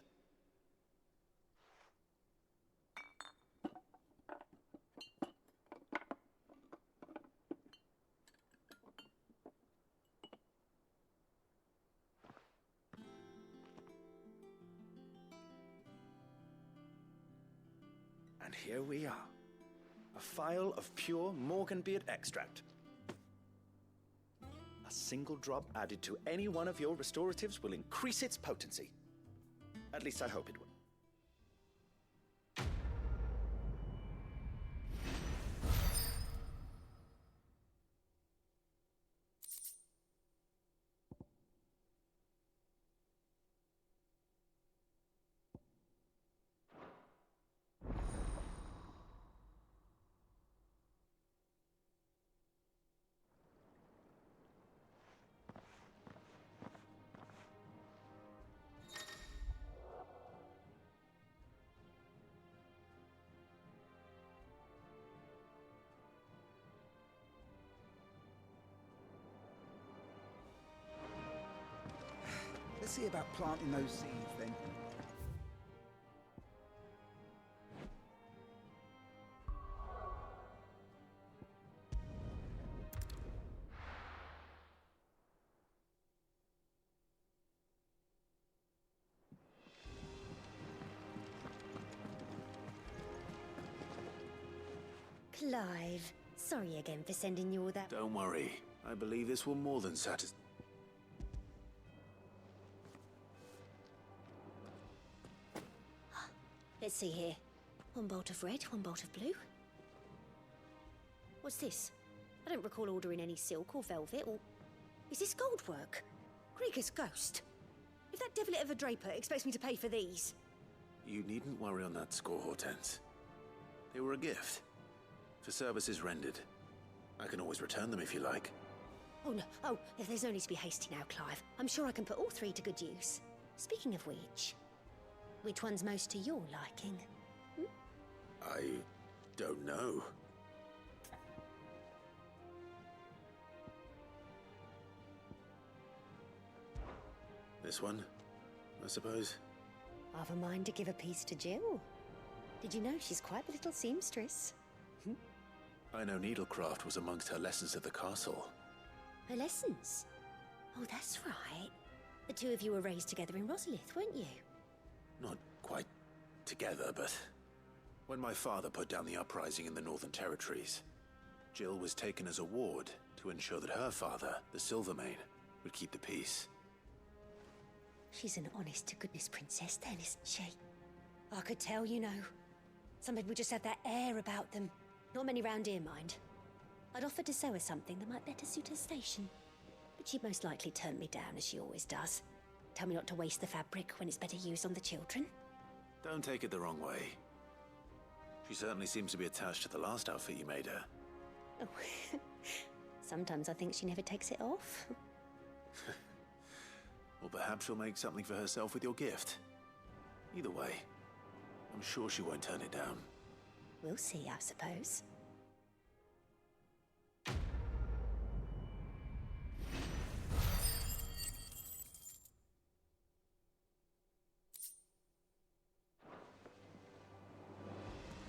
And here we are. A phial of pure Morganbeard extract. A single drop added to any one of your restoratives will increase its potency. At least I hope it will. Let's see about planting those seeds, then. Clive, sorry again for sending you all that. Don't worry. I believe this will more than satisfy. Let's see here. One bolt of red, one bolt of blue. What's this? I don't recall ordering any silk or velvet or... Is this gold work? Krieger's ghost. If that devilit of a draper expects me to pay for these... You needn't worry on that score, Hortense. They were a gift. For services rendered. I can always return them if you like. Oh no, oh, if there's no need to be hasty now, Clive. I'm sure I can put all three to good use. Speaking of which one's most to your liking? I don't know. This one, I suppose. I've a mind to give a piece to Jill. Did you know she's quite a little seamstress? I know needlecraft was amongst her lessons at the castle. Her lessons? Oh, that's right. The two of you were raised together in Rosalith, weren't you? Not quite together, but when my father put down the uprising in the Northern Territories, Jill was taken as a ward to ensure that her father, the Silvermane, would keep the peace. She's an honest-to-goodness princess then, isn't she? I could tell, you know. Some people just have that air about them. Not many round here, mind. I'd offered to sew her something that might better suit her station. But she'd most likely turn me down, as she always does. Tell me not to waste the fabric when it's better used on the children. Don't take it the wrong way. She certainly seems to be attached to the last outfit you made her. Sometimes I think she never takes it off. Or perhaps she'll make something for herself with your gift. Either way, I'm sure she won't turn it down. We'll see, I suppose.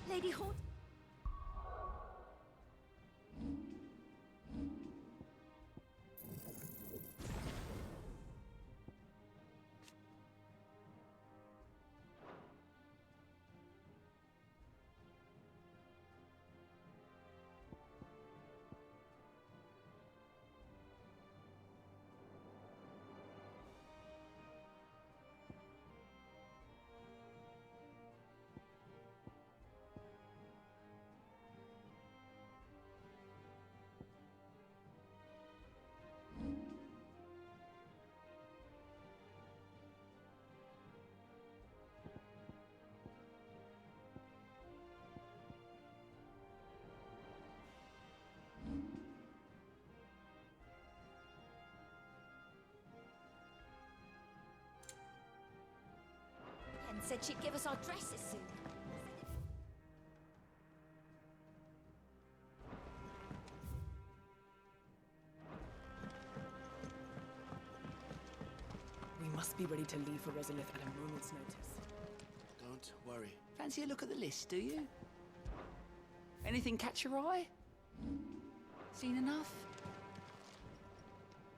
Lady Hort. And said she'd give us our dresses soon. We must be ready to leave for Resolith at a moment's notice. Don't worry. Fancy a look at the list, do you? Anything catch your eye? Seen enough?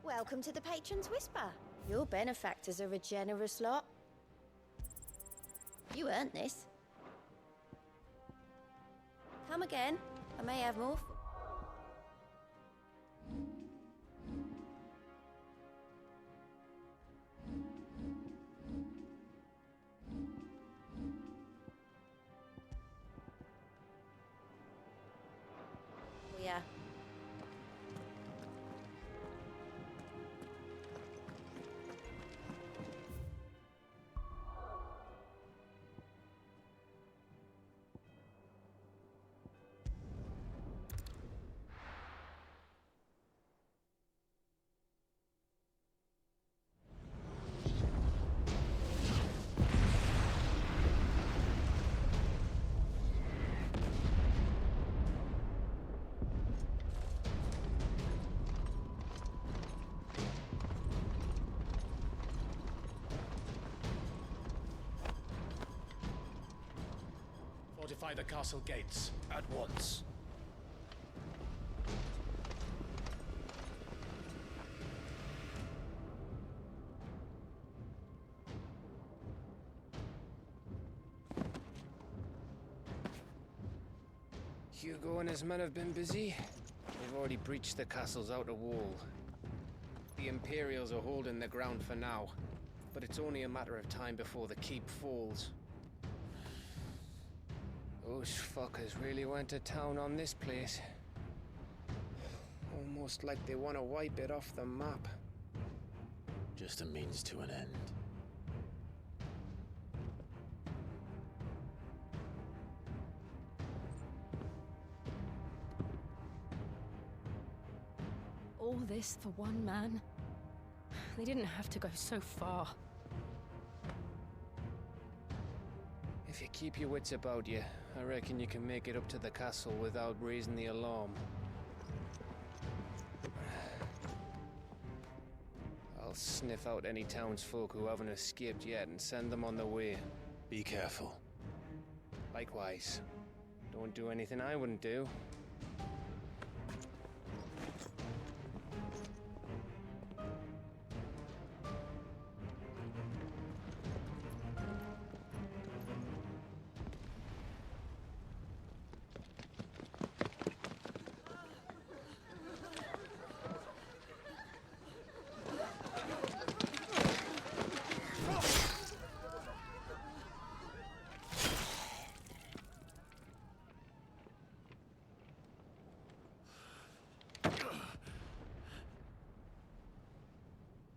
Welcome to the Patron's Whisper. Your benefactors are a generous lot. You earned this. Come again. I may have more. Yeah. Fortify the castle gates at once. Hugo and his men have been busy. They've already breached the castle's outer wall. The Imperials are holding the ground for now, but it's only a matter of time before the keep falls. Those fuckers really went to town on this place. Almost like they want to wipe it off the map. Just a means to an end. All this for one man? They didn't have to go so far. If you keep your wits about you, I reckon you can make it up to the castle without raising the alarm. I'll sniff out any townsfolk who haven't escaped yet and send them on their way. Be careful. Likewise. Don't do anything I wouldn't do.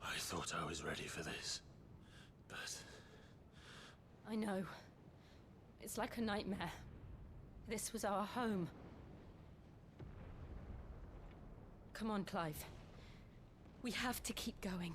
I thought I was ready for this, but... I know. It's like a nightmare. This was our home. Come on, Clive. We have to keep going.